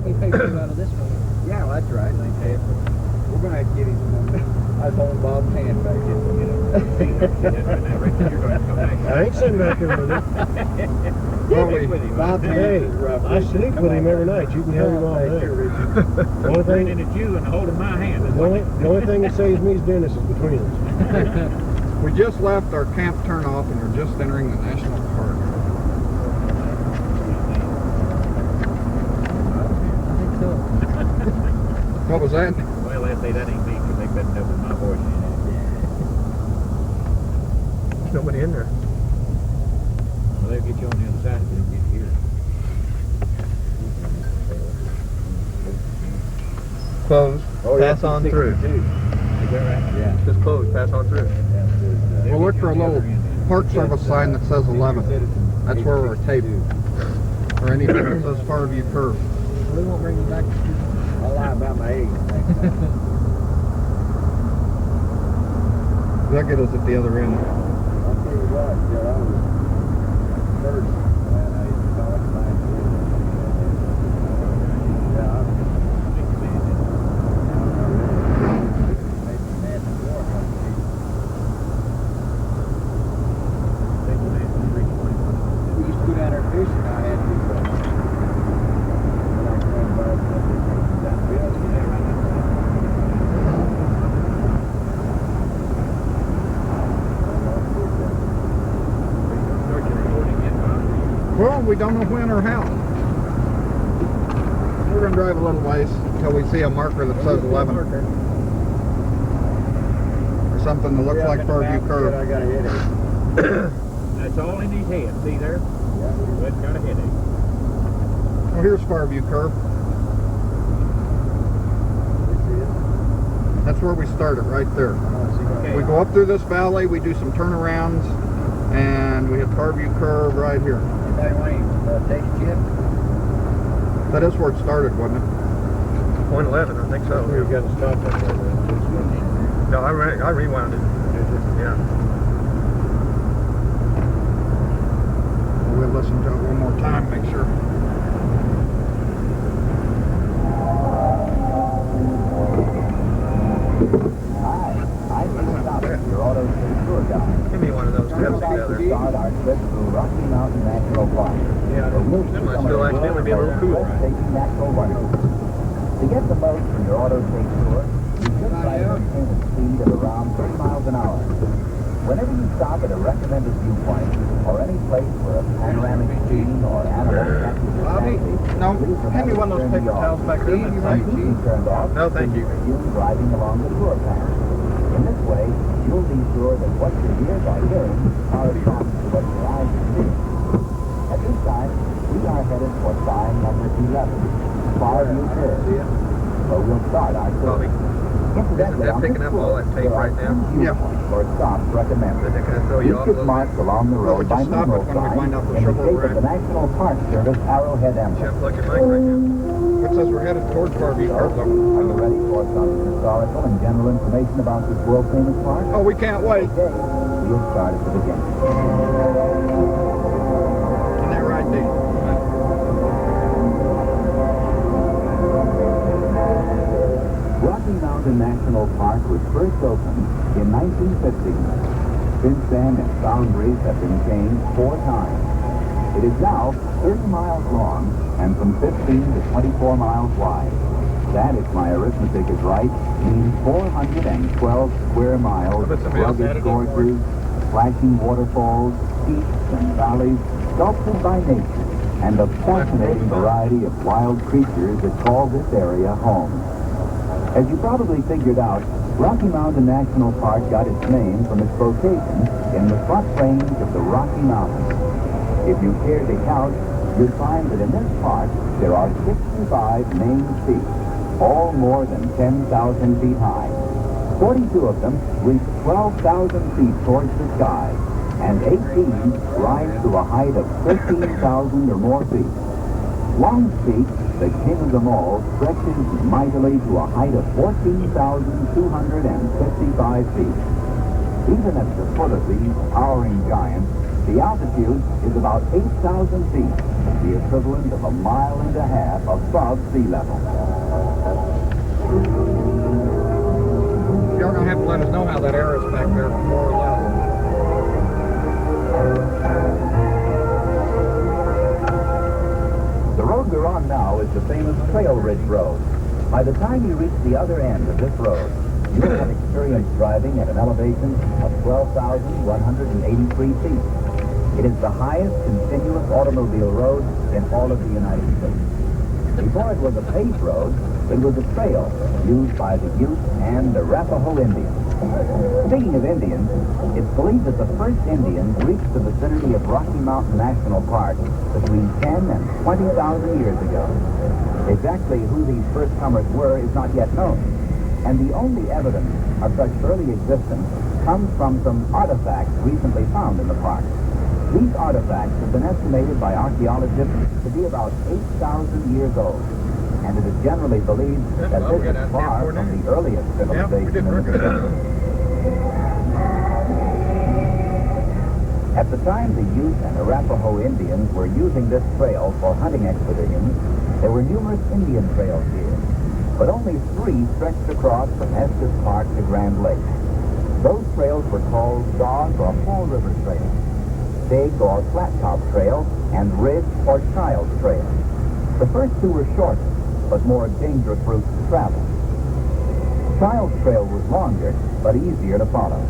He paid for out of this one. Yeah, well, that's right. We're going to have to get him some. I was holding Bob's hand back in. I ain't sitting back here with him. Hey, I sleep with him every night. You can have him all day. The only thing at you and holding my hand. The only thing that saves me is Dennis is between us. We just left our camp turnoff and we're just entering the national park. What was that? Well, they say that ain't me because they better know with my voice in it. There's nobody in there. Well, they'll get you on the other side if they get here. Close. Pass on through. Is that right? Yeah. Just close. Pass on through. We'll look for a little park service sign that says 11. That's where we're taped. Or anything that says Farview Curve. We won't bring you back to I'll lie about my age. That get us at the other end. I'll tell you what, Joe, I was first, and I thought my we used to go down there fishing. I had to Well, we don't know when or how. We're going to drive a little ways until we see a marker that says 11. Or something that looks like Farview Curve. I got a headache. That's all in his head. See there? Bud's got a headache. Well, here's Farview Curve. That's where we started, right there. Okay. We go up through this valley, we do some turnarounds, and we hit Farview Curve right here. Take a chip. That is where it started, wasn't it? 111, I think so. You got to stop that. No, I rewound it. Yeah. We'll listen to it one more time, make sure. Your auto tour guide. Give me one of those steps together. Start our trip through Rocky Mountain National Park. Yeah, that might still accidentally be a little cooler. Natural wonders. To get the most from your auto take tour, you should try to maintain a speed of around 30 miles an hour. Whenever you stop at a recommended viewpoint or any place where a panoramic scene or animal catches your Bobby, fancy, no, please hand me one of those paper towels back there. turned off. No, thank you. Resume driving along the tour path. In this way, you'll be sure that what your ears are hearing corresponds to what your eyes are seeing. At this time, we are headed for sign number 11, Farview Curve, where we'll start our tour. Bobby, isn't that picking up all that tape right now? Yeah. Or stops recommended. They're going to throw you off a These little marks bit. along the Well, road we by just stop numeral it when we find out the signs in the shovel shape we're of the at. National Park Service arrowhead You emblem. unplug your mic right now. It says we're headed towards Farview Curve, Are though. you ready for some historical and general information about this world-famous park? Oh, we can't wait. Okay, we'll start at the beginning. And they're right there. Rocky Mountain National Park was first opened in 1950. Since then, its boundaries have been changed 4 times. It is now 30 miles long and from 15 to 24 miles wide. That, if my arithmetic is right, means 412 square miles of rugged gorges, flashing waterfalls, peaks and valleys sculpted by nature, and a fascinating variety of wild creatures that call this area home. As you probably figured out, Rocky Mountain National Park got its name from its location in the front range of the Rocky Mountains. If you care to count, you'll find that in this park there are 65 main peaks, all more than 10,000 feet high. 42 of them reach 12,000 feet towards the sky, and 18 rise to a height of 13,000 or more feet. Long's Peak, the king of them all, stretches mightily to a height of 14,255 feet. Even at the foot of these towering giants, The altitude is about 8,000 feet, the equivalent of 1.5 miles above sea level. You're going to have to let us know how that air is back there, more or less. The road we're on now is the famous Trail Ridge Road. By the time you reach the other end of this road, you'll have experience driving at an elevation of 12,183 feet. It is the highest continuous automobile road in all of the United States. Before it was a paved road, it was a trail used by the Ute and Arapaho Indians. Speaking of Indians, it's believed that the first Indians reached the vicinity of Rocky Mountain National Park between 10 and 20,000 years ago. Exactly who these first comers were is not yet known, and the only evidence of such early existence comes from some artifacts recently found in the park. These artifacts have been estimated by archaeologists to be about 8,000 years old, and it is generally believed that this is far from the earliest civilization in the vicinity. At the time the Ute and Arapaho Indians were using this trail for hunting expeditions, there were numerous Indian trails here, but only 3 stretched across from Estes Park to Grand Lake. Those trails were called Dog or Fall River Trail, Big or Flat Top Trail, and Ridge or Child's Trail. The first 2 were shorter, but more dangerous routes to travel. Child's Trail was longer, but easier to follow.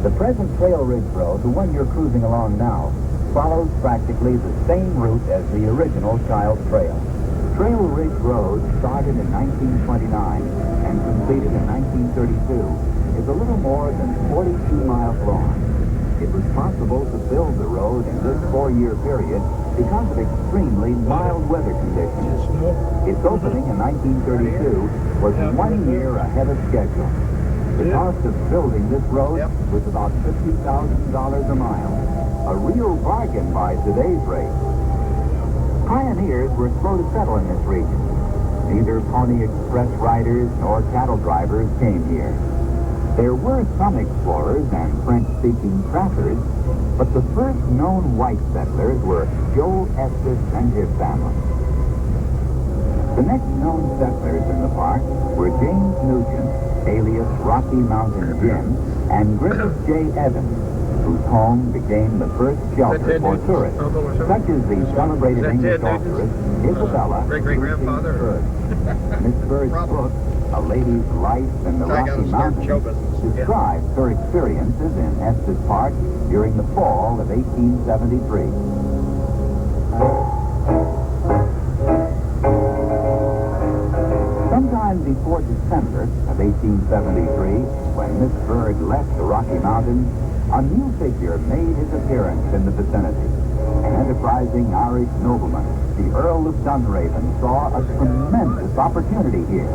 The present Trail Ridge Road, the one you're cruising along now, follows practically the same route as the original Child's Trail. Trail Ridge Road, started in 1929 and completed in 1932, is a little more than 42 miles long. It was possible to build the road in this 4-year period because of extremely mild weather conditions. Its opening in 1932 was 1 year ahead of schedule. The cost of building this road was about $50,000 a mile, a real bargain by today's rate. Pioneers were slow to settle in this region. Neither Pony Express riders nor cattle drivers came here. There were some explorers and French-speaking trappers, but the first known white settlers were Joe Estes and his family. The next known settlers in the park were James Nugent, alias Rocky Mountain Jim, and Griffith J. Evans, whose home became the first shelter for tourists, such as the celebrated English authoress Isabella great-great-grandfather. Miss Bird's book, A Lady's Life in the Rocky Mountains, describes her experiences in Estes Park during the fall of 1873. Sometime before December of 1873, when Miss Bird left the Rocky Mountains, a new figure made his appearance in the vicinity. An enterprising Irish nobleman, the Earl of Dunraven, saw a tremendous opportunity here.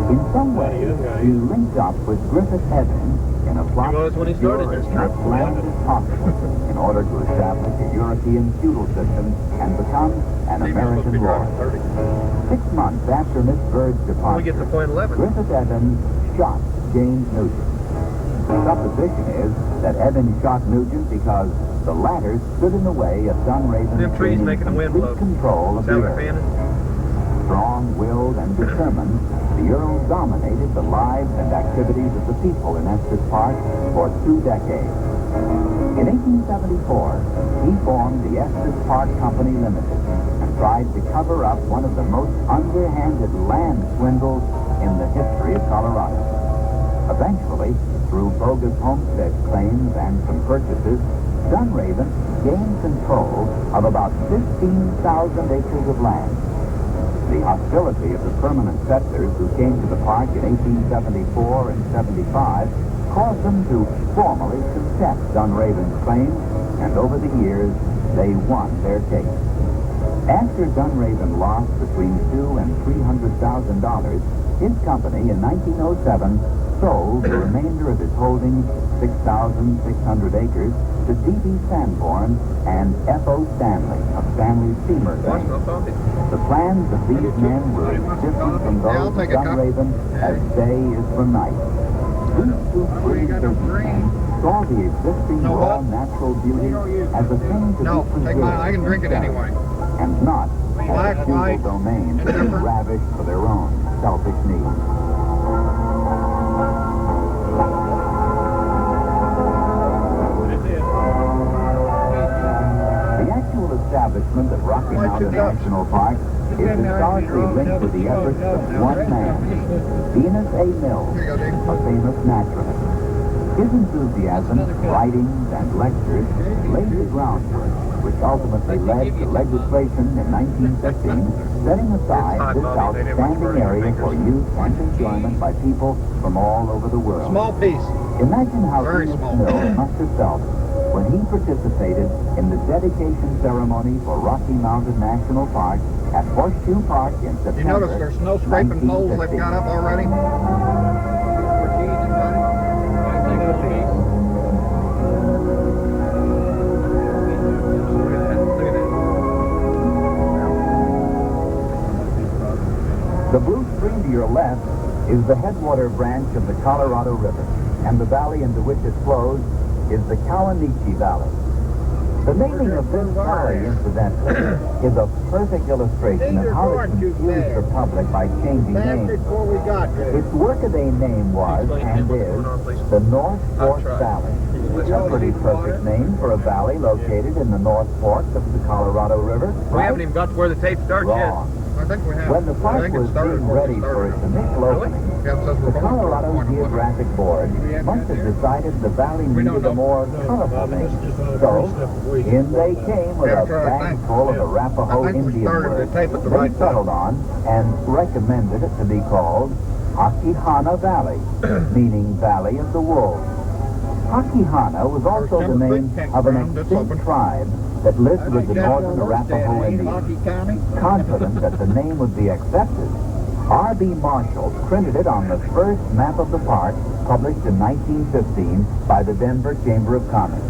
In some way, he linked up with Griffith Evans in a plot to secure as much land as possible in order to establish a European feudal system and become an American lord. 6 months after Miss Bird's departure, Griffith Evans shot James Nugent. The supposition is that Evans shot Nugent because the latter stood in the way of Dunraven gaining complete control of the area. Strong-willed and determined, the Earl dominated the lives and activities of the people in Estes Park for 2 decades. In 1874, he formed the Estes Park Company Limited and tried to cover up one of the most underhanded land swindles in the history of Colorado. Eventually, through bogus homestead claims and some purchases, Dunraven gained control of about 15,000 acres of land. The hostility of the permanent settlers who came to the park in 1874 and 75 caused them to formally contest Dunraven's claims, and over the years, they won their case. After Dunraven lost between $200,000 and $300,000, his company in 1907 sold the remainder of his holdings, 6,600 acres, to D.B. Sanborn and F.O. Stanley of Stanley Steamer fame. The plans of these men were as different from those of Dunraven as day is from night. These two British businessmen saw the existing No, raw what? natural beauty as a thing to No, be take mine. I can drink it preserved, anyway. and not Black, as a feudal white, domain indifferent. ravished for their own selfish needs. That's it. The actual establishment of Rocky Mountain National Park is historically linked with the efforts of one man, Venus A. Mills, Here you go, Dave. a famous naturalist. His enthusiasm, writings, and lectures laid the groundwork, which ultimately led to legislation in 1915 setting aside this outstanding area for use and enjoyment by people from all over the world. Small piece. Imagine how Very Venus small. Mills must have felt when he participated in the dedication ceremony for Rocky Mountain National Park at Horseshoe Park in September. You notice there's no scraping poles they've got up already? The blue stream to your left is the headwater branch of the Colorado River, and the valley into which it flows is the Kawanichi Valley. The naming of this valley, incidentally, is a perfect illustration of how it confused the public by changing names. before we got there. Its workaday name was, and is, the North Fork Valley. A pretty perfect name for a valley located in the North Fork of the Colorado River. We haven't even got to where the tape starts yet. Wrong. I think we have. When the I park think it was started being before we ready for started. its initial opening, Yeah, it says we're the going to Colorado point one. Geographic Board must have decided the valley needed a more colorful name. So, in they came with Yeah, a that's what I bag think. full of Yeah. Arapaho I think we Indian started the words tape at the they right time. settled on and recommended it to be called Hakihana Valley, meaning Valley of the Wolves. Hakihana was also the name of an extinct tribe that lived with the northern Arapaho Indians. Confident that the name would be accepted, R.B. Marshall printed it on the first map of the park, published in 1915 by the Denver Chamber of Commerce.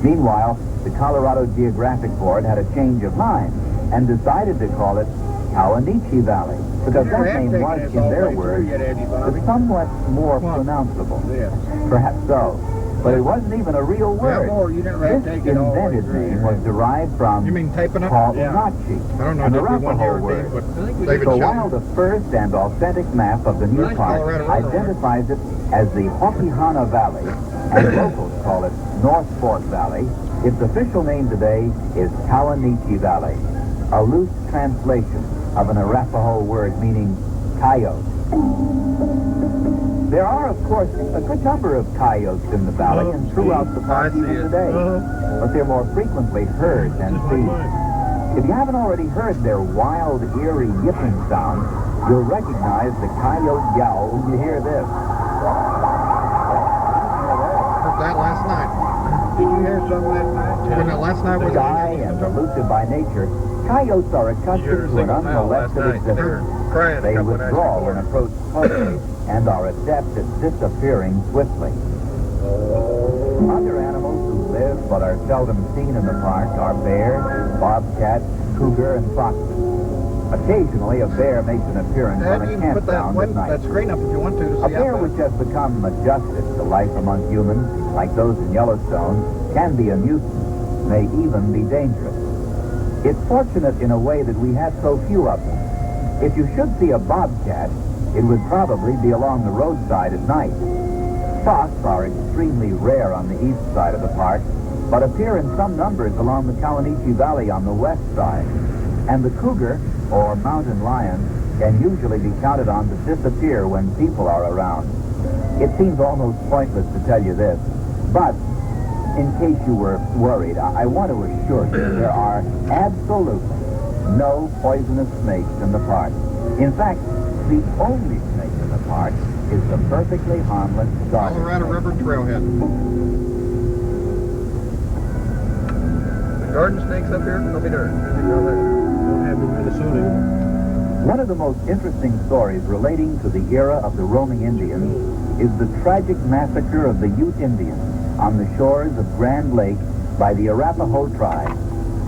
Meanwhile, the Colorado Geographic Board had a change of mind and decided to call it Kawanichi Valley, because that name was, in their words, somewhat more pronounceable. Perhaps so, but it wasn't even a real word. You never have to This take it all the way invented through name here. was derived from You mean taping it? Kaonachi, I don't know an if we won here Arapaho or word. but David So showed while me. the first and authentic map of the new Nice park Colorado River. identifies it as the Hakihana Valley, and locals call it North Fork Valley, its official name today is Kawanichi Valley, a loose translation of an Arapaho word meaning coyote. There are, of course, a good number of coyotes in the valley and throughout the park I see even it. today, but they're more frequently heard than seen. If you haven't already heard their wild, eerie yipping sound, you'll recognize the coyote yowl when you hear this. Heard that last night. Did you hear something last night? When the last night was Shy and elusive by nature, coyotes are You heard accustomed a to an single sound last unmolested night. They were existence. crying a They couple of nights withdraw when before. approached closely and are adept at disappearing swiftly. Other animals who live but are seldom seen in the park are bears, bobcats, cougar, and foxes. Occasionally, a bear makes an appearance on a You can put that, campground at night. that screen up if you want to A see bear how which has become adjusted to life among humans, like those in Yellowstone, can be a nuisance, may even be dangerous. It's fortunate in a way that we have so few of them. If you should see a bobcat, it would probably be along the roadside at night. Fox are extremely rare on the east side of the park, but appear in some numbers along the Kawanichi Valley on the west side. And the cougar, or mountain lion, can usually be counted on to disappear when people are around. It seems almost pointless to tell you this, but in case you were worried, I want to assure you there are absolutely no poisonous snakes in the park. In fact, the only snake in the park is the perfectly harmless garden Colorado snake. River Trailhead. The garden snakes up here? I'll be darned. Don't have in Minnesota. One of the most interesting stories relating to the era of the roaming Indians is the tragic massacre of the Ute Indians on the shores of Grand Lake by the Arapaho tribe.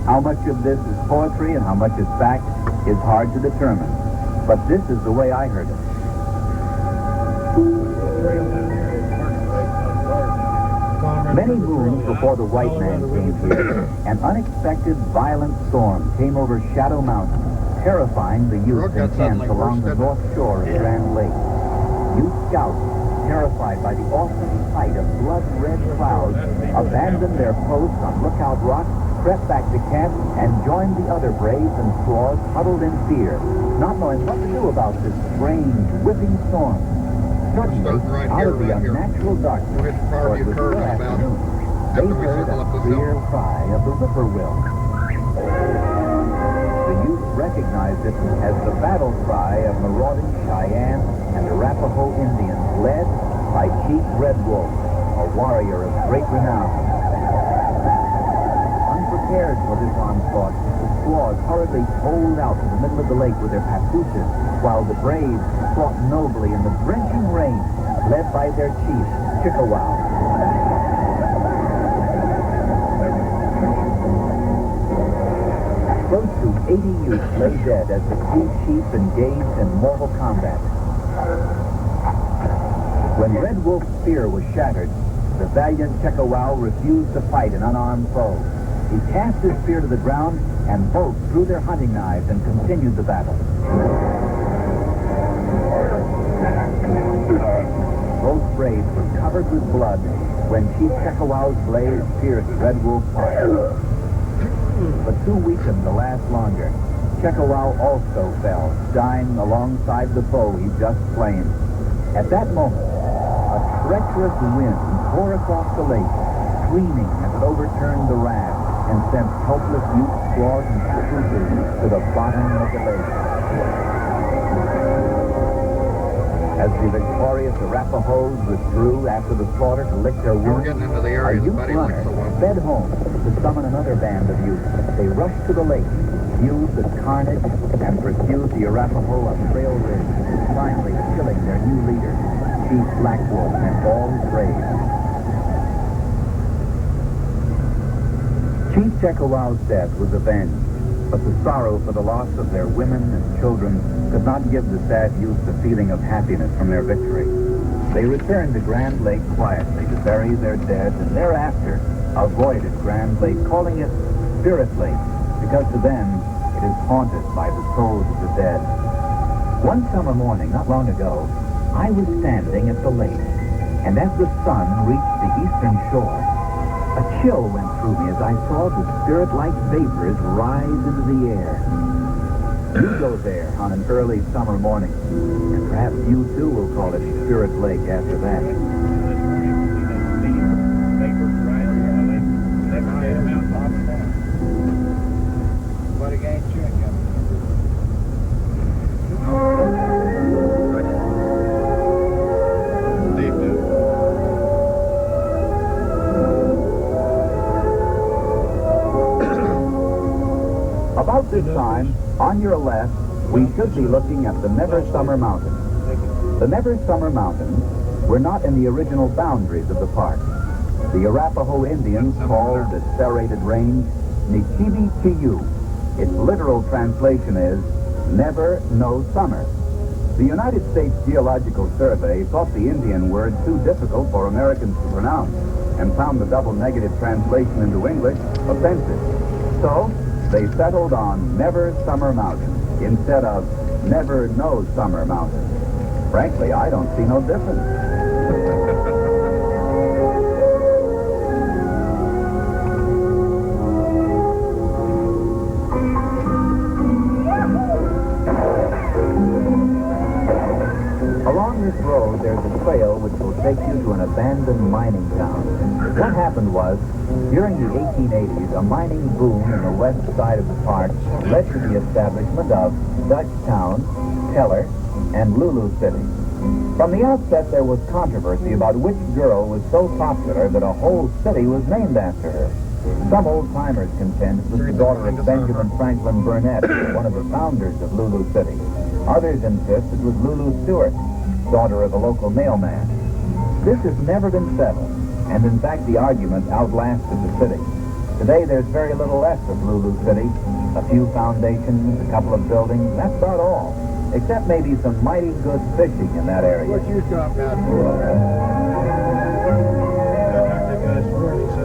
How much of this is poetry and how much is fact is hard to determine. But this is the way I heard it. Trail down there. Many moons before the white man came here, an unexpected violent storm came over Shadow Mountain, terrifying the youth encamped along the north shore of Grand Lake. Youth scouts, terrified by the awesome sight of blood-red clouds, abandoned their posts on Lookout Rock, crept back to camp, and joined the other braves and squaws huddled in fear, not knowing what to do about this strange, whipping storm. Suddenly, out of the unnatural darkness, for it was still afternoon, they heard a clear cry of the whippoorwill. The youth recognized it as the battle cry of marauding Cheyenne and Arapaho Indians, led by Chief Red Wolf, a warrior of great renown. Unprepared for this onslaught, the squaws hurriedly poled out to the middle of the lake with their papooses, while the braves fought nobly in the drenching rain, led by their chief, Chickawaw. Close to 80 youths lay dead as the two chiefs engaged in mortal combat. When Red Wolf's spear was shattered, the valiant Chickawaw refused to fight an unarmed foe. He cast his spear to the ground, and both drew their hunting knives and continued the battle. Both braves were covered with blood when Chief Checkawau's blade pierced Red Wolf's heart. But too weakened to last longer, Checkawaw also fell, dying alongside the foe he'd just slain. At that moment, a treacherous wind tore across the lake, screaming as it overturned the raft and sent helpless youth, squaws, and papooses to the bottom of the lake. As the victorious Arapahoes withdrew after the slaughter to lick their wounds, getting into the area a youth Betty likes runner so well. sped home to summon another band of youth. They rushed to the lake, viewed the carnage, and pursued the Arapaho up Trail Ridge, finally killing their new leader, Chief Black Wolf, and all his braves. Chief Checkawau's death was avenged, but the sorrow for the loss of their women and children could not give the sad youth the feeling of happiness from their victory. They returned to Grand Lake quietly to bury their dead, and thereafter avoided Grand Lake, calling it Spirit Lake, because to them it is haunted by the souls of the dead. One summer morning, not long ago, I was standing at the lake, and as the sun reached the eastern shore, a chill went through me as I saw the spirit-like vapors rise into the air. You go there on an early summer morning, and perhaps you too will call it Spirit Lake after that. But it ain't chewing gum. About this time, on your left, we should be looking at the Never Summer Mountains. The Never Summer Mountains were not in the original boundaries of the park. The Arapaho Indians called the serrated range Nichibi Chiyu. Its literal translation is, never no summer. The United States Geological Survey thought the Indian word too difficult for Americans to pronounce and found the double negative translation into English offensive. So, they settled on Never Summer Mountain instead of Never No Summer Mountain. Frankly, I don't see no difference. Along this road, there's a trail which will take you to an abandoned mining town. What happened was, during the 1880s, a mining boom in the west side of the park led to the establishment of Dutchtown, Teller, and Lulu City. From the outset, there was controversy about which girl was so popular that a whole city was named after her. Some old-timers contend it was the daughter of Benjamin Franklin Burnett, one of the founders of Lulu City. Others insist it was Lulu Stewart, daughter of a local mailman. This has never been settled, and in fact the argument outlasted the city. Today there's very little left of Lulu City. A few foundations, a couple of buildings, that's about all. Except maybe some mighty good fishing in that area. What you talking about?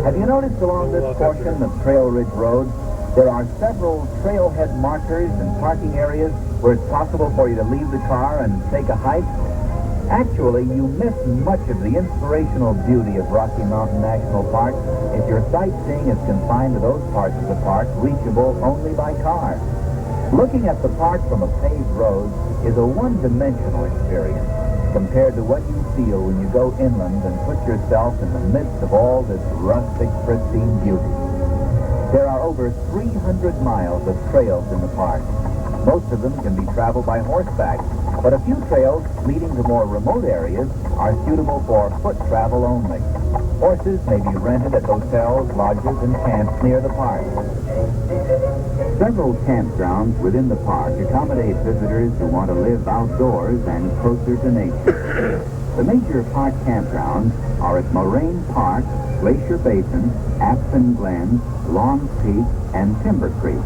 Have you noticed along this portion of Trail Ridge Road, there are several trailhead markers and parking areas where it's possible for you to leave the car and take a hike? Actually, you miss much of the inspirational beauty of Rocky Mountain National Park if your sightseeing is confined to those parts of the park reachable only by car. Looking at the park from a paved road is a one-dimensional experience compared to what you feel when you go inland and put yourself in the midst of all this rustic, pristine beauty. There are over 300 miles of trails in the park. Most of them can be traveled by horseback, but a few trails leading to more remote areas are suitable for foot travel only. Horses may be rented at hotels, lodges, and camps near the park. Several campgrounds within the park accommodate visitors who want to live outdoors and closer to nature. The major park campgrounds are at Moraine Park, Glacier Basin, Aspen Glen, Long Peak, and Timber Creek.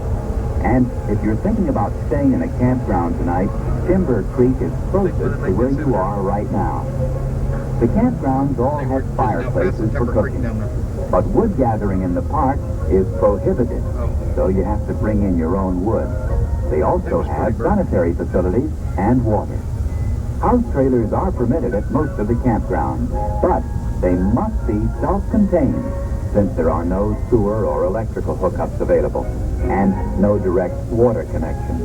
And if you're thinking about staying in a campground tonight, Timber Creek is closest to where you are right now. The campgrounds all have fireplaces for cooking, but wood gathering in the park is prohibited, so you have to bring in your own wood. They also have sanitary facilities and water. House trailers are permitted at most of the campgrounds, but they must be self-contained since there are no sewer or electrical hookups available and no direct water connections.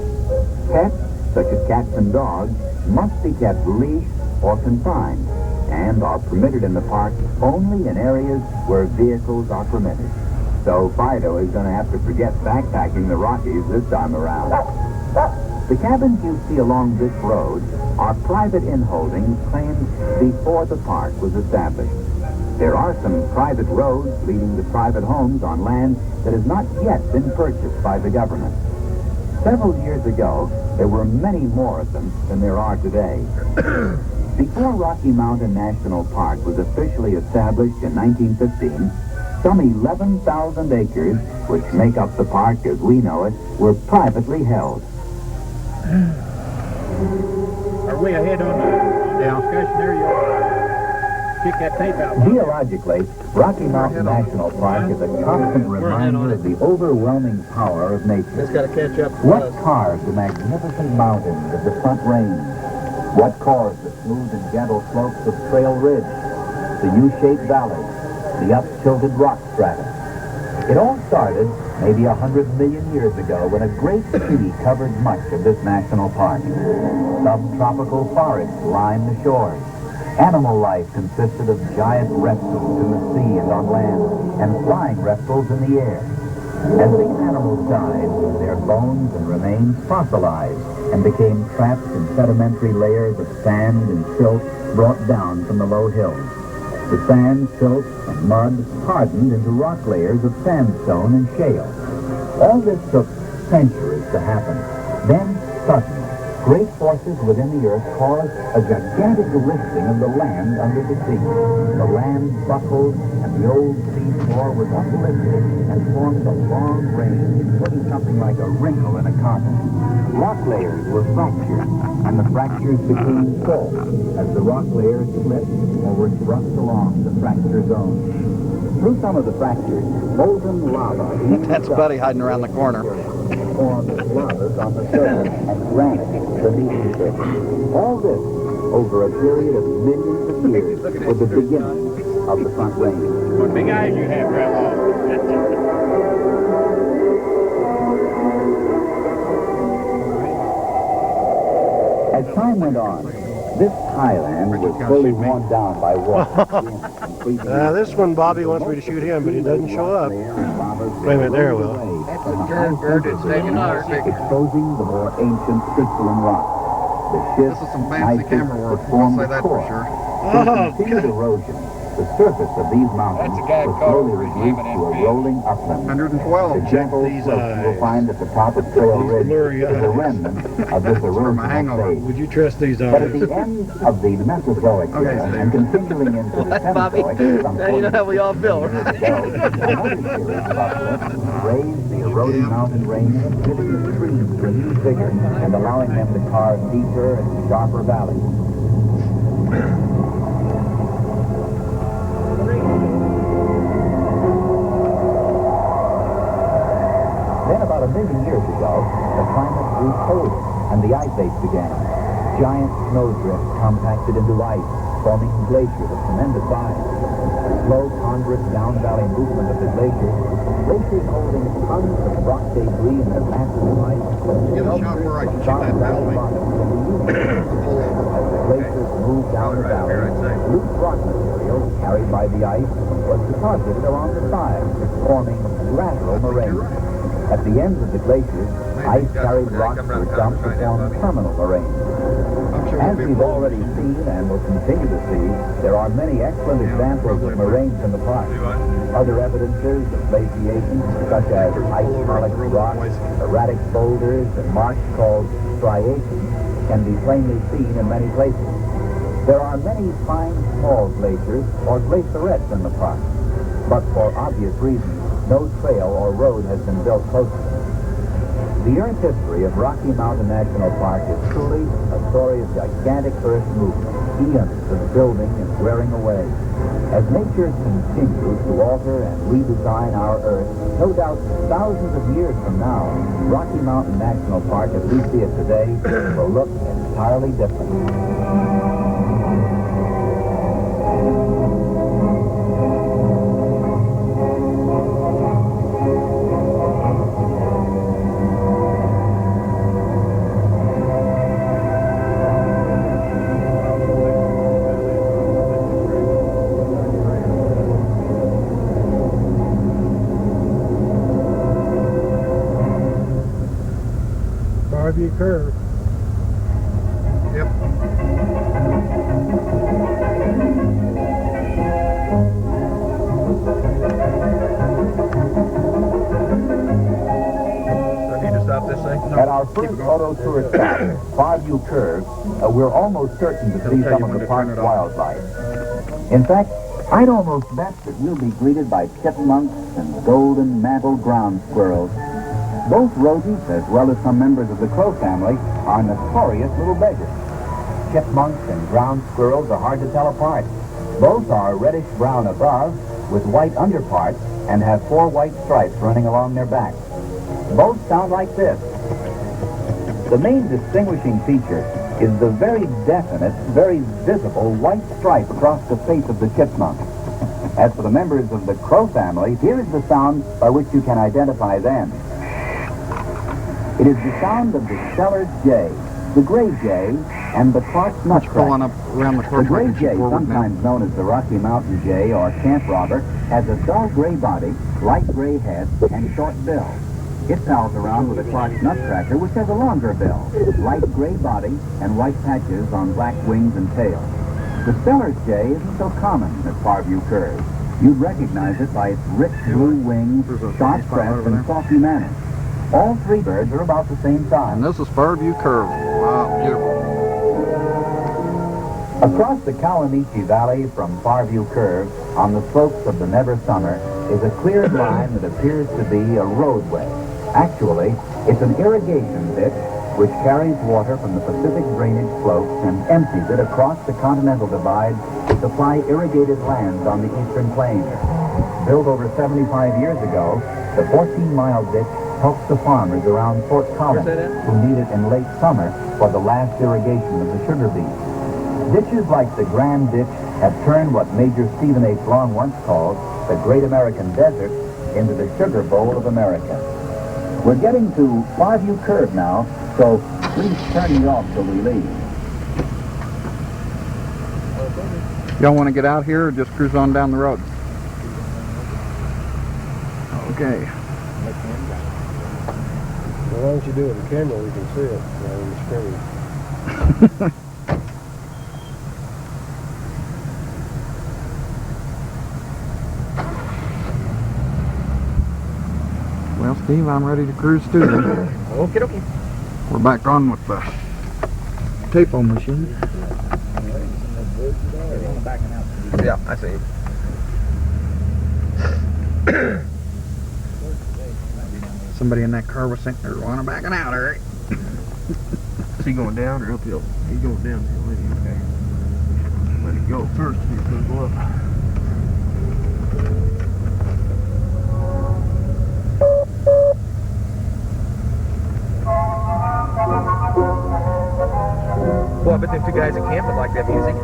Pets, such as cats and dogs, must be kept leashed or confined and are permitted in the park only in areas where vehicles are permitted. So Fido is going to have to forget backpacking the Rockies this time around. The cabins you see along this road are private in-holdings claimed before the park was established. There are some private roads leading to private homes on land that has not yet been purchased by the government. Several years ago, there were many more of them than there are today. Before Rocky Mountain National Park was officially established in 1915, some 11,000 acres, which make up the park as we know it, were privately held. Are we ahead on the discussion there? You kick that tape out. Geologically, Rocky Mountain National Park is a constant reminder of the overwhelming power of nature. Just got to catch up. What carved the magnificent mountains of the Front Range? What caused the smooth and gentle slopes of Trail Ridge, the U-shaped valleys, the up-tilted rock strata? It all started maybe 100 million years ago when a great sea covered much of this national park. Subtropical forests lined the shores. Animal life consisted of giant reptiles in the sea and on land, and flying reptiles in the air. As these animals died, their bones and remains fossilized and became trapped in sedimentary layers of sand and silt brought down from the low hills. The sand, silt, and mud hardened into rock layers of sandstone and shale. All this took centuries to happen. Then, suddenly, great forces within the earth caused a gigantic lifting of the land under the sea. The land buckled, and the old sea floor was uplifted and formed a long range, looking something like a wrinkle in a continent. Rock layers were fractured, and the fractures became full as the rock layers slipped or were thrust along the fracture zone. Through some of the fractures, molten lava... That's Buddy hiding around the corner. ...formed lavas on the surface and granite beneath the surface. All this, over a period of millions of years, was the beginning of the Front Range. What big eyes you have, Grandpa. As time went on, this highland was slowly worn down by water. This one, Bobby wants me to shoot him, but he doesn't show up. Wait a minute, there we will. That's a bird bird that's taking our picture. Exposing the more ancient crystalline rock. The This is some fancy camera work, I'll say that for sure. Continued erosion. The surface of these mountains was slowly reduced to a rolling upland. 112. The gentle slope you will find at the top of Trail Ridge is a remnant of this erosional phase. Would you trust these But at the end of the Mesozoic era and continuing into the Cenozoic, some 40 you know how we all feel, years ago, another series of uplifts raised the eroding mountain range, giving the trees renewed vigor and allowing them to carve deeper and sharper valleys. million years ago, the climate grew colder and the ice age began. Giant snowdrifts compacted into ice, forming glaciers of tremendous size. The slow, ponderous down-valley movement of the glaciers holding tons of rock debris in their masses of ice. Get a shot where I can shoot that valley. As the glaciers moved down the valley, loose rock material carried by the ice was deposited along the side, forming lateral moraines. At the ends of the glaciers, ice-carried rocks were dumped to form terminal moraines. As we've already seen and will continue to see, there are many excellent examples of moraines in the park. Other evidences of glaciation, such as ice-polished rocks, erratic boulders, and marks called striations, can be plainly seen in many places. There are many fine small glaciers or glacierets in the park, but for obvious reasons, no trail or road has been built close to them. The earth history of Rocky Mountain National Park is truly a story of gigantic earth movement, eons of building and wearing away. As nature continues to alter and redesign our earth, no doubt thousands of years from now, Rocky Mountain National Park as we see it today will look entirely different. Farview curve. Yep. Do I need to stop this thing? At our first auto tour stop, Farview Curve, we're almost certain to see some of the park's wildlife. In fact, I'd almost bet that we'll be greeted by chipmunks and golden-mantled ground squirrels. Both rodents, as well as some members of the crow family, are notorious little beggars. Chipmunks and ground squirrels are hard to tell apart. Both are reddish-brown above, with white underparts, and have 4 white stripes running along their backs. Both sound like this. The main distinguishing feature is the very definite, very visible white stripe across the face of the chipmunk. As for the members of the crow family, here is the sound by which you can identify them. It is the sound of the Stellar's jay, the gray jay, and the Clark's Pulling nutcracker. up around the The curve. gray jay, sometimes known as the Rocky Mountain jay or camp robber, has a dull gray body, light gray head, and short bill. It pals around with a Clark's nutcracker, which has a longer bill, light gray body, and white patches on black wings and tail. The Stellar's jay isn't so common at Farview Curve. You'd recognize it by its rich blue wings, sharp crest, and saucy manners. All 3 birds are about the same size. And this is Farview Curve. Wow, beautiful. Across the Kawanichi Valley from Farview Curve, on the slopes of the Never Summer, is a cleared line that appears to be a roadway. Actually, it's an irrigation ditch which carries water from the Pacific drainage slopes and empties it across the Continental Divide to supply irrigated lands on the eastern plains. Built over 75 years ago, the 14-mile ditch helps the farmers around Fort Collins who need it in late summer for the last irrigation of the sugar beets. Ditches like the Grand Ditch have turned what Major Stephen H. Long once called the Great American Desert into the Sugar Bowl of America. We're getting to Farview Curve now, so please turn me off till we leave. Y'all want to get out here or just cruise on down the road? Okay. Well, why don't you do it on camera, we can see it on the screen. Well, Steve, I'm ready to cruise too then. Okay, okay. We're back on with the tapo machine. Yeah, I see. Somebody in that car was saying they're going backing out, Eric. Is he going down or uphill? He's going downhill, isn't he? Okay. Let it go first, he's going to go up. Well, I bet them two guys at camp would like that music.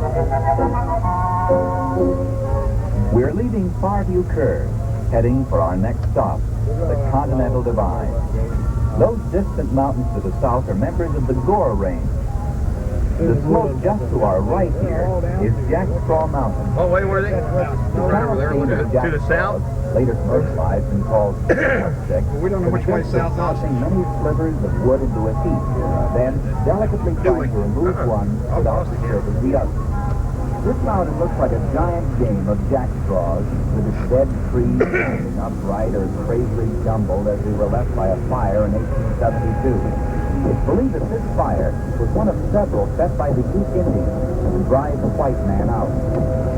We're leaving Farview Curve, heading for our next stop, the Continental Divide. Those distant mountains to the south are members of the Gore Range. The slope just to our right here is Jack Straw Mountain. Oh, wait, where are they? Right over there, look at it. To the south? Later commercialized and called stick. We don't know which way south is. Tossing many slivers of wood into a heap, then delicately trying to remove one without disturbing the other. This mountain looks like a giant game of jack straws, with its dead trees standing upright or crazily jumbled as they were left by a fire in 1872. It's believed that this fire was one of several set by the Ute Indians to drive the white man out.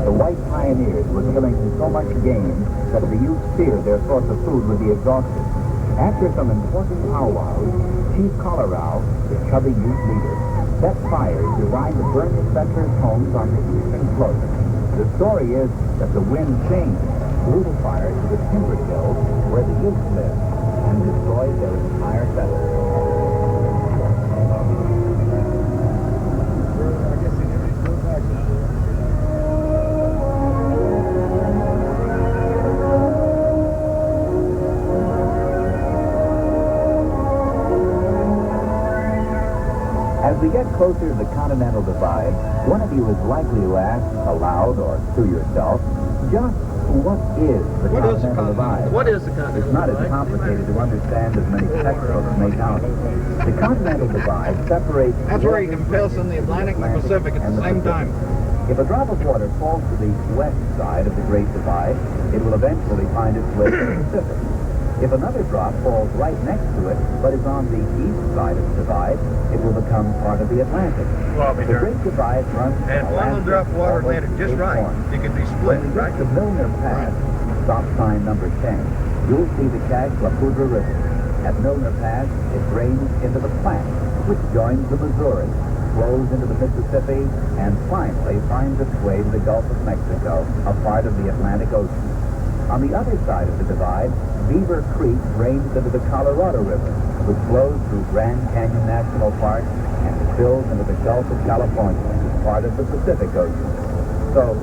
The white pioneers were killing so much game that the Utes feared their source of food would be exhausted. After some important powwows, Chief Colorado, the chubby Ute leader, set fires designed to burn the settlers' homes on the eastern slope. The story is that the wind changed, blew the fire to the timber hills where the Utes lived, and destroyed their entire settlement. As we get closer to the Continental Divide, one of you is likely to ask aloud or to yourself, just what is the Continental Divide? What is the Continental It's not as complicated to understand as many textbooks make out. The Continental Divide separates... That's where you can pass in the Atlantic and the Pacific at the same time. If a drop of water falls to the west side of the Great Divide, it will eventually find its way to the Pacific. If another drop falls right next to it, but is on the east side of the divide, it will become part of the Atlantic. Well, The Great Divide runs from and one little drop of water almost landed just Cape right. Horn. It could be split, When we right? get to Milner Pass, stop sign number 10, you'll see the Cache La Poudre River. At Milner Pass, it drains into the Platte, which joins the Missouri, flows into the Mississippi, and finally finds its way to the Gulf of Mexico, a part of the Atlantic Ocean. On the other side of the divide, Beaver Creek drains into the Colorado River, which flows through Grand Canyon National Park and spills into the Gulf of California, part of the Pacific Ocean. So,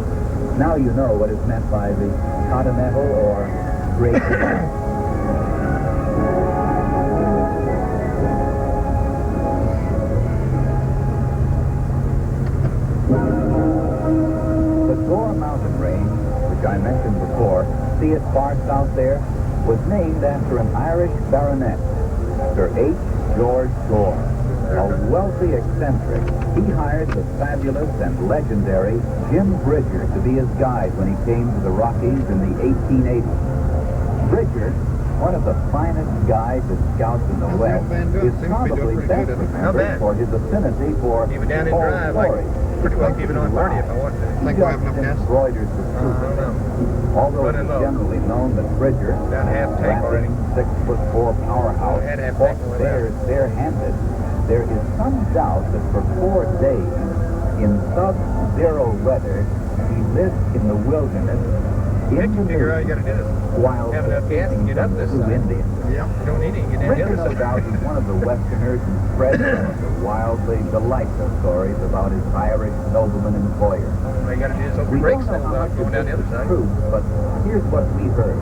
now you know what is meant by the Continental or Great Divide. The Gore Mountain Range, which I mentioned before, see it far south there, was named after an Irish baronet, Sir H. George Gore. A wealthy eccentric, he hired the fabulous and legendary Jim Bridger to be his guide when he came to the Rockies in the 1880s. Bridger, one of the finest guides and scouts in the West, is probably best remembered for his affinity for Even down in old drive, like, stories. pretty well keep it on 30 if I want to. Think we'll have enough gas? Embroidered with I don't know. Although Running it's low. generally known that Bridger, About half tank already. 6'4" powerhouse, Had half fought tank bears barehanded, there is some doubt that for 4 days, in sub-zero weather, he lived in the wilderness, You in can the figure out you mountains, gotta do this. while Have enough gas to get up this through side. Indians. Yeah. You don't need it, you get down the Bridger, other no doubt, side. is one of the Westerners who spread some of the wildly delightful stories about his Irish nobleman employer. All you gotta do is open We the brakes don't and know how going much down the of other this is side. true, but here's what we heard.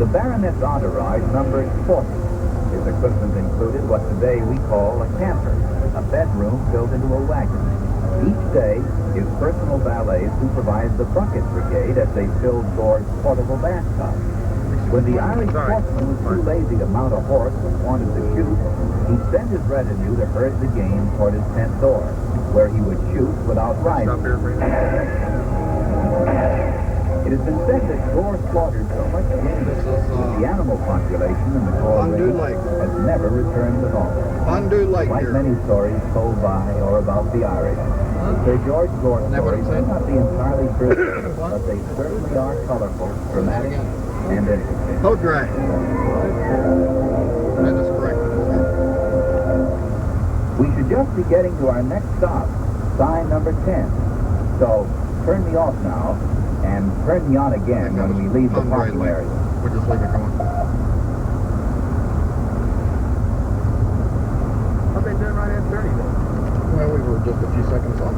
The baronet's entourage numbered 40. His equipment included what today we call a camper, a bedroom built into a wagon. Each day, his personal valet supervised the bucket brigade as they filled Gore's portable bathtub. When the Irish sportsman was too lazy to mount a horse and wanted to shoot, he'd send his retinue to herd the game toward his tent door, where he would shoot without riding. Stop here for a minute. It has been said that Gore slaughtered so much game This is, that the animal population in the Gore Fondue Range Lake. has never returned to normal. Fondue Lake Like here. many stories told by or about the Irish, Sir George Gore Isn't that what it stories may said? not be entirely true, but they certainly are colorful, dramatic, and interesting. Boat drag. That is correct. We should just be getting to our next stop, sign number 10. So turn me off now, and turn me on again when we leave the parking area. We'll just leave it going. What they doing right after 30 though? Well, we were just a few seconds off.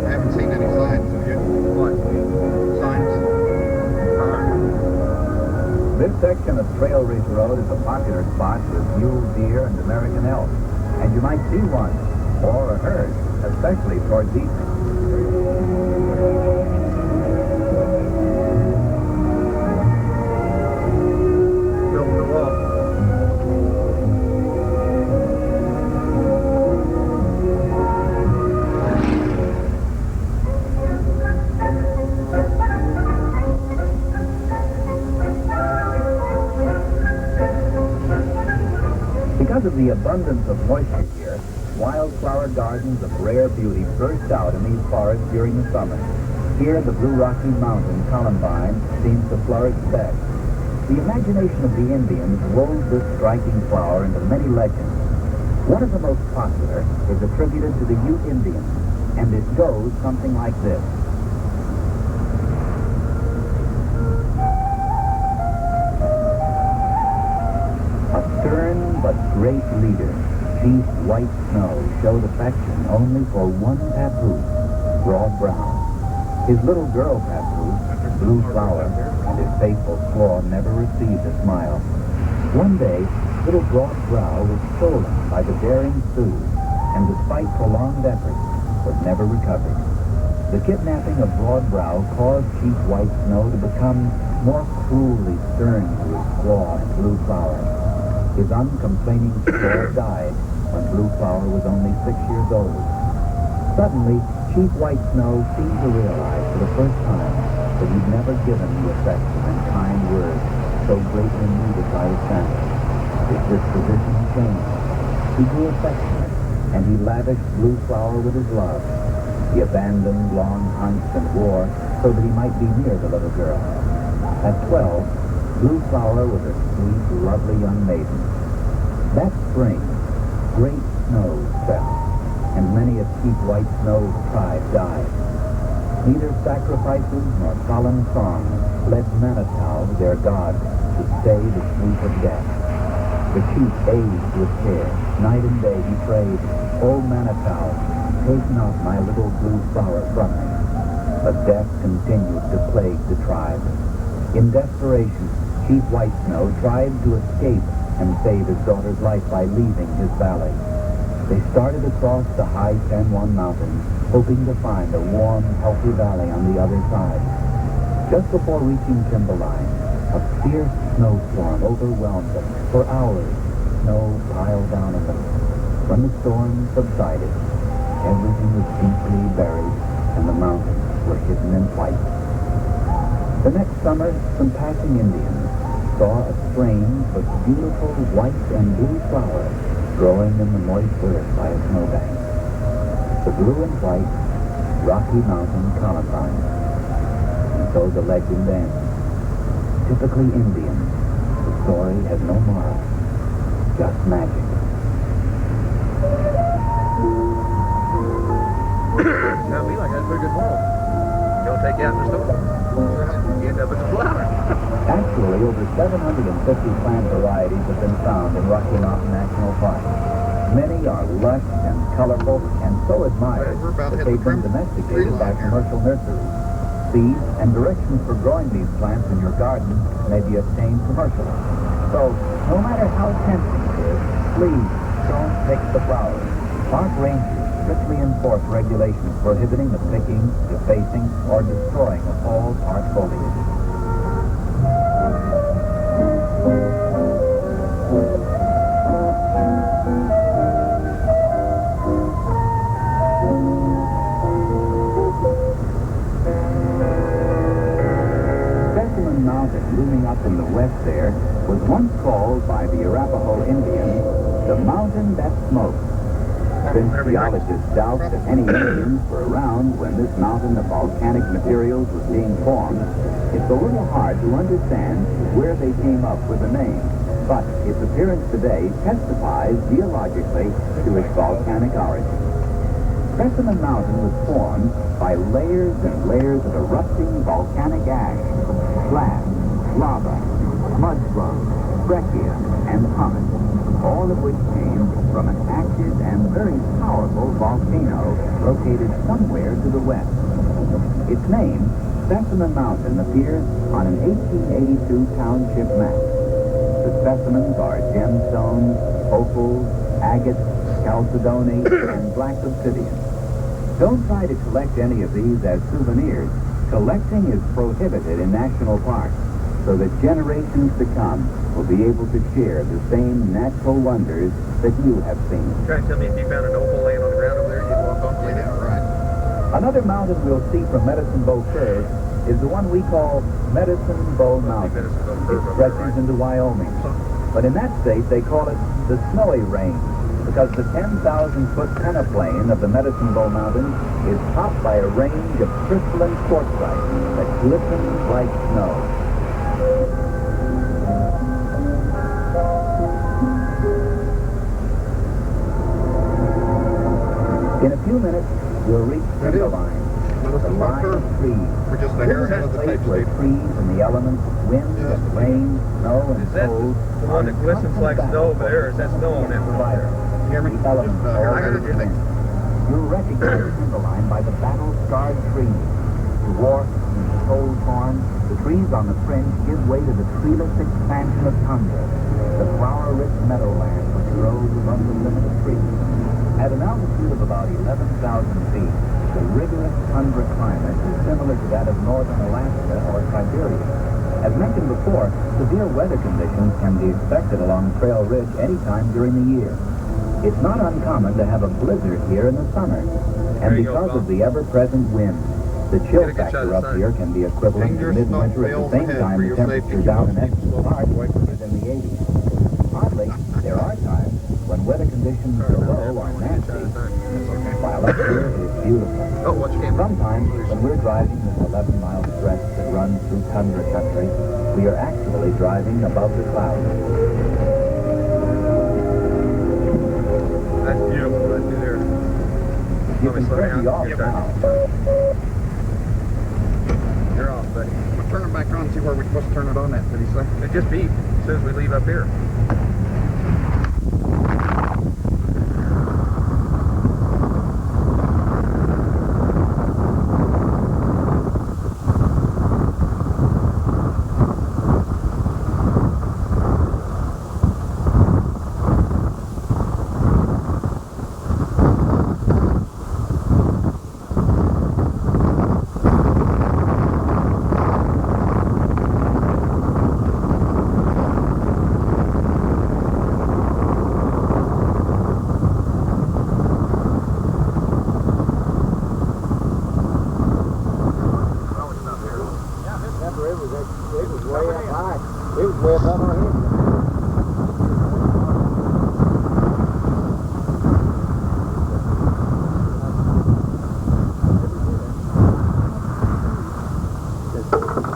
I haven't seen any signs of you. What? Signs? This section of Trail Ridge Road is a popular spot with mule deer and American elk, and you might see one, or a herd, especially towards evening. Building the wall. Because of the abundance of moisture here, wildflower gardens of rare beauty burst out in these forests during the summer. Here, the Blue Rocky Mountain columbine seems to flourish best. The imagination of the Indians wove this striking flower into many legends. One of the most popular is attributed to the Ute Indians, and it goes something like this. A stern but great leader, Chief White Snow, showed affection only for one papoose, Broad Brown. His little girl papoose, Blue Flower, and his faithful squaw never received a smile. One day, little Broad Brow was stolen by the daring Sioux, and despite prolonged efforts, was never recovered. The kidnapping of Broad Brow caused Chief White Snow to become more cruelly stern to his squaw and Blue Flower. His uncomplaining squaw died when Blue Flower was only 6 years old. Suddenly, Chief White Snow seemed to realize for the first time that he'd never given the affection and kind words so greatly needed by his family. His disposition changed. He grew affectionate, and he lavished Blue Flower with his love. He abandoned long hunts and war so that he might be near the little girl. At 12, Blue Flower was a sweet, lovely young maiden. That spring, great snows fell, and many of Chief White Snow's tribe died. Neither sacrifices nor solemn songs led Manitow, their god, to stay the sweep of death. The chief aged with care. Night and day he prayed, "O Manitow, take not my little Blue Flower from me." But death continued to plague the tribe. In desperation, Chief White Snow tried to escape and save his daughter's life by leaving his valley. They started across the high San Juan Mountains, hoping to find a warm, healthy valley on the other side. Just before reaching timberline, a fierce snowstorm overwhelmed them. For hours, snow piled down on them. When the storm subsided, everything was deeply buried, and the mountains were hidden in white. The next summer, some passing Indians saw a strange but beautiful white and blue flower growing in the moist earth by a snowbank. The blue and white Rocky Mountain columbine. And so the legend ends. Typically Indian, the story has no moral, just magic. Sounds to me like that's a pretty good moral. Don't take out the store. You end up with a flower. Actually, over 750 plant varieties have been found in Rocky Mountain National Park. Many are lush and colorful and so admired We're about to that hit they've the been tree domesticated by line here. commercial nurseries. Seeds and directions for growing these plants in your garden may be obtained commercially. So, no matter how tempting it is, please don't pick the flowers. Park rangers strictly enforce regulations prohibiting the picking, defacing, or destroying of all park foliage. Mountain looming up in the west there was once called by the Arapaho Indians the mountain that smokes. Since geologists doubt that any Indians were around when this mountain of volcanic materials was being formed, it's a little hard to understand where they came up with the name. But its appearance today testifies geologically to its volcanic origin. Specimen Mountain was formed by layers and layers of erupting volcanic ash, slag, lava, mudslug, breccia, and pumice, all of which came from an active and very powerful volcano located somewhere to the west. Its name, Specimen Mountain, appears on an 1882 township map. The specimens are gemstones, opals, agates, chalcedony, and black obsidian. Don't try to collect any of these as souvenirs. Collecting is prohibited in national parks, so that generations to come will be able to share the same natural wonders that you have seen. Try to tell me if you found an opal laying on the ground over there, you'd walk off with it. Yeah, right. Another mountain we'll see from Medicine Bow Curve is the one we call Medicine Bow Mountain. It stretches into Wyoming. But in that state, they call it the Snowy Range, because the 10,000-foot peneplain of the Medicine Bow Mountain is topped by a range of crystalline quartzite that glistens like snow. In a few minutes, we'll reach That is Timberline, the Medicine Bow line Curve. of trees. We're just a This hair is ahead a of the place tape where speed. trees and the elements, wind, Yeah. rain, snow, and Is that cold the one that glistens like snow over there, or is that snow on that one? provider. Hear me? The elements Just all hair ahead of the together. tape. You'll recognize Timberline by the battle-scarred trees. Dwarfed and soul-torn, the trees on the fringe give way to the treeless expansion of tundra, the flower-rich meadowland which grows above the limit of trees. At an altitude of about 11,000 feet, the rigorous tundra climate is similar to that of northern Alaska or Siberia. As mentioned before, severe weather conditions can be expected along Trail Ridge any time during the year. It's not uncommon to have a blizzard here in the summer, and There you go, because Bob. of the ever-present wind, the chill Get a good shot factor of the up sun. here can be equivalent to Dangerous midwinter at snow the same trails time ahead for the your safety. temperatures out in Keep Estes slow Park away from is in the 80s. Oddly, there are times when weather conditions below are nasty, while up here it is beautiful. Oh, watch your camera. Sometimes, when we're driving this 11-mile stretch that runs through tundra country, we are actually driving above the clouds. That's beautiful right through there. You Let me can slow turn down. the off You're now. You're off, buddy. We'll turn it back on and see where we're supposed to turn it on at, did he say? It just beep as soon as we leave up here.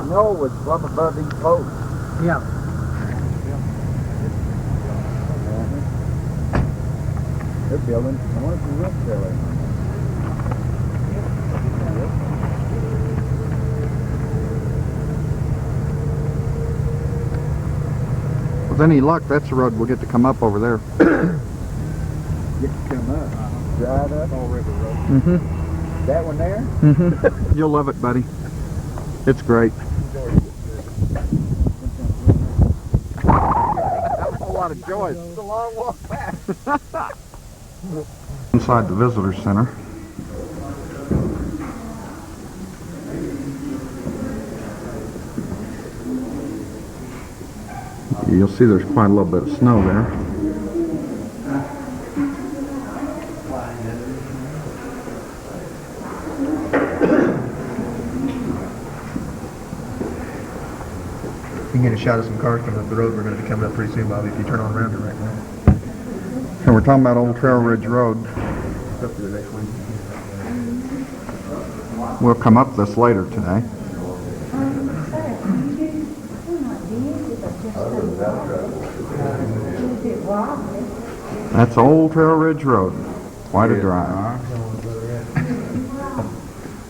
Snow was up above these posts. Yeah. They're building. I wonder if the roof building. With any luck, that's the road we'll get to come up over there. Get to come up. Drive up. Fall River Road. Mm-hmm. That one there? Mm-hmm. You'll love it, buddy. It's great. That's a lot of joy. It's a long walk back. Inside the visitor center. You'll see there's quite a little bit of snow there. You can get a shot of some cars coming up the road. We're going to be coming up pretty soon, Bobby, if you turn on around it right now. And we're talking about Old Trail Ridge Road. Up to the next one. We'll come up this later today. That's Old Trail Ridge Road. Quite a drive.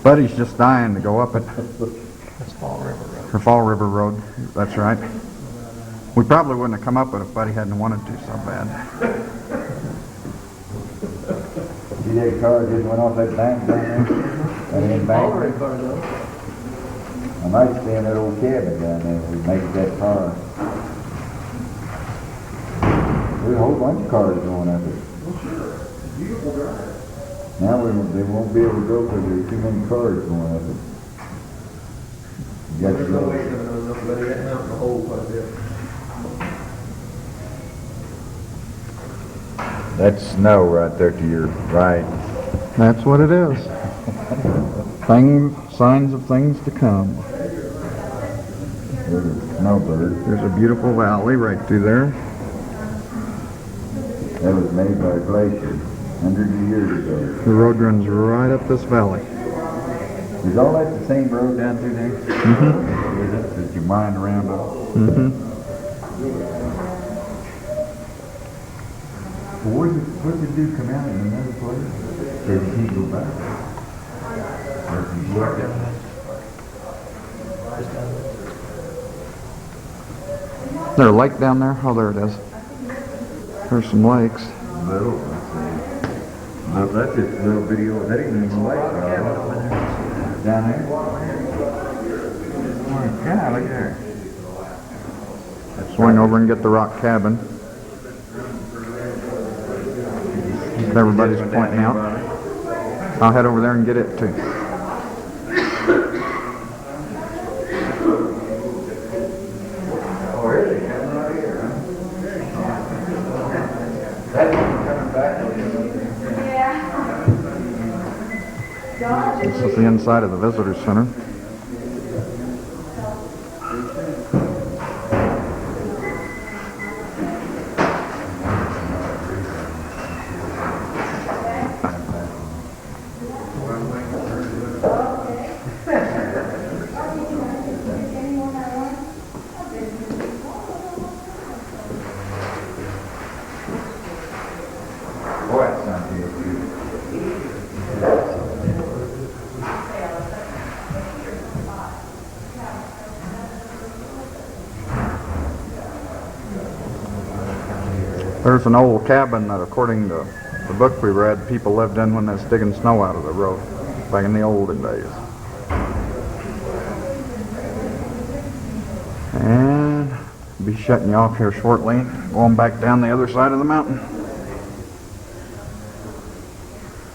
Buddy's just dying to go up it. That's Fall River Road. For Fall River Road. That's right. We probably wouldn't have come up with it if Buddy hadn't wanted to so bad. See that car just went off that bank down there? That embankment? I might stay in that old cabin down there. We make it that car. There's a whole bunch of cars going up it. Beautiful drive. Now they won't be able to go because there's too many cars going up it. You got to There's no way go. coming on nobody that mountain a hole quite a bit. That's snow right there to your right. That's what it is. Signs of things to come. There's a snowbird. There's a beautiful valley right through there. That was made by a glacier hundreds of years ago. The road runs right up this valley. Is all that the same road down through there? Mm-hmm. Is it? That you wind around up? Mm-hmm. Well, where'd the dude come out in another place? Or did he go back? Or did he go back down there? Is there a lake down there? Oh, there it is. There's some lakes. Little, let's see. No, that's just a little video. That ain't even a lake. Down there? Yeah, look there. Swing over and get the rock cabin. That everybody's pointing out. I'll head over there and get it too. Oh, really? Coming right here, huh? That's coming back. This is the inside of the visitor center. Boy, that's not good. There's an old cabin that, according to the book we read, people lived in when they was digging snow out of the road back in the olden days. And I'll be shutting you off here shortly, going back down the other side of the mountain.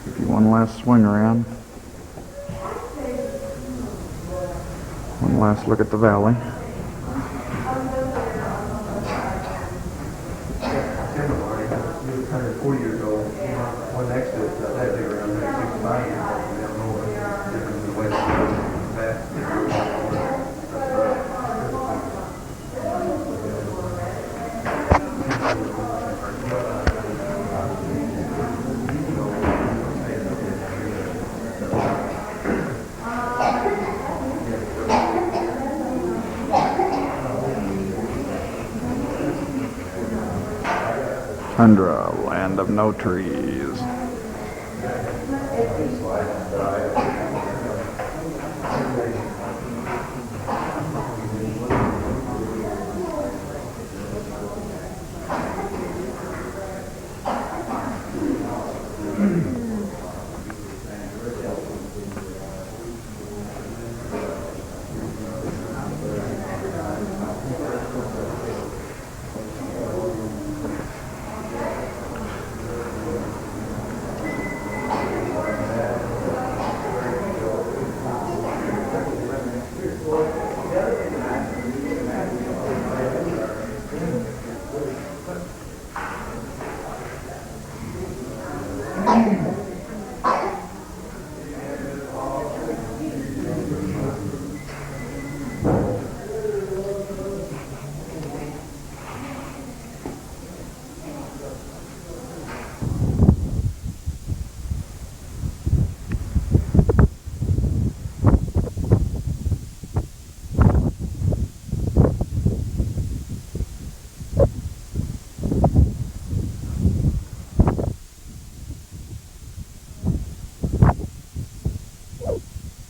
Give you one last swing around. One last look at the valley. 140 years old. One next to it, that big around there, 65 years old. They don't know what difference in the way that. Tundra, land of no trees.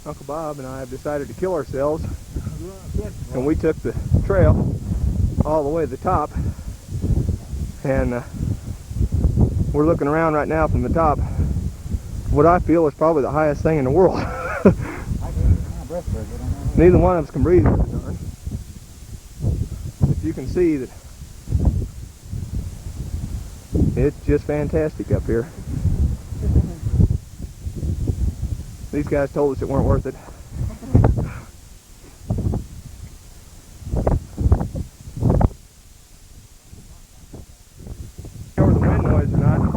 Uncle Bob and I have decided to kill ourselves, and we took the trail all the way to the top, and we're looking around right now from the top. What I feel is probably the highest thing in the world. Neither one of us can breathe. But you can see that it's just fantastic up here. These guys told us it weren't worth it. Over the wind noise or not,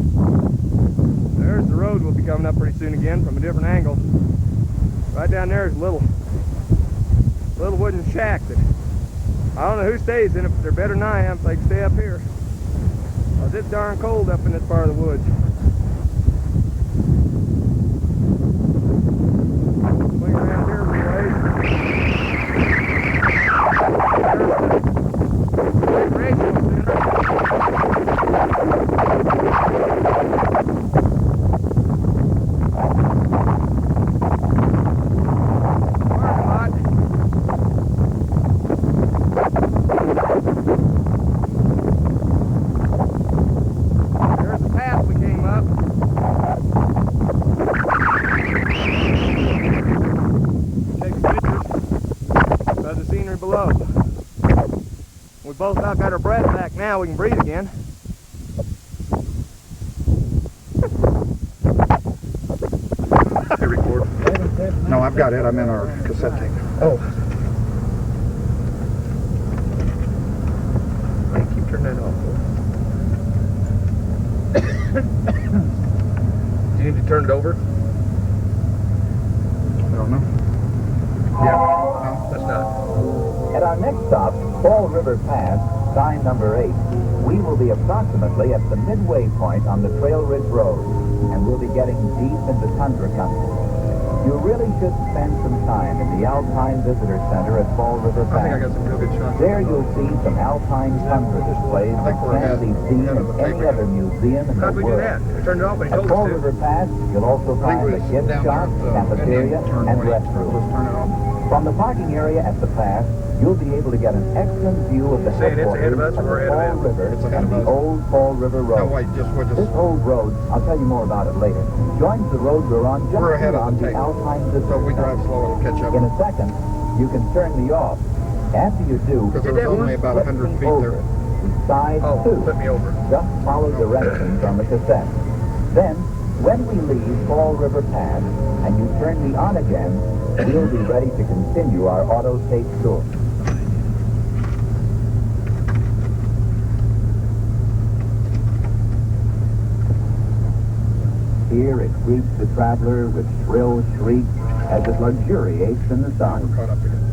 there's the road we'll be coming up pretty soon again from a different angle. Right down there is a little wooden shack that I don't know who stays in it, but they're better than I am if they can stay up here. Cause it's darn cold up in this part of the woods. Swing around here a ways. Below. We both about got our breath back now, we can breathe again. Hey, record. No, I've got it. I'm in our cassette tape. Oh. I keep turning that off. Do you need to turn it over? I don't know. Yeah. No, that's not. At our next stop, Fall River Pass, sign number 8, we will be approximately at the midway point on the Trail Ridge Road, and we'll be getting deep into tundra country. You really should spend some time in the Alpine Visitor Center at Fall River I think I Pass. got some real good shots. There you'll see some alpine tundra displays that can't be seen in any other museum in the How'd we do world. that? We turned it off when he At told Fall us to. River Pass, you'll also I think find we the gift down shop, there, cafeteria, turn and away. restrooms. Let's turn it off. From the parking area at the pass, you'll be able to get an excellent view of the Saying it's ahead of us headwaters of or we're the ahead of Fall it? River It's ahead and of the us. old Fall River No, Road. wait, we'll This old road, I'll tell you more about it later, joins the road we're on just we're ahead of beyond the the tape. Alpine Visitor So if we drive Center. slow, it'll catch up. In a second, you can turn me off. After you do, Because there's only about 100 feet over there. to side Oh, 2. flip me over. Just follow directions on the cassette. Then, when we leave Fall River Pass and you turn me on again, we'll be ready to continue our auto tape tour. Here it greets the traveler with shrill shrieks as it luxuriates in the sun. We're caught up again.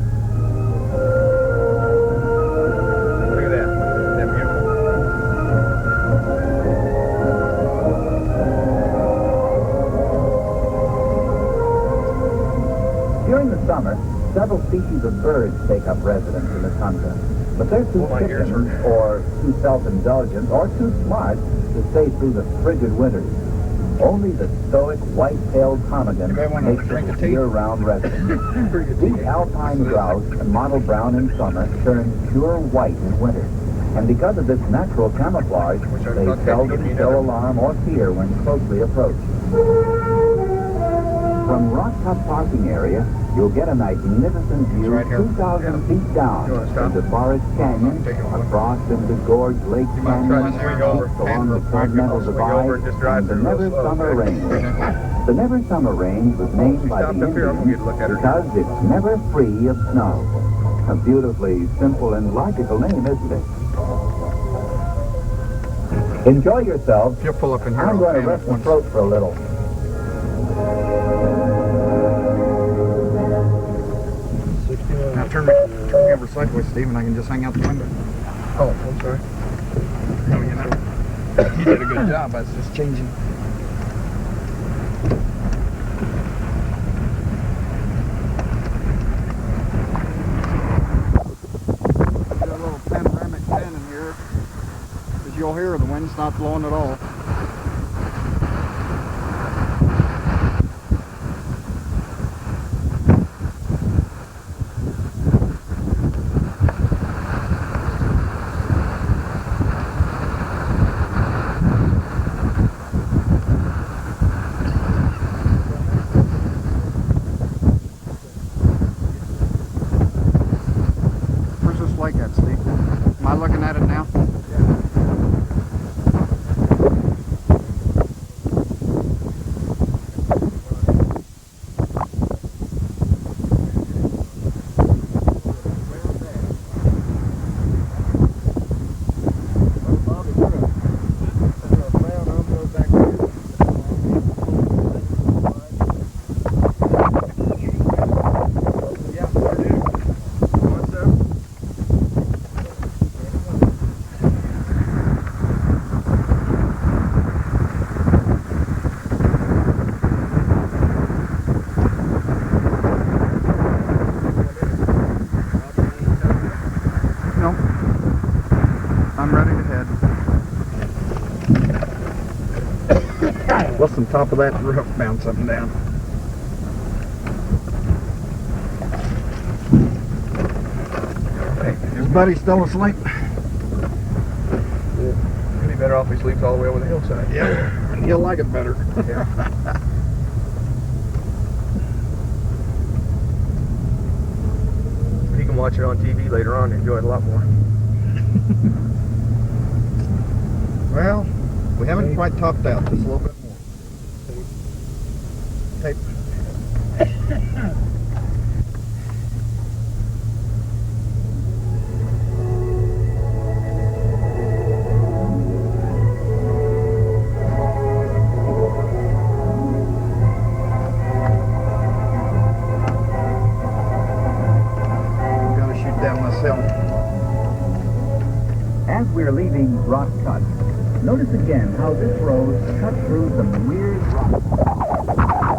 Look at that. Isn't that beautiful? During the summer, several species of birds take up residence in the tundra. But they're too Oh, my ears chicken hurt. or too self-indulgent or too smart to stay through the frigid winters. Only the stoic white-tailed ptarmigan Anybody want to makes drink a it tea? year-round resident. Pretty good These tea. alpine grouse and mottled brown in summer turn pure white in winter. And because of this natural camouflage, Wish I'd they thought that seldom would be show another. alarm or fear when closely approached. From Rock Cut Parking Area, you'll get a magnificent view right here. 2,000 feet down You wanna stop? into Forest Canyon, Take it over. across into Gorge Lake You might try Canyon, to swing over. east along the Continental Swing over and Divide, just drive and the through real Never slow, Summer okay? Range. The Never Summer Range was named by the stopped up here, I'm gonna get Indians a look at her. because it's never free of snow. A beautifully simple and logical name, isn't it? Enjoy yourselves. If you'll pull up in here, I'm I'll going to fan rest it my once. throat for a little. Now turn me over sideways, Steve, and I can just hang out the window. Oh, I'm sorry. No, you know. You did a good job. I was just changing. Got a little panoramic pen in here, as you'll hear, the wind's not blowing at all. What's on top of that roof bouncing something down? Is Buddy still asleep? It'd be better off if he sleeps all the way over the hillside. Yeah, he'll like it better. Yeah. He can watch it on TV later on and enjoy it a lot more. Well, we haven't quite topped out, just a little bit more. Tape. Gotta shoot down this hill. As we're leaving Rock Cut, notice again how this road cuts through some weird rocks.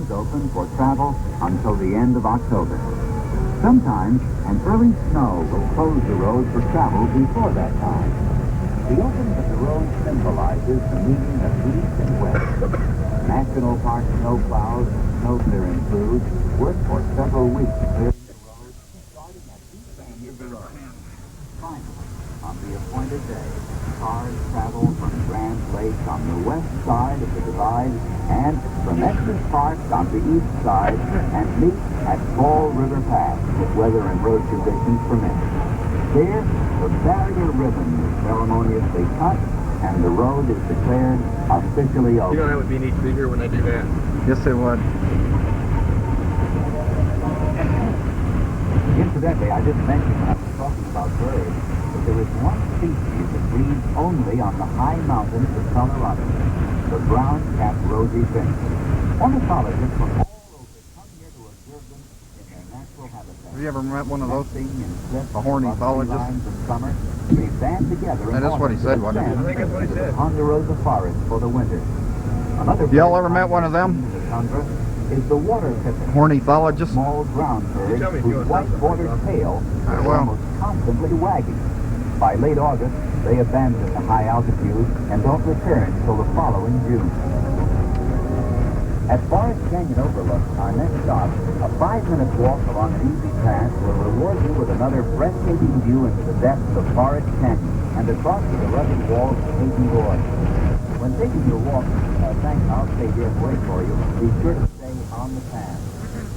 Open for travel until the end of October. Sometimes an early snow will close the road for travel before that time. The opening of the road symbolizes the meeting of east and west. National Park snow plows and snow clearing crews work for several weeks clearing the road, starting at East End Road. Finally, on the appointed day, cars travel from Grand Lake on the west side of the divide and from Estes Park on the east side and meet at Fall River Pass if weather and road conditions permit. Here, the barrier ribbon is ceremoniously cut and the road is declared officially open. You know, that would be neat to be here when they do that. Yes, it would. Incidentally, I didn't mention when I was talking about birds that there is one species that breeds only on the high mountains of Colorado, the brown-capped rosy finch. Ornithologists from all over come here to observe them in their natural habitat. Have you ever met one of those? Nesting in cliffs A ornithologist? above tree lines in summer, they band together in That is what he said, wasn't it? I think that's what he said. Ponderosa forest for the winter. Another Y'all bird ever met one of them? in the tundra is the water pippin. Ornithologist? Small ground bird tell me if you whose want white bordered tail I is will. almost constantly wagging. By late August, they abandon the high altitude and don't return until the following June. At Forest Canyon Overlook, our next stop, a 5-minute walk along an easy path will reward you with another breathtaking view into the depths of Forest Canyon and across to the rugged walls of Hayden Gorge. When taking your walk, I'll stay here to wait for you. Be sure to stay on the path.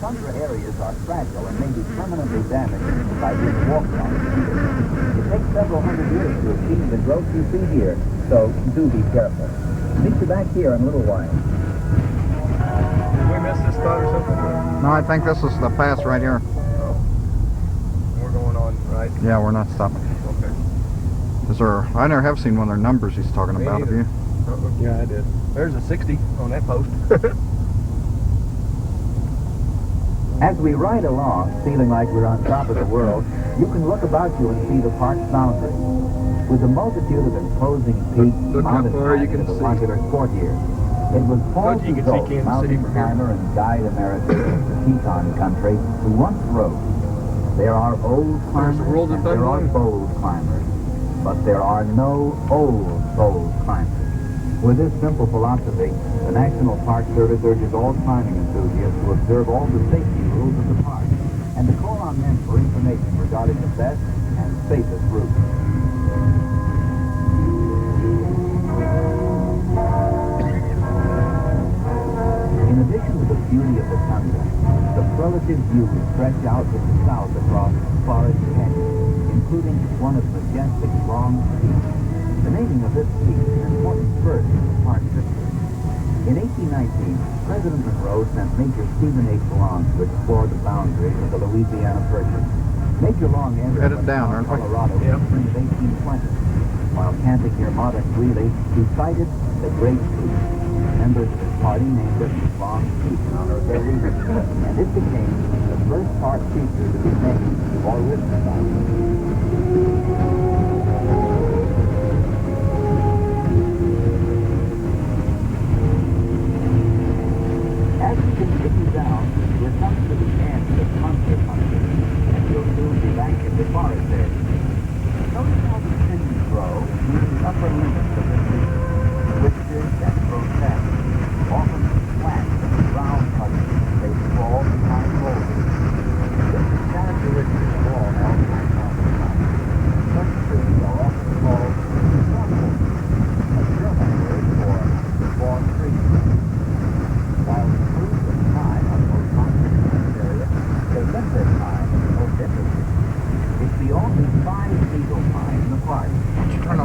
Tundra areas are fragile and may be permanently damaged by being walked on. It takes several hundred years to achieve the growth you see here, so do be careful. Meet you back here in a little while. Did we miss this spot or something? No, I think this is the pass right here. Oh. We're going on, right? Yeah, we're not stopping. Okay. Is there? I never have seen one of their numbers he's talking Me about. Have neither. you? Yeah, I did. There's a 60 on that post. As we ride along, feeling like we're on top of the world, you can look about you and see the park's boundary. With a multitude of imposing peaks Look how mounted far you high can to the see. popular court here. It was Paul Look, you can see Cazot, Kansas City mountain from here. climber and guide emeritus of the Teton country, who once wrote, "There are old climbers world and of there are Thunderbolt. bold climbers, but there are no old bold climbers." With this simple philosophy, the National Park Service urges all climbing enthusiasts to observe all the safety rules of the park and to call on them for information regarding the best and safest routes. In addition to the beauty of the tundra, the superlative views stretch out to the south across Forest Canyon, including one of majestic long peaks. The naming of this peak is an important first in the park's history. In 1819, President Monroe sent Major Stephen H. Long to explore the boundaries of the Louisiana Purchase. Major Long entered Headed down, aren't we? Colorado in the spring of 1820. While camping near modern Greeley, he sighted the Great Peak, members of the party named it Long Peak in honor of their leader, and it became the first park feature to be named or written about. As we continue down, we're coming to the end of Concert Hunter, and we'll soon be back in the forest area. Notice how the trees grow near the upper limits of this region, twisted and grotesque, often flat and round-cutting. They fall behind boulders. This is characteristic of all alpine mountain climbing. Such trees are often called struggles, a German word for fallen trees. While the fruits of pine are the most common in this area, the limber pine is the most interesting. It's the only five-needle pine in the park.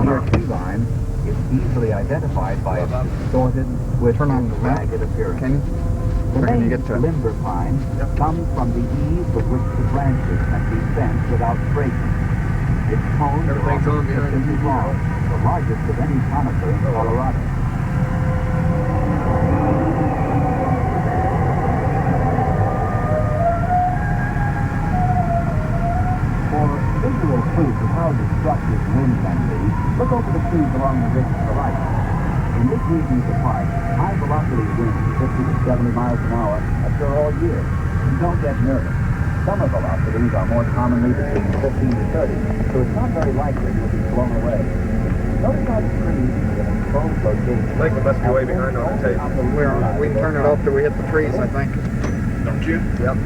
Near tree line, it's easily identified by its distorted, twisted, ragged appearance. The name limber pine comes from the ease with which the branches can be bent without breaking. Its cones are often 6 inches long, the largest of any conifer in Colorado. For visual proof of how destructive wind can be, look over the trees along the ridge to the right. In this region of the park, high velocity winds, 50 to 70 miles an hour, occur all year. Don't get nervous. Summer velocities are more commonly between 15 to 30, so it's not very likely you'll be blown away. Notice how the trees in an exposed location. I think we must be way behind on the tape. We can turn it off till we hit the trees, I think. Don't you? Yep.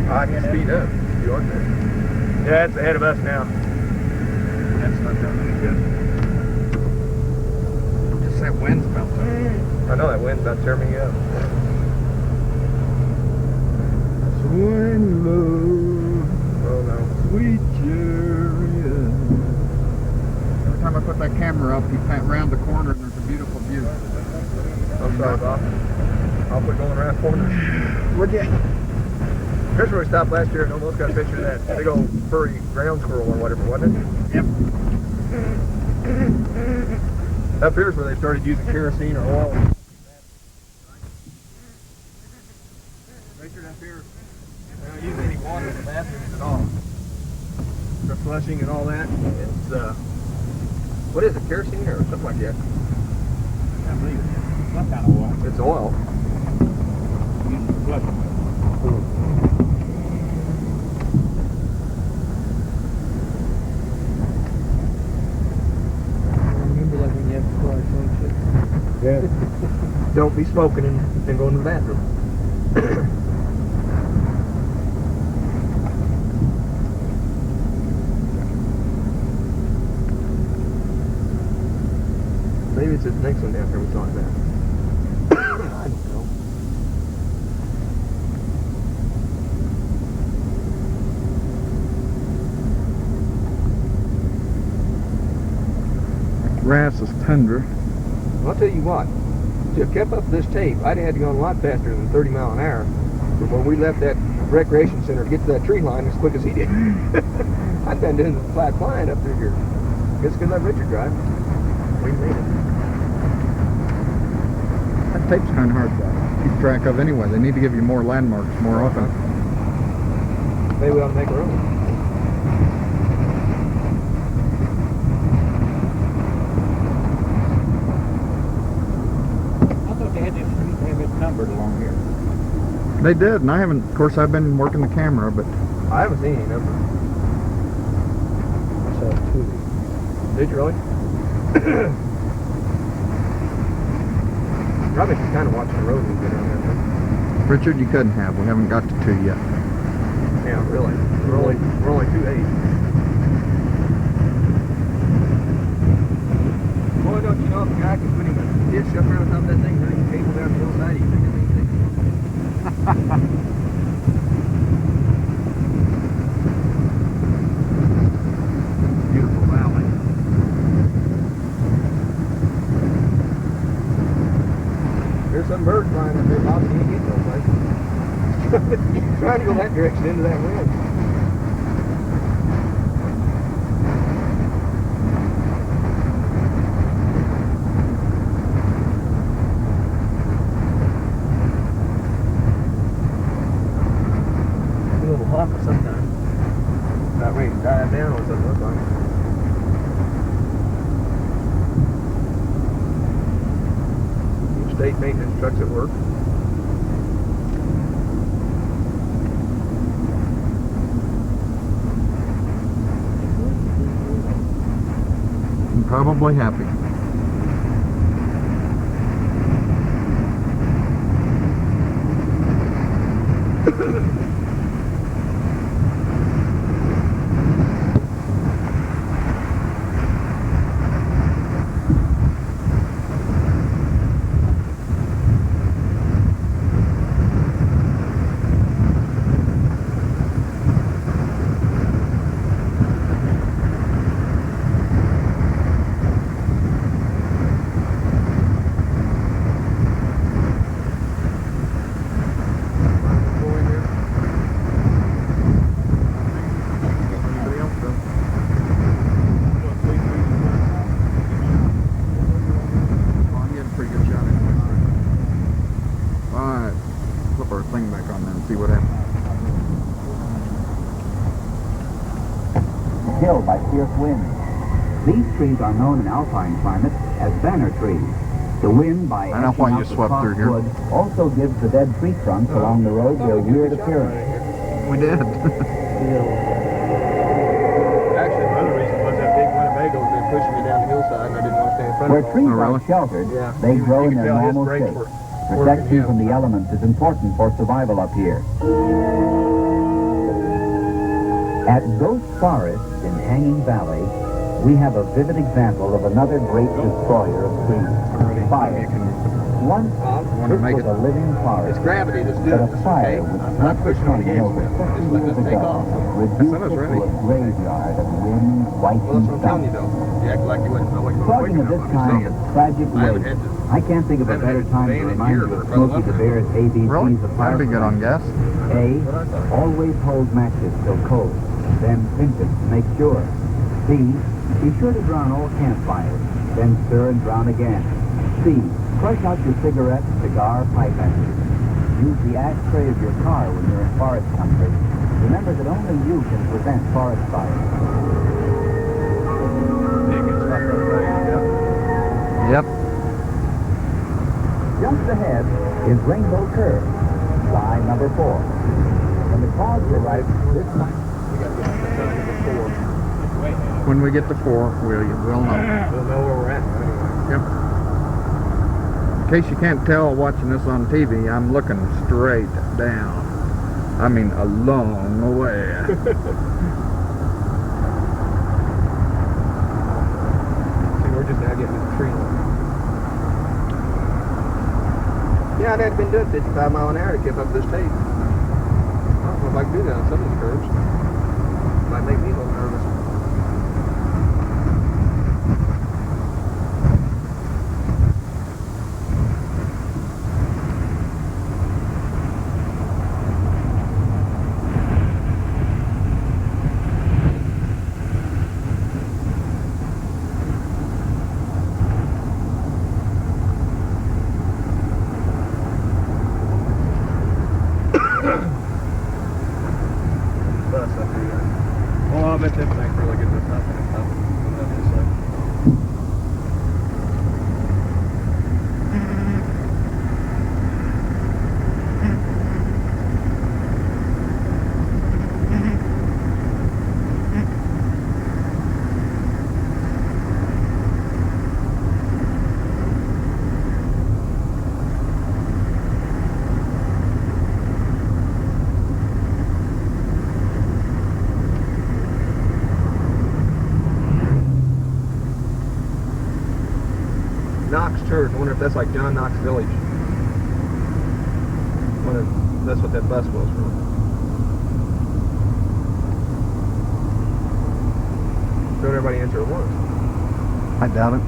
I can speed up. You want that? Yeah, it's ahead of us now. That's not doing any good. Just that wind's about to. I know that wind's about to tear me up. Swing low, Oh no. sweet chariot. Every time I put that camera up, you pan around the corner and there's a beautiful view. I'm sorry, Bob. I'll quit going around corners. Would you? Here's where we stopped last year and almost got a picture of that big old furry ground squirrel or whatever, wasn't it? Yep. Up here's where they started using kerosene or oil. Richard, up here, they don't use any water in the bathrooms at all. For flushing and all that. It's, what is it, kerosene or something like that? I believe it's some kind of oil. It's oil. Used to flush them with. Yeah. Don't be smoking and going to the bathroom. Maybe it's the next one down here we talked about. I don't know. Grass is tundra. I'll tell you what, to have kept up this tape, I'd had to go a lot faster than 30 miles an hour from when we left that recreation center to get to that tree line as quick as he did. I've been doing the flat flying up through here. Guess because let Richard drive. We made it. That tape's kind of hard to keep track of anyway. They need to give you more landmarks more often. Maybe we ought to make our own. Numbered along here. They did, and I haven't, of course, I've been working the camera, but I haven't seen any number. I saw 2. Did you really? Probably kind of watching the road when we get around there. Richard, you couldn't have. We haven't got to 2 yet. Yeah, really. We're only 2.8. Boy, don't you know if a guy can put him a dish up around top of that thing, run his cable down the hillside, you think it's easy? Beautiful valley. There's some birds flying up there, Bob, and you ain't getting no place. Trying to go that direction into that wind. state maintenance trucks at work. I'm probably happy. Thing back on there and see what happens. Killed by fierce winds. These trees are known in alpine climates as banner trees. The wind, by I know why you ashing out the swept through here. softwood, also gives the dead tree trunks along the road their weird appearance. We did. Actually, the other reason was that big Winnebago was been pushing me down the hillside and I didn't want to stay in front Where of it. trees Oh, really? are sheltered, Yeah. they You grow in can their tell his normal brakes shape. were Protection working, from the elements is important for survival up here. At Ghost Forest in Hanging Valley, we have a vivid example of another great destroyer of trees, fire. Once, Wanna this make was it- a living forest, It's gravity that's but doing a this, fire okay? which I'm not swept the pushing on the country gas over pedal. 50 Just let years this take ago, off. reduced us it ready. to a graveyard of wind, white, Well, that's what I'm telling you and though. You act like you wouldn't know what you were Clogging waking of up. this I'm just kind saying. is tragic I haven't waste. had to. I can't think of a I haven't better had time to van in remind years you with of a brother Smokey the Love. Bear's ABCs Really? of That'd be good on gas. A. Always hold matches till cold. Then pinch it to make sure. B. Be sure to drown all campfires. Then stir and drown again. C. Crush out your cigarette, cigar, pipe ashes. Use the ashtray of your car when you're in forest country. Remember that only you can prevent forest fires. Yep. Just ahead is Rainbow Curve, line number 4. When the clouds are right, this might... When we get to 4, we'll know. We'll know where we're at anyway. Yep. In case you can't tell watching this on TV, I'm looking straight down. I mean, a long way. See, we're just now getting to the tree line. Yeah, I'd have been doing 55 mile an hour to keep up this tape. I don't know if I can do that on some of these curves. Might make me a little nervous. Bus up here. Well, I bet them things really get this up and up. Knox Church. I wonder if that's like John Knox Village. I wonder if that's what that bus was from. Don't everybody answer at once. I doubt it.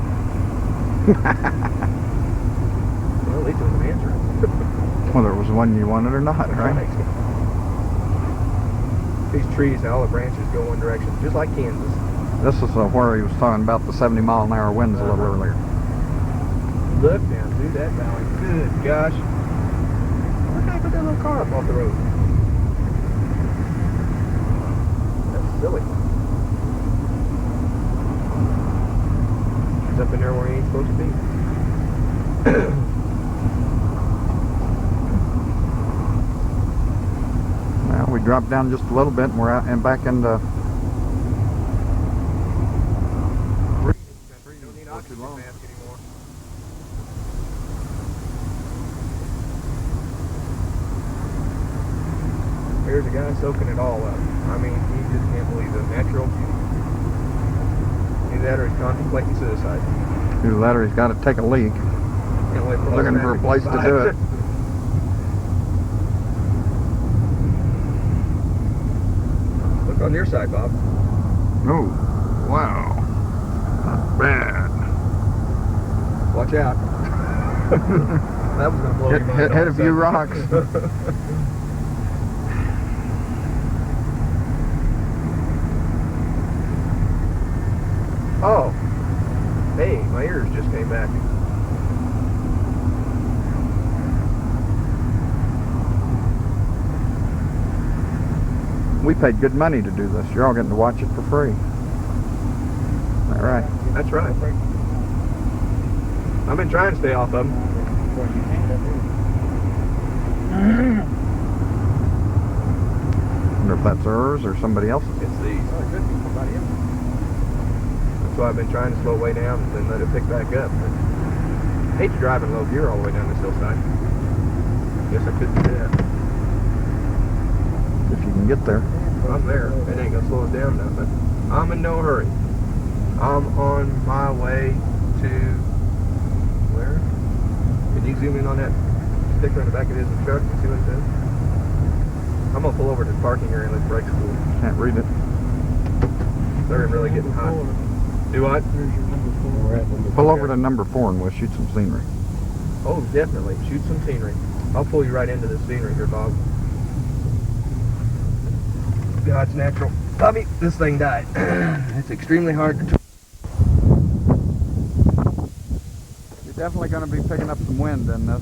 Well, at least it was an answer. Whether it was one you wanted or not, right? These trees, all the branches go one direction, just like Kansas. This is where he was talking about the 70-mile-an-hour winds a little earlier. Look down through that valley. Good gosh. Why can't I put that little car up off the road? That's silly. He's up in there where he ain't supposed to be. we dropped down just a little bit and we're out and back into You don't need oxygen mask anymore. Here's a guy soaking it all up. I mean, he just can't believe the natural beauty. Either that or he's contemplating suicide. either that or he's got to take a leak. Can't wait for Looking for a place to do it. Look on your side, Bob. Oh, wow. Not bad. Watch out. That was going to blow your mind. Hit a few rocks. Oh. Hey, my ears just came back. We paid good money to do this. You're all getting to watch it for free. Is that right? That's right. I've been trying to stay off of them. Wonder if that's ours or somebody else's. It's these. Oh, it could be somebody else. That's why I've been trying to slow way down and then let it pick back up. But I hate to drive in low gear all the way down this hillside. Guess I could do that. If you can get there. Well, I'm there. It ain't gonna slow it down now, but I'm in no hurry. I'm on my way to where? Can you zoom in on that sticker in the back of his truck and see what it says? I'm gonna pull over to the parking area and let the brakes cool. Can't read it. They're really getting hot. Do what? Pull over to number 4 and we'll shoot some scenery. Oh, definitely. Shoot some scenery. I'll pull you right into the scenery here, Bob. God's natural. Bobby, this thing died. It's extremely hard to... You're definitely going to be picking up some wind in this.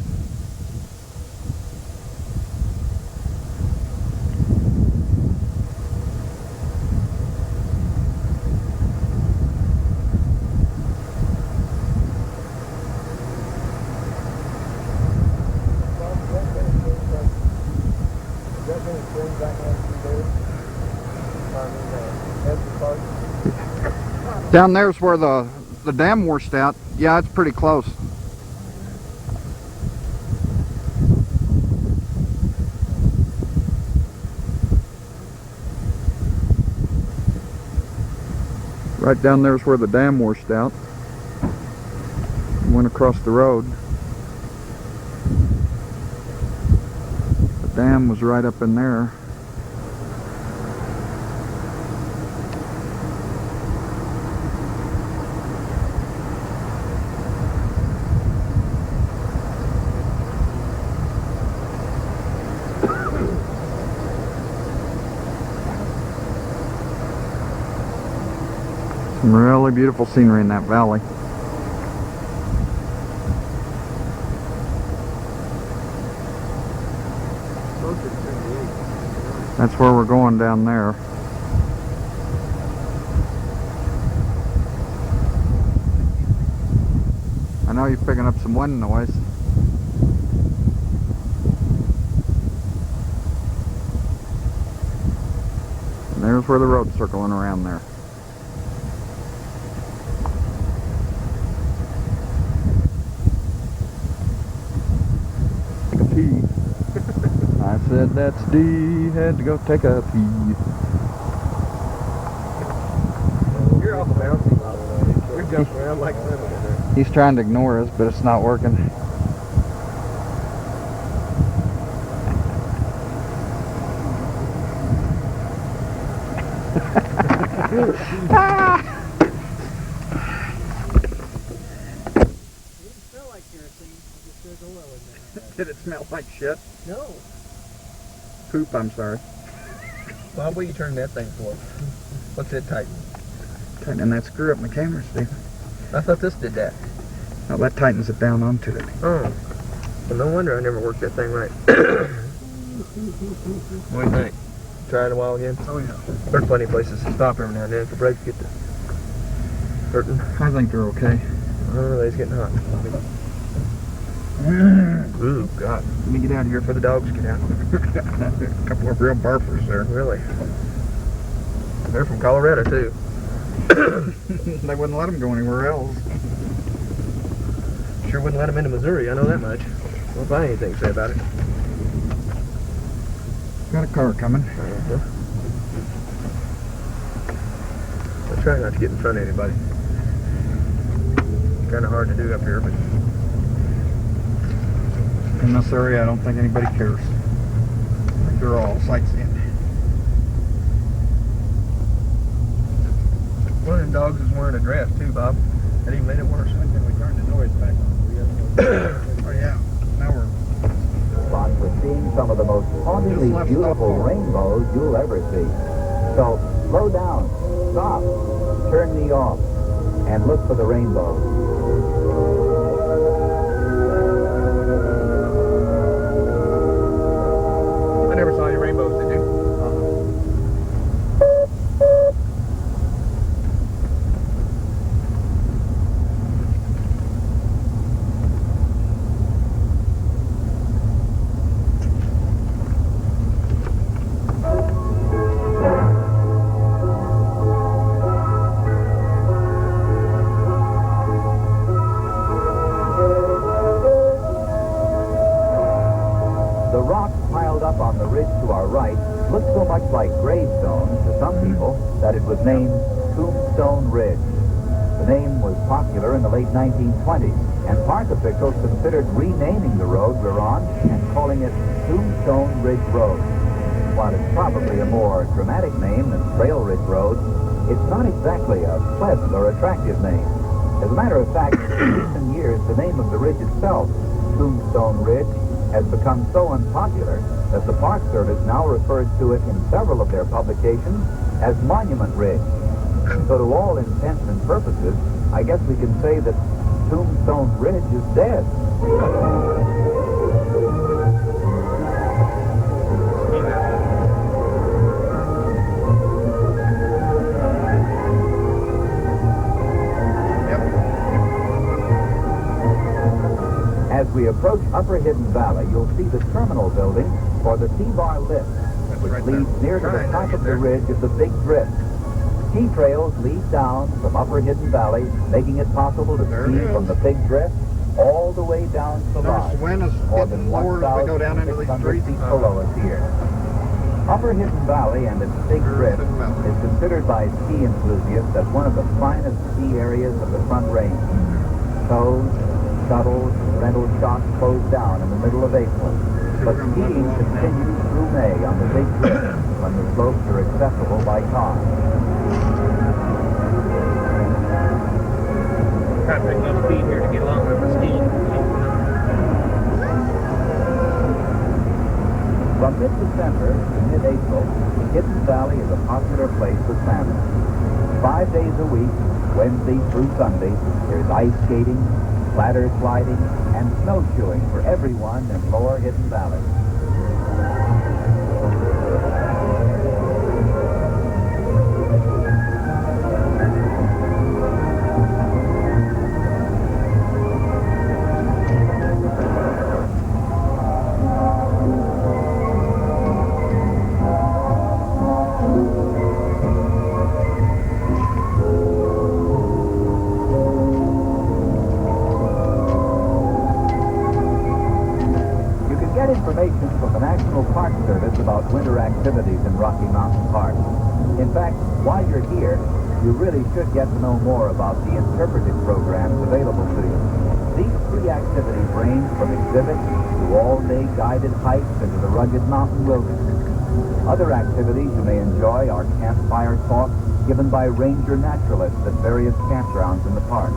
Down there's where the dam washed out. Yeah, it's pretty close. Right down there's where the dam washed out. Went across the road. The dam was right up in there. Some really beautiful scenery in that valley. That's where we're going down there. I know you're picking up some wind noise. And there's where the road's circling around there. I said that's D, had to go take a pee. You're awful bouncy, by the way. You're jumping around like cinnamon in there. He's trying to ignore us, but it's not working. Did it smell like shit? No. Poop, I'm sorry. Bob, what are you turning that thing for? What's it tighten? Tightening that screw up my camera, Steve. I thought this did that. Oh, that tightens it down onto it. Oh. Well, no wonder I never worked that thing right. What do you think? Try it a while again? Oh, yeah. There's plenty of places to stop every now and then if the brakes get to hurting. I think they're okay. I don't know, they's getting hot. Ooh, God. Let me get out of here before the dogs get out. A couple of real barfers there. Really? They're from Colorado, too. They wouldn't let them go anywhere else. Sure wouldn't let them into Missouri, I know that much. Well, if I ain't anything to say about it. Got a car coming. I try not to get in front of anybody. Kind of hard to do up here, but In this area, I don't think anybody cares. I think they're all sightseeing. one of them dogs is wearing a dress, too, Bob. That even made it worse. When can we turn the noise back on? Oh yeah, now we're... Spot for seeing some of the most hauntingly beautiful rainbows you'll ever see. So slow down, stop, turn me off, and look for the rainbow. I never saw any rainbows, did you? The rocks piled up on the ridge to our right look so much like gravestones to some people that it was named Tombstone Ridge. The name was popular in the late 1920s, and park officials considered renaming the road we're on and calling it Tombstone Ridge Road. While it's probably a more dramatic name than Trail Ridge Road, it's not exactly a pleasant or attractive name. As a matter of fact, in recent years, the name of the ridge itself, Tombstone Ridge, has become so unpopular that the Park Service now refers to it in several of their publications as Monument Ridge. So to all intents and purposes, I guess we can say that Tombstone Ridge is dead. As we approach Upper Hidden Valley, you'll see the terminal building for the T-Bar lift, which leads near to the top of the ridge of the Big Drift. Ski trails lead down from Upper Hidden Valley, making it possible to ski from the Big Drift all the way down to the lodge. Notice wind is More than getting lower as we go down into these 1,600 streets. feet below us here. Upper Hidden Valley and its Big Drift is considered by ski enthusiasts as one of the finest ski areas of the Front Range. Tows, shuttles, rental shops close down in the middle of April, but skiing continues through May on the Big Drift when the slopes are accessible by car. Try to pick up speed here to get along with the skiing. From mid-December to mid-April, Hidden Valley is a popular place for families. 5 days a week, Wednesday through Sunday, there's ice skating, ladder sliding, and snowshoeing for everyone in Lower Hidden Valley. Information from the National Park Service about winter activities in Rocky Mountain Park. In fact, while you're here, you really should get to know more about the interpretive programs available to you. These free activities range from exhibits to all-day guided hikes into the rugged mountain wilderness. Other activities you may enjoy are campfire talks given by ranger naturalists at various campgrounds in the park,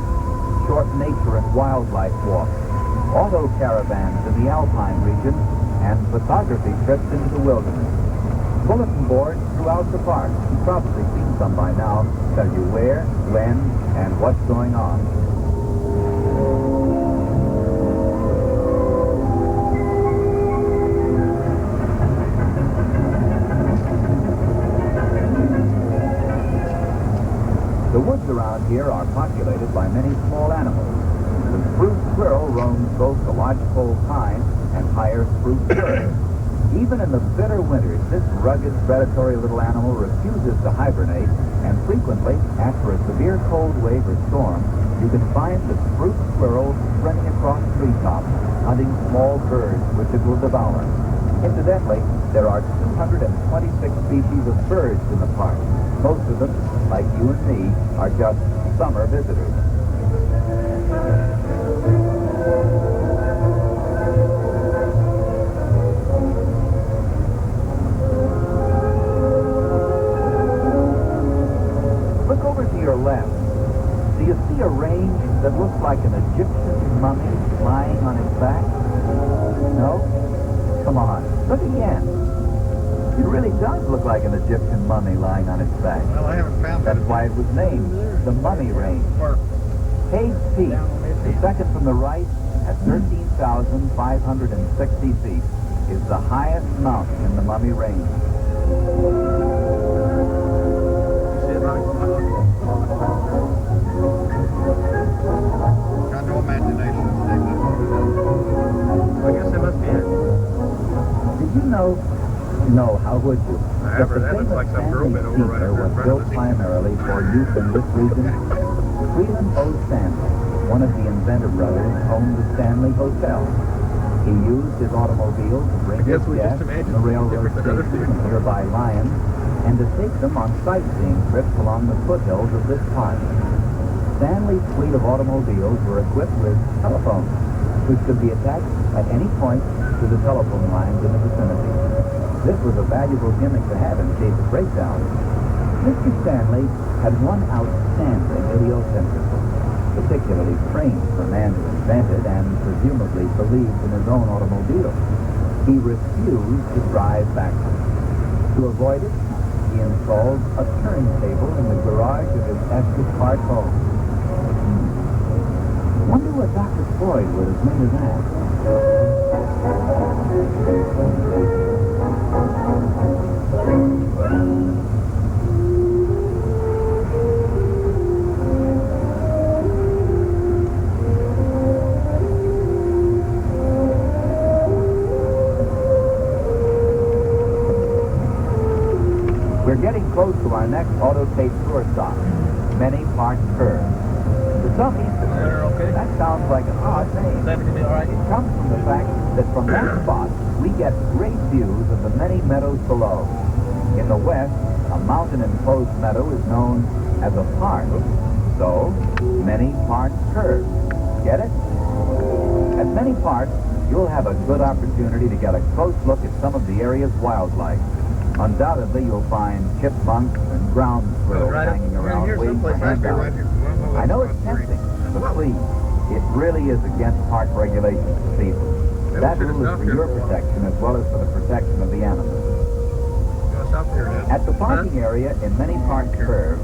short nature and wildlife walks, auto caravans in the alpine region, and photography trips into the wilderness. Bulletin boards throughout the park, you've probably seen some by now, tell you where, when, and what's going on. The woods around here are populated by many small animals. The The spruce squirrel roams both the lodgepole pine and higher spruce firs. Even in the bitter winters, this rugged, predatory little animal refuses to hibernate, and frequently, after a severe cold wave or storm, you can find the spruce squirrel running across treetops, hunting small birds which it will devour. Incidentally, there are 226 species of birds in the park. Most of them, like you and me, are just summer visitors. Look over to your left. Do you see a range that looks like an Egyptian mummy lying on its back? No? Come on, look again. It really does look like an Egyptian mummy lying on its back. Well, I haven't found that. That's why it was named the Mummy Range. Hays Peak, the second from the right, at 13,560 feet, is the highest mountain in the Mummy Range. Got no imagination. I guess that must be it. Did you know? No, how would you? However, that looks like some girl been over right over in was front built of us. primarily for use in this region. Freeman O. Stanley, one of the inventor brothers, owned the Stanley Hotel. He used his automobile to bring his guess we guests just from imagined the railroad different than other station people. and nearby Lyons, and to take them on sightseeing trips along the foothills of this park. Stanley's fleet of automobiles were equipped with telephones, which could be attached at any point to the telephone lines in the vicinity. This was a valuable gimmick to have in case of breakdown. Mr. Stanley had one outstanding idiosyncrasy, particularly strange for a man who invented and presumably believed in his own automobile. He refused to drive backwards. To avoid it, he installed a turntable in the garage of his Estes Park home. Wonder what Dr. Floyd would have made of that. We're getting close to our next auto tape tour stop, Many Park Curve. The southeasterners, Okay. that sounds like an odd name. Is everything all right? It comes from the fact that from that spot, we get great views of the many meadows below. In the west, a mountain-enclosed meadow is known as a park. So, Many Park Curve. Get it? At Many Parks, you'll have a good opportunity to get a close look at some of the area's wildlife. Undoubtedly, you'll find chipmunks and ground squirrels hanging around waiting for handouts. I know it's tempting, but please, it really is against park regulations to feed them. That rule is for your protection as well as for the protection of the animals. At the parking area in Many Park Curve,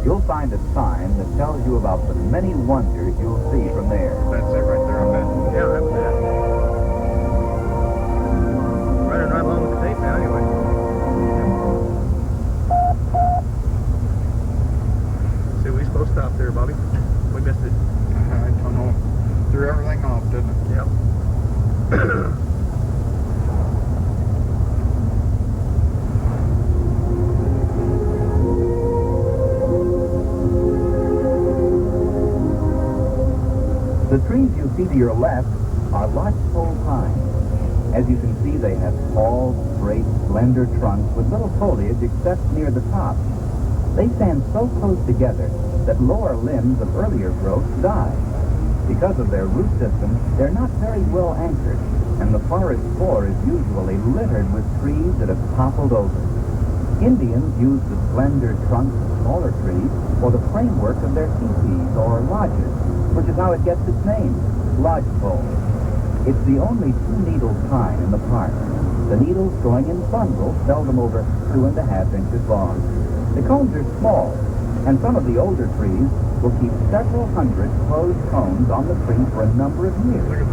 you'll find a sign that tells you about the many wonders you'll see from there. That's it right there, I bet. Yeah, that's that. Running right along with the tape now, anyway. See, we supposed to stop there, Bobby. We missed it. I don't know. Threw everything off, didn't it? Yep. The trees you see to your left are lodgepole pines. As you can see, they have tall, straight, slender trunks with little foliage except near the top. They stand so close together that lower limbs of earlier growth die. Because of their root system, they're not very well anchored, and the forest floor is usually littered with trees that have toppled over. Indians use the slender trunks of smaller trees for the framework of their teepees or lodges, which is how it gets its name, lodgepole. It's the only two-needled pine in the park. The needles growing in bundles, seldom over 2.5 inches long. The cones are small, and some of the older trees will keep several hundred closed cones on the tree for a number of years.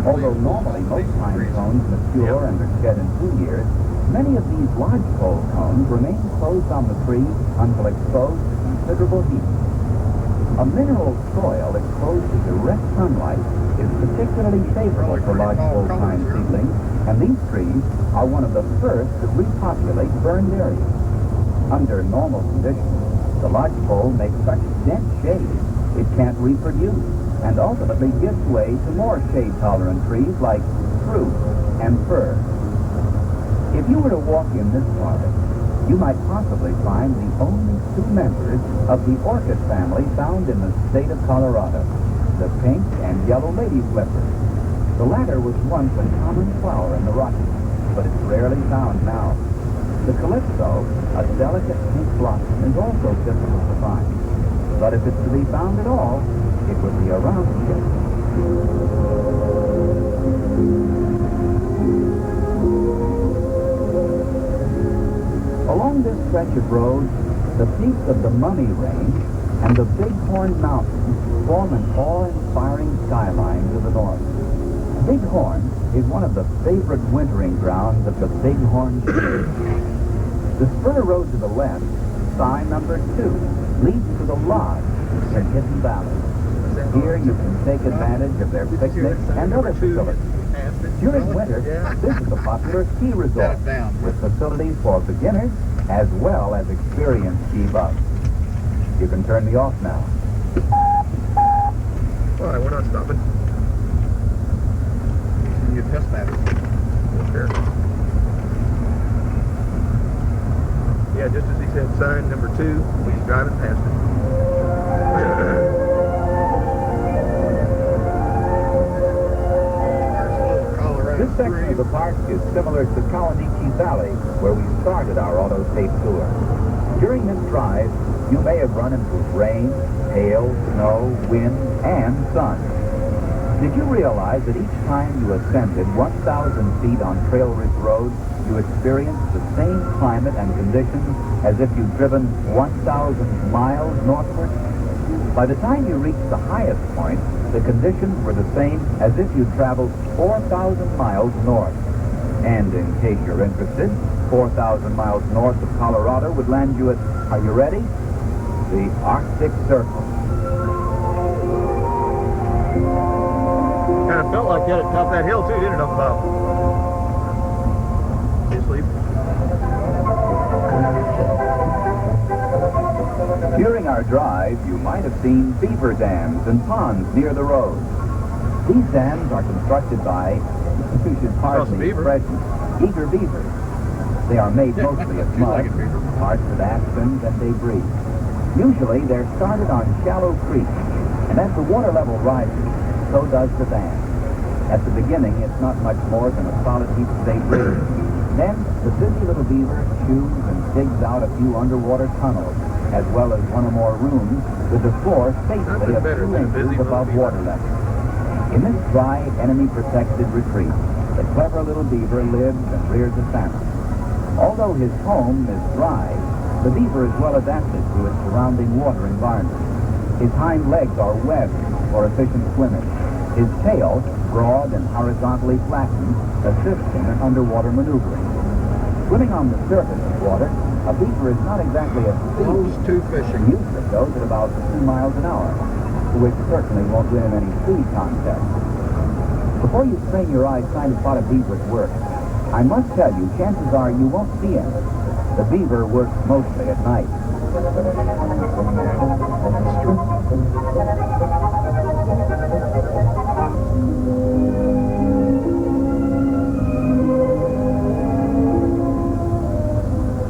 Although normally most pine cones mature and are shed in 2 years, many of these lodgepole cones remain closed on the tree until exposed to considerable heat. A mineral soil exposed to direct sunlight is particularly favorable for lodgepole pine seedlings, and these trees are one of the first to repopulate burned areas. Under normal conditions, the lodgepole makes such dense shade it can't reproduce, and ultimately gives way to more shade-tolerant trees like spruce and fir. If you were to walk in this forest, you might possibly find the only two members of the orchid family found in the state of Colorado, the pink and yellow lady flipper. The latter was once a common flower in the Rockies, but it's rarely found now. The calypso, a delicate pink blossom, is also difficult to find, but if it's to be found at all, it would be around here. Along this stretch of road, the peaks of the Mummy Range and the Bighorn Mountains form an awe-inspiring skyline to the north. Bighorn is one of the favorite wintering grounds of the bighorn sheep. The spur road to the left, sign number 2, leads to the lodge in Hidden Valley. Here you can take advantage of their picnics and other facilities. During winter, this is a popular ski resort with facilities for beginners as well as experienced ski buffs. You can turn me off now. All right, we're not stopping. You test that. Sure. Yeah, just as he said, sign number 2, he's driving past it. This section of the park is similar to Kawanichi Valley, where we started our auto tape tour. During this drive, you may have run into rain, hail, snow, wind, and sun. Did you realize that each time you ascended 1,000 feet on Trail Ridge Road, you experienced the same climate and conditions as if you'd driven 1,000 miles northward? By the time you reached the highest point, the conditions were the same as if you traveled 4,000 miles north. And in case you're interested, 4,000 miles north of Colorado would land you at, are you ready? The Arctic Circle. Kind of felt like that at the top of that hill too, didn't it, Uncle Bob? You asleep? During our drive, you might have seen beaver dams and ponds near the road. These dams are constructed by, you should pardon the expression, eager beavers. They are made mostly of mud, parts of aspens, and debris. Usually, they're started on shallow creeks, and as the water level rises, so does the dam. At the beginning, it's not much more than a solid heap of debris. Then, the busy little beaver chews and digs out a few underwater tunnels, as well as one or more rooms with the floor safely of 2 inches above water level. In this dry, enemy-protected retreat, the clever little beaver lives and rears a family. Although his home is dry, the beaver is well adapted to its surrounding water environment. His hind legs are webbed for efficient swimming. His tail, broad and horizontally flattened, assists him in underwater maneuvering. Swimming on the surface of water, a beaver is not exactly a speed. Two fishing. Usually goes at about 2 miles an hour, which certainly won't win him any speed contest. Before you strain your eyes trying to spot a beaver at work, I must tell you, chances are you won't see him. The beaver works mostly at night.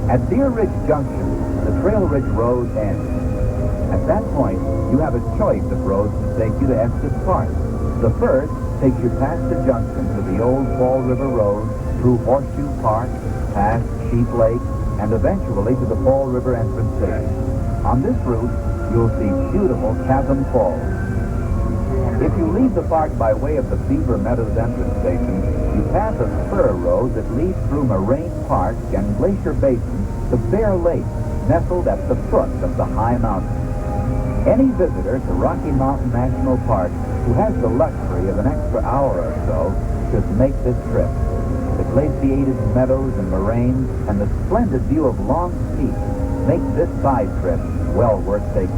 At Deer Ridge Junction, the Trail Ridge Road ends. At that point, you have a choice of roads to take you to Estes Park. The first takes you past the junction to the old Fall River Road, through Horseshoe Park, past Sheep Lake, and eventually to the Fall River entrance station. On this route, you'll see beautiful Chasm Falls. If you leave the park by way of the Beaver Meadows entrance station, you pass a spur road that leads through Moraine Park and Glacier Basin to Bear Lake, nestled at the foot of the high mountain. Any visitor to Rocky Mountain National Park who has the luxury of an extra hour or so should make this trip. The glaciated meadows and moraines and the splendid view of Long Peak make this side trip well worth taking.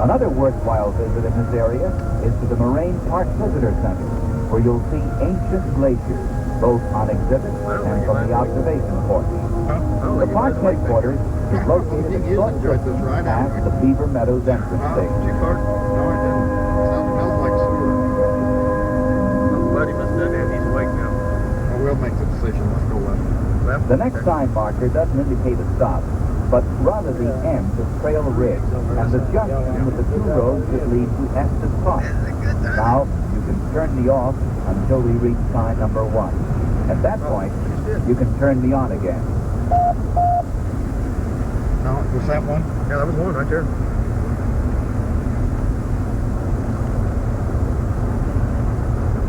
Another worthwhile visit in this area is to the Moraine Park Visitor Center, where you'll see ancient glaciers, both on exhibit and from the observation porch. The park headquarters is located a short distance past the Beaver Meadows entrance station. No, it didn't. Smells like sewer. Buddy must have done that. He's awake now. Well, we'll make the decision. Let's go left. The next sign marker doesn't indicate a stop, but rather the end of Trail Ridge and the junction with the two roads that lead to Estes Park. Now, you can turn me off until we reach sign number 1. At that point, you can turn me on again. No, was that one? Yeah, that was one right there.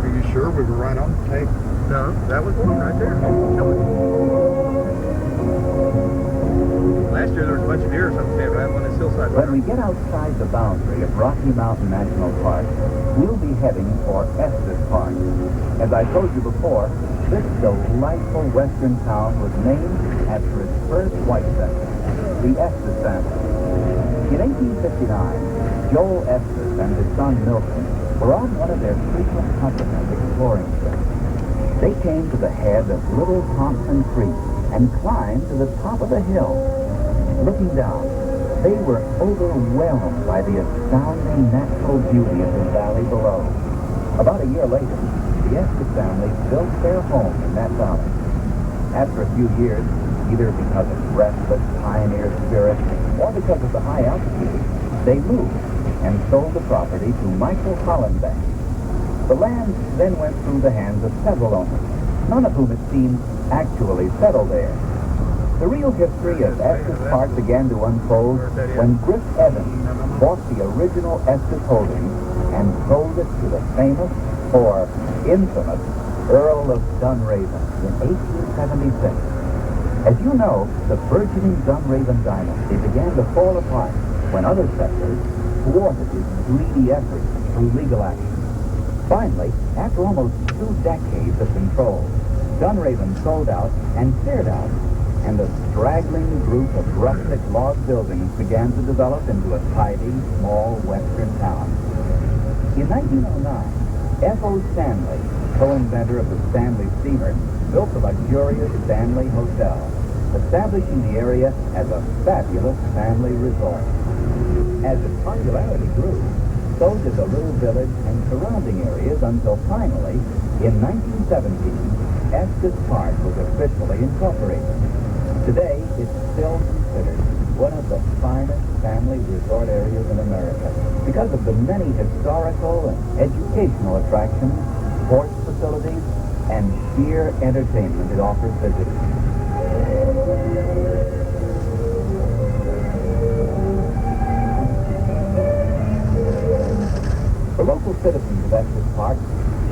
Are you sure we were right on the tape? No, that was one right there. Last year there was a bunch of deer or something right on this hillside. When we get outside the boundary of Rocky Mountain National Park, we'll be heading for Estes Park. As I told you before, this delightful western town was named after its first white settler, the Estes family. In 1859, Joel Estes and his son Milton were on one of their frequent continent exploring trips. They came to the head of Little Thompson Creek and climbed to the top of the hill. Looking down, they were overwhelmed by the astounding natural beauty of the valley below. About a year later, the Estes family built their home in that valley. After a few years, either because of restless pioneer spirit or because of the high altitude, they moved and sold the property to Michael Hollenbeck. The land then went through the hands of several owners, none of whom it seems actually settled there. The real history of Estes Park began to unfold when Griff Evans bought the original Estes holdings and sold it to the famous, or infamous, Earl of Dunraven in 1876. As you know, the burgeoning Dunraven dynasty began to fall apart when other settlers thwarted his greedy efforts through legal action. Finally, after almost 2 decades of control, Dunraven sold out and cleared out, and a straggling group of rustic log buildings began to develop into a tidy, small western town. In 1909, F.O. Stanley, co-inventor of the Stanley steamer, built the luxurious Stanley Hotel, establishing the area as a fabulous family resort. As its popularity grew, so did the little village and surrounding areas until finally, in 1917, Estes Park was officially incorporated. Today, it's still considered one of the finest family resort areas in America because of the many historical and educational attractions, sports facilities, and sheer entertainment it offers visitors. The local citizens of Estes Park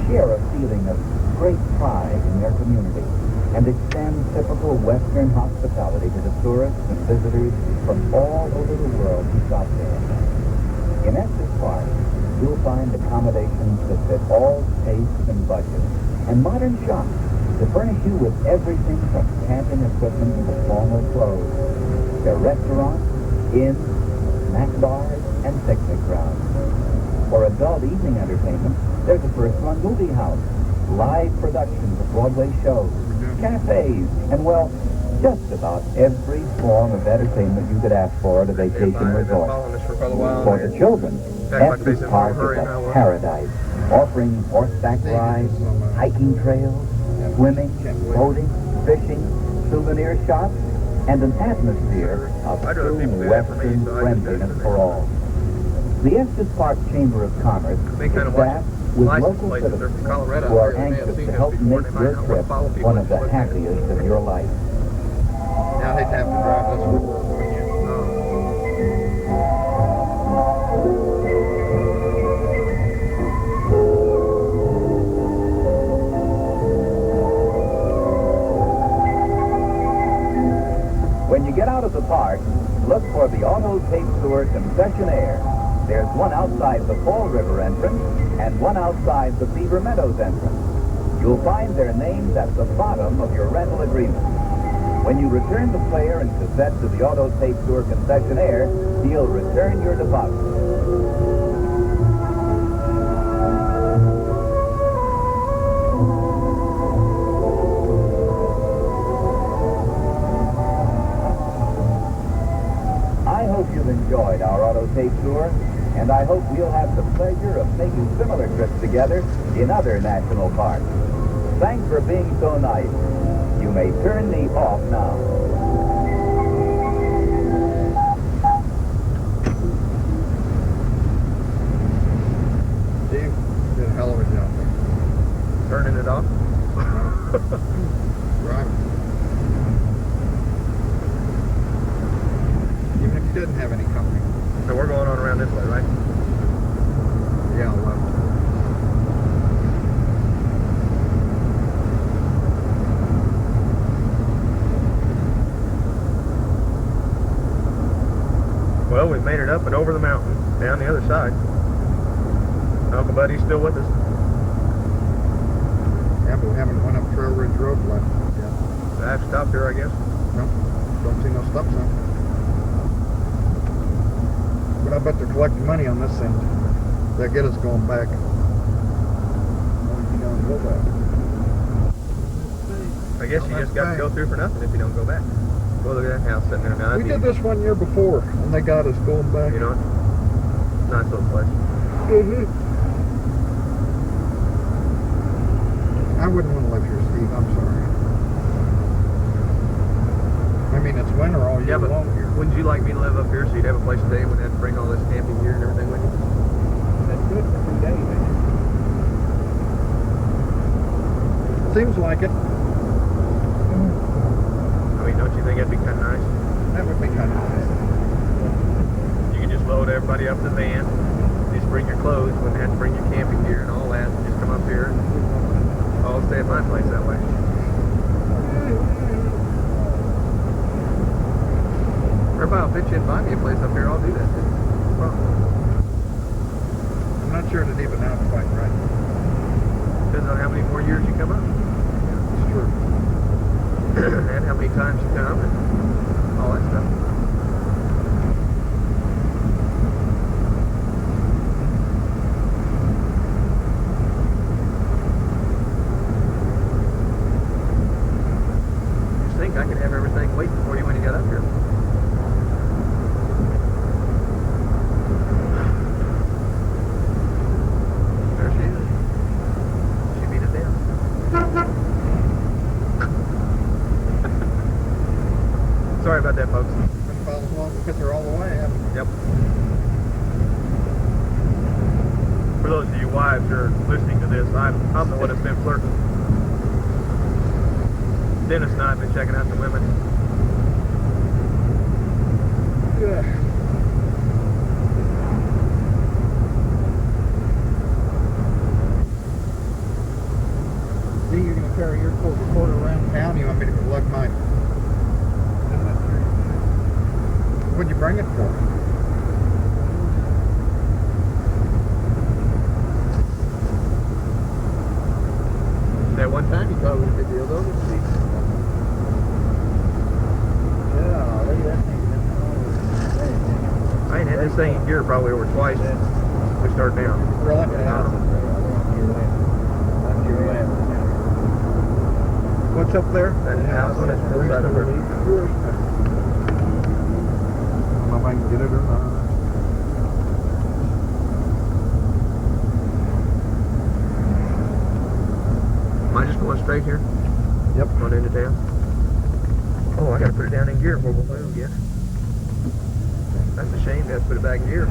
share a feeling of great pride in their community and extend typical Western hospitality to the tourists and visitors from all over the world who stop there. In Estes Park, you'll find accommodations that fit all tastes and budgets, and modern shops to furnish you with everything from camping equipment to formal clothes. There are restaurants, inns, snack bars, and picnic grounds. For adult evening entertainment, there's a first-run movie house, live productions of Broadway shows, cafes, and, well, just about every form of entertainment you could ask for at a vacation resort. For the children, Estes Park is a paradise, offering horseback rides, hiking trails, swimming, boating, fishing, souvenir shops, and an atmosphere of true Western friendliness for all. The Estes Park Chamber of Commerce is staffed with local citizens who are anxious to help make your trip one of the happiest of your life. Now I'd hate to have to drive this river, wouldn't you? When you get out of the park, look for the Auto Tape Tour concessionaire. There's one outside the Fall River entrance and one outside the Beaver Meadows entrance. You'll find their names at the bottom of your rental agreement. When you return the player and cassette to the Auto Tape Tour concessionaire, he'll return your deposit. I hope you've enjoyed our auto tape tour, and I hope we'll have the pleasure of making similar trips together in other national parks. Thanks for being so nice. You may turn me off now. Steve did a hell of a job. Turning it off. Right. Even if you didn't have any company. So we're going on around this way, right? Yeah, left. Well, we've made it up and over the mountain, down the other side. Uncle Buddy's still with us. Yeah, but we haven't went up Trail Ridge Road yet. I have to stop here, I guess. No, don't see no stop sign. But I bet they're collecting money on this end. That get us going back. I guess you just got to go through for nothing if you don't go back. Well, look at that house sitting there now. We did this 1 year before, and they got us going back. You know, nice little place. I wouldn't want to live here, Steve. I'm sorry. I mean, it's winter all year long here. Wouldn't you like me to live up here so you'd have a place to stay and wouldn't have to bring all this camping gear and everything with you? That's good for 2 days, ain't it? Seems like it. I mean, don't you think that'd be kind of nice? That would be kind of nice. You can just load everybody up in the van, just bring your clothes, wouldn't have to bring your camping gear and all that, and just come up here and all stay at my place that way. Everybody will pitch in and buy me a place up here, I'll do that too. Well, I'm not sure that even now it's quite right. depends on how many more years you come up. It's true. And how many times you come and all that stuff. Just think I could have everything waiting for you when you got up here. There she is. She beat it down. Sorry about that, folks. Been following along because they're all the way, haven't we? Yep. For those of you wives who are listening to this, I'm the one that's been flirting. Dennis and I have been checking out the women. Yeah. See, you're going to carry your quote recorder around town. You want me to plug mine? What'd you bring it for? That one time you thought it was a good deal, though. Let's see. Yeah, look at that thing. I ain't had this thing in gear probably over twice. We started down. Really? What's up there? That house on that full side of her. I don't know if I can get it or not. Am I just going straight here? Yep. On into town? Oh, I gotta put it down in gear before we move again. That's a shame, you have to put it back in gear.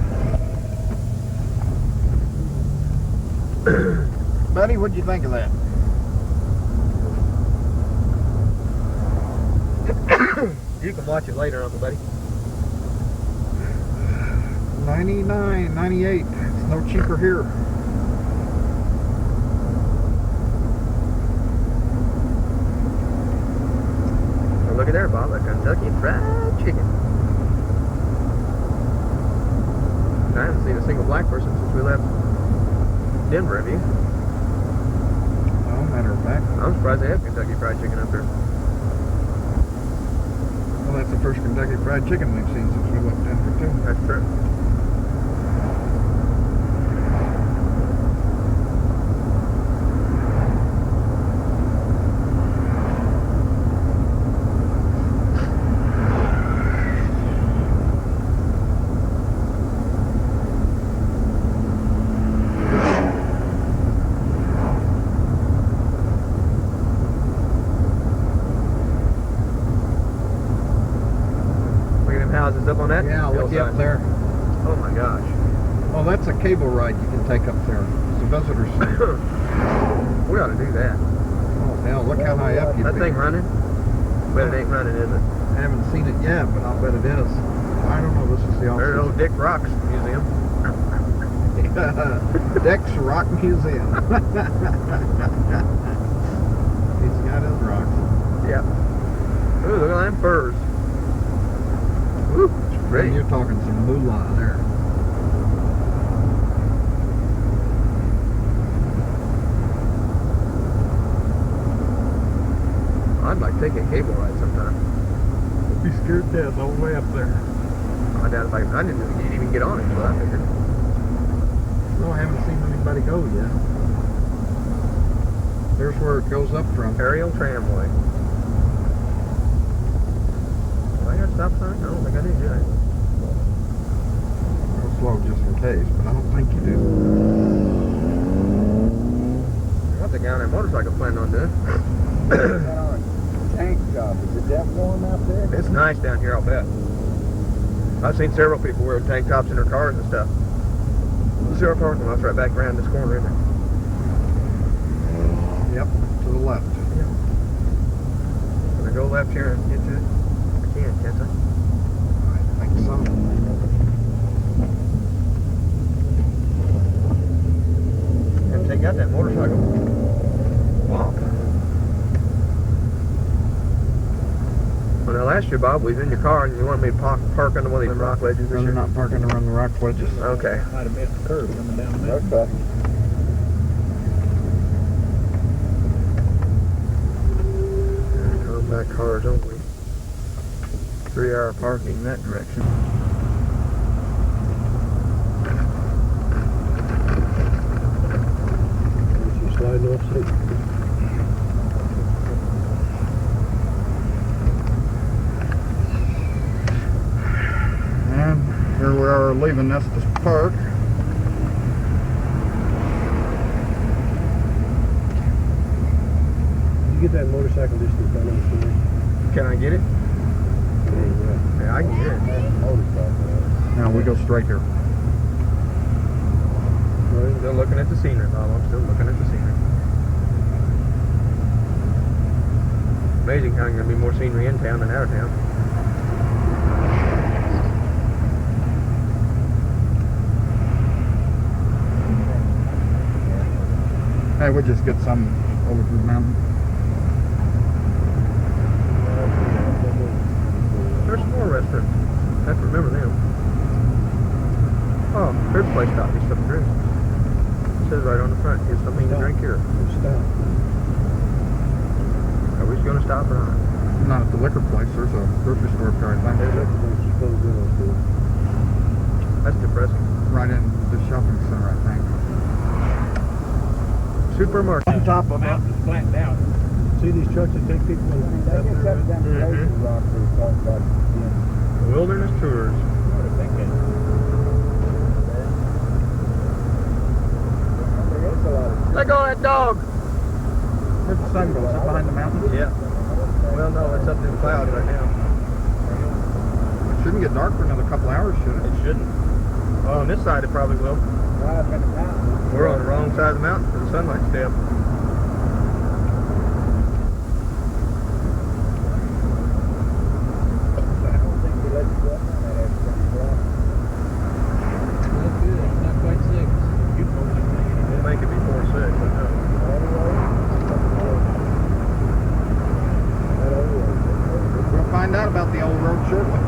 Buddy, what'd you think of that? You can watch it later, Uncle Buddy. 99, 98. It's no cheaper here. Oh, look at there, Bob, a Kentucky Fried Chicken. I haven't seen a single black person since we left Denver, have you? No, matter of fact. I'm surprised they have Kentucky Fried Chicken up there. Well, that's the first Kentucky Fried Chicken we've seen since we left Denver, too. That's true. them houses up on that? Yeah, look hillside? up there. Oh my gosh. Oh, that's a cable ride you can take up there. It's a visitor center. We ought to do that. Oh, hell, look how high up you'd That be. thing running? But it ain't running, is it? I haven't seen it yet, but I'll bet it is. I don't know, this is the There's office. old Dick Rocks Museum. Dick's Rock Museum. He's got his rocks. Yeah. Ooh, look at them furs. Woo, great. And you're talking some moolah there. I'd like to take a cable ride sometime. Don't be scared to death all the way up there. I doubt if I didn't know you'd even get on it, so I figured. No, I haven't seen anybody go yet. There's where it goes up from. Aerial tramway. Do I got a stop sign? I don't think I do, do I? Go slow just in case, but I don't think you do. What the guy on that motorcycle planning on doing? Tank job. Is it that warm out there? It's nice down here, I'll bet. I've seen several people wearing tank tops in their cars and stuff. Zero parking lot's right back around this corner, isn't it? Yep, to the left. Can I go left here and get to it? I can, can't I? I think so. And take out that motorcycle. Wow. When I last year, Bob, we was in your car and you wanted me to park under one of these rock ledges this Rather year. not parking around the rock wedges. Okay. Might have missed the curve coming down there. Okay. Combat cars only. 3-hour parking in that direction. She's sliding off seat. And here we are leaving Estes Park. Did you get that motorcycle distance down on the screen? Can I get it? Yeah, I can get it. Now we go straight here. Still looking at the scenery, Bob. I'm still looking at the scenery. Amazing how there's going to be more scenery in town than out of town. Hey, we'll just get some over to the mountain. There's some more restaurants. I have to remember them. Oh, there's a place stop. Get something to drink. It says right on the front, get something to drink here. Stop. Are we just going to stop or not? Not at the liquor place. There's a grocery store up there, I think. That's depressing. Right in the shopping center, I think. Supermarket. On top of it. Mountain's flattened out. See these trucks that take people up there? Wilderness tours. What are thinking? Let go of that dog. Where's the sun go? Is it behind the mountain? Yeah. Well, no, it's up in the clouds right now. It shouldn't get dark for another couple hours, should it? It shouldn't. Well, on this side it probably will. We're on the wrong side of the mountain for the sunlight step. We'll make it before 6, but no. We'll find out about the old road shortly.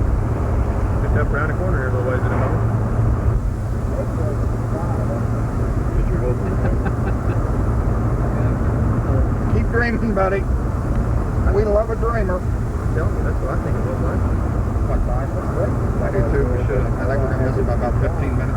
Just up around the corner here a little ways at a moment. Keep dreaming, buddy. We love a dreamer. I'm telling you, that's what I think it was like. What time? I do too. We should. I think we're going to miss it by about 15 minutes.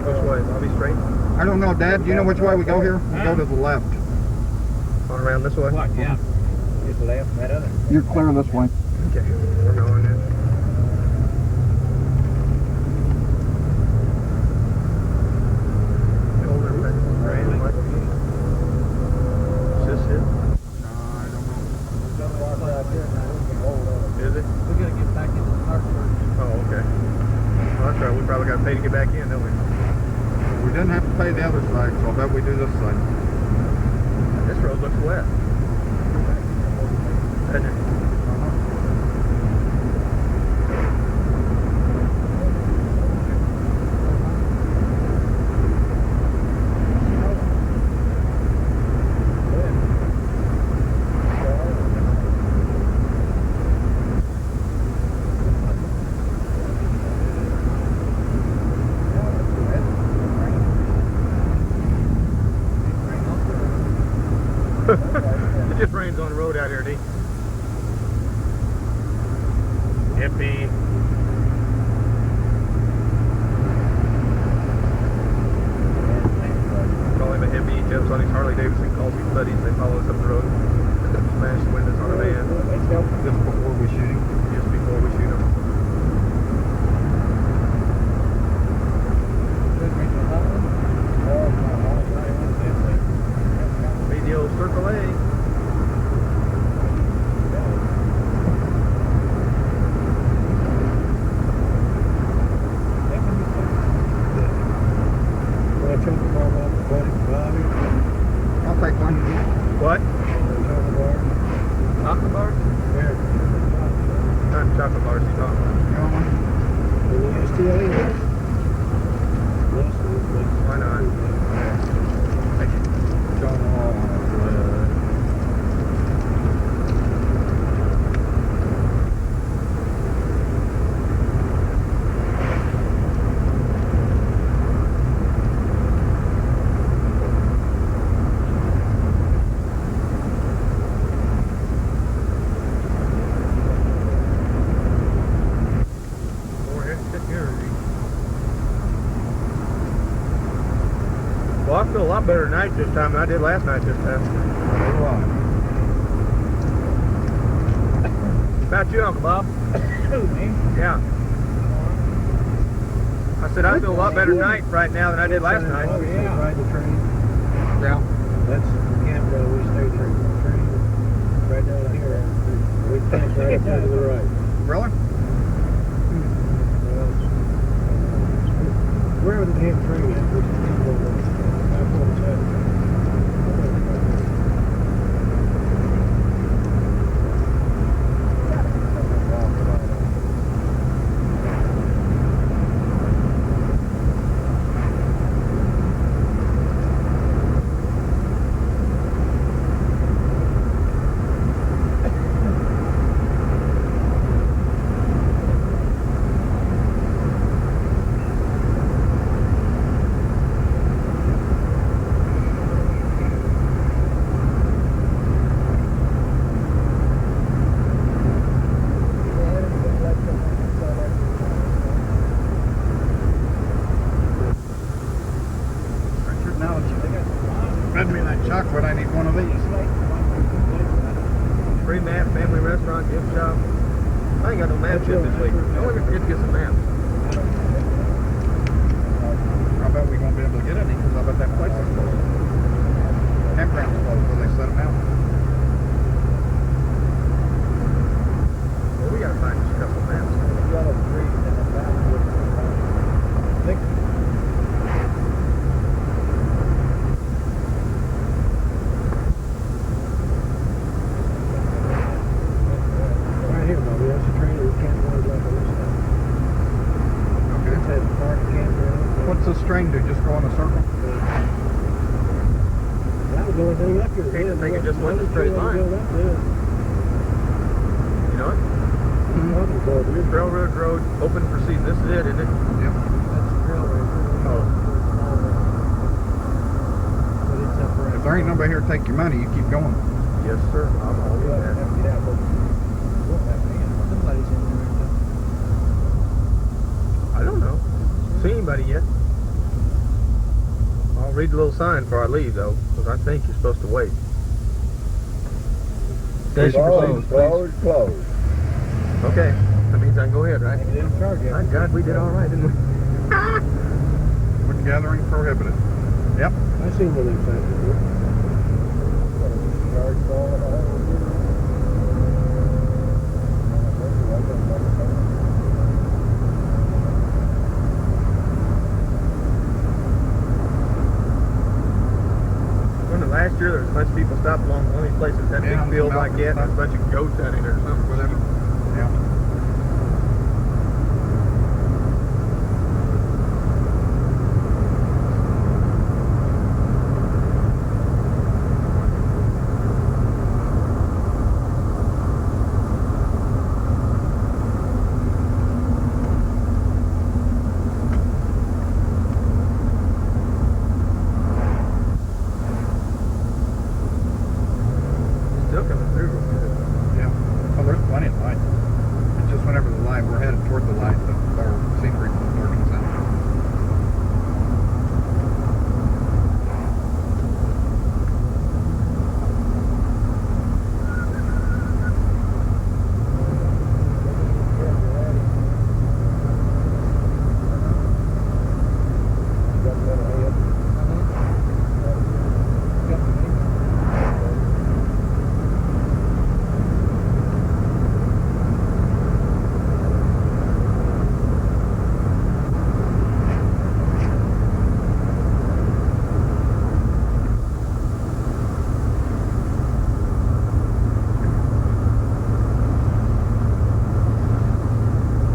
Which way? Bobby straight? I don't know, Dad. Do you know which way we go here? We go to the left. On around this way? What? Yeah. left and that other. You're clear this way. Okay, we're going in. Is this it? I don't know. Is it? We gotta get back into the park first. Oh, okay. Well, that's right. We probably got to pay to get back in, don't we? We didn't have to pay the other side, so I bet we do this side. This road looks wet. Doesn't it? It just rains on the road out here, D. Hippie. Call him a hippie. He jumps on his Harley Davidson, calls his buddies. They follow us up the road. Smash the windows on a van. Just before we shoot him. Just before we shoot him. Made the old Circle A. I'll take one. What? Chocolate bars? Not chocolate bars, you talking about. You want one? Why not? Well, I feel a lot better tonight this time than I did last night this time. About you, Uncle Bob? Yeah. I said I feel a lot better tonight right now than I did last night. Oh, yeah. Ride the train. Yeah. That's the campground we stayed there. Train right down here. We camped right up to the right. Really? Wherever the damn train is, there's a camp over there. That's what it's at. Fed me that chocolate, I need one of these. Free map, family restaurant, gift shop. I ain't got no map yet this week. Don't ever forget to get some maps. I bet we won't be able to get any because I bet that place is closed. Campground's closed where they set them out. Well, we gotta find just a couple maps. Right here, Bobby. That's the train that can't go like this. Okay. It's at the park campground. What's this train do? Just go in a circle? That was the only thing up here. Hate to think it just went a straight line. You know it? Railroad Road, open for season. This is it, isn't it? Yep. Oh. If there ain't nobody here to take your money, you keep going. Yes, sir. I'm all in there. Somebody's in there. I don't know. See anybody yet? I'll read the little sign before I leave, though, because I think you're supposed to wait. Station closed, Closed, closed. Okay, that means I can go ahead, right? We didn't charge you. My God, we did all right, didn't we? Wood gathering prohibited. Yep. I seen one of them signs before. Charge for all of that. Last year there was a bunch of people stopped along one of these places that Yeah, big field like that, and stuff. there's a bunch of goats out in there or something. Whatever. Yeah. Still coming through. Yeah. Well, there's plenty of light. It's just whenever the light, we're headed toward the light, that our scenery darkens out.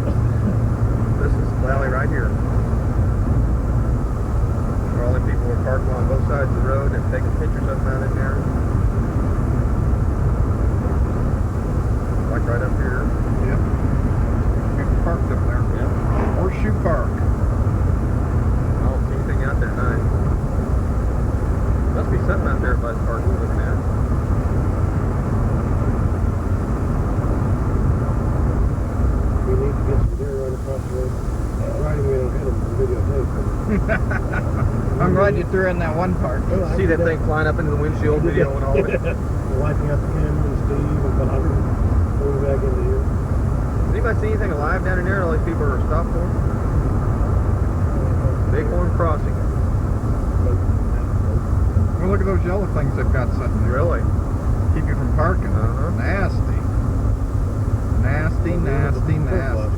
This is the valley right here. Where all the people were parked along both sides of the road and taking pictures of them out in there. Like right up here. Yep. People parked up there. Yeah. Horseshoe Park. I don't see anything out there tonight. Must be something out there by the park we're looking at. We need to get some deer right across the road. Riding, we don't hit them for videotape. I'm glad you threw in that one part. See that thing flying up into the windshield video and all of it? We're wiping out the camera and Steve and Bobby. Going back into here. Does anybody see anything alive down in there? All these people are stopped for? Bighorn Crossing. Well, look at those yellow things they've got sitting there. Really? Keep you from parking. Uh-huh. Nasty. Nasty, nasty, nasty.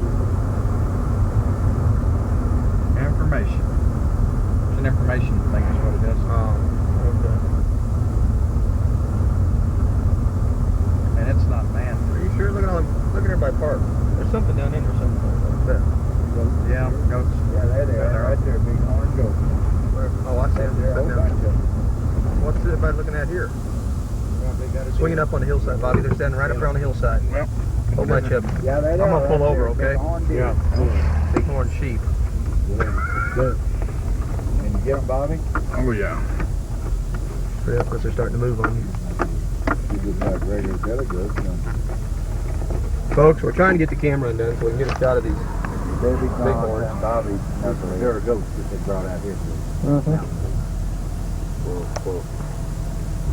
Information. It's an information thing is what it is. Oh, okay. And it's not man. Are you sure? Look at all them, look at everybody parked. There's something down in there somewhere. What's that? Yeah, goats. Yeah, there they are, right there, big orange goat. Oh, I see them. There, Sitting whole bunch down. of them. What's everybody looking at here? Swinging up on the hillside, Bobby. They're standing right up there on the hillside. Well, Whole bunch of them. Yeah, they I'm are. gonna pull right over, there, okay? big orange deer. Yeah. Bighorn sheep. Good. Can you get them, Bobby? oh yeah. Yeah, because they're starting to move on you. You just like regular belly goats. Folks, we're trying to get the camera undone so we can get a shot of these. Baby Bighorns. corn and Bobby. There are goats that they brought out here.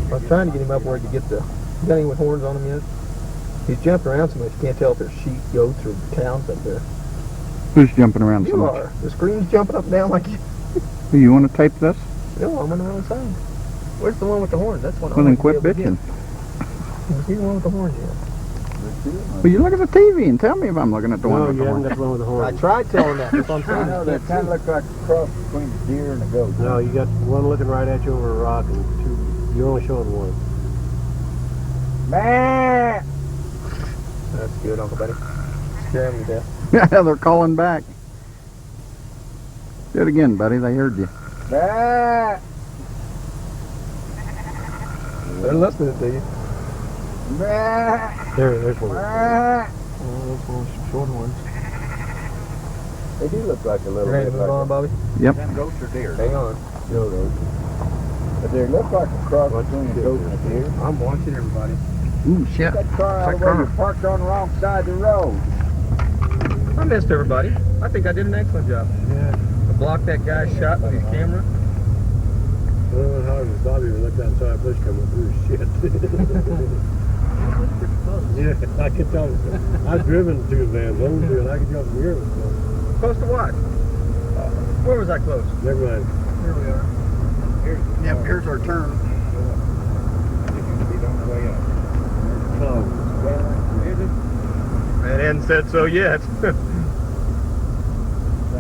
I was trying to get him up where he could get the... You got any with horns on him yet? He's jumping around so much you can't tell if there's sheep, goats, or cows up there. Who's jumping around so You much? are. The screen's jumping up and down like you... You want to tape this? No, I'm on the other side. Where's the one with the horns? That's one I Well, then want to quit be able to bitching. get. See the one with the horns yet? Well, you look at the TV and tell me if I'm looking at the one No, with you the haven't horn. got the one with the I horn. tried telling that. That's what I'm I trying know, to they kind of look like a cross between the deer and the goat. No, you got one looking right at you over a rock and two. You're only showing one. Man! That's good, Uncle Buddy. Scare him to death. Yeah, they're calling back. Do it again, buddy. They heard you. Man! They're listening to you. Man! There's one. Man! Oh, those ones, short ones. They do look like a little Ready to bit move on, like Bobby? Yep. them goats or deer. Hang on. No, those. But they look like a cross between a goat and a deer. I'm watching everybody. Ooh, shit. That car out of the way, you parked on the wrong side of the road. I missed everybody. I think I did an excellent job. Yeah. I blocked that guy's shot with his camera. Well, it was hard as Bobby even looked outside, bush coming through. Shit. Yeah, I can tell. I've driven two vans over and I can tell from here. Close to what? Where was that close? Never mind. Here we are. Yep, here's our turn. Close. It hadn't said so yet.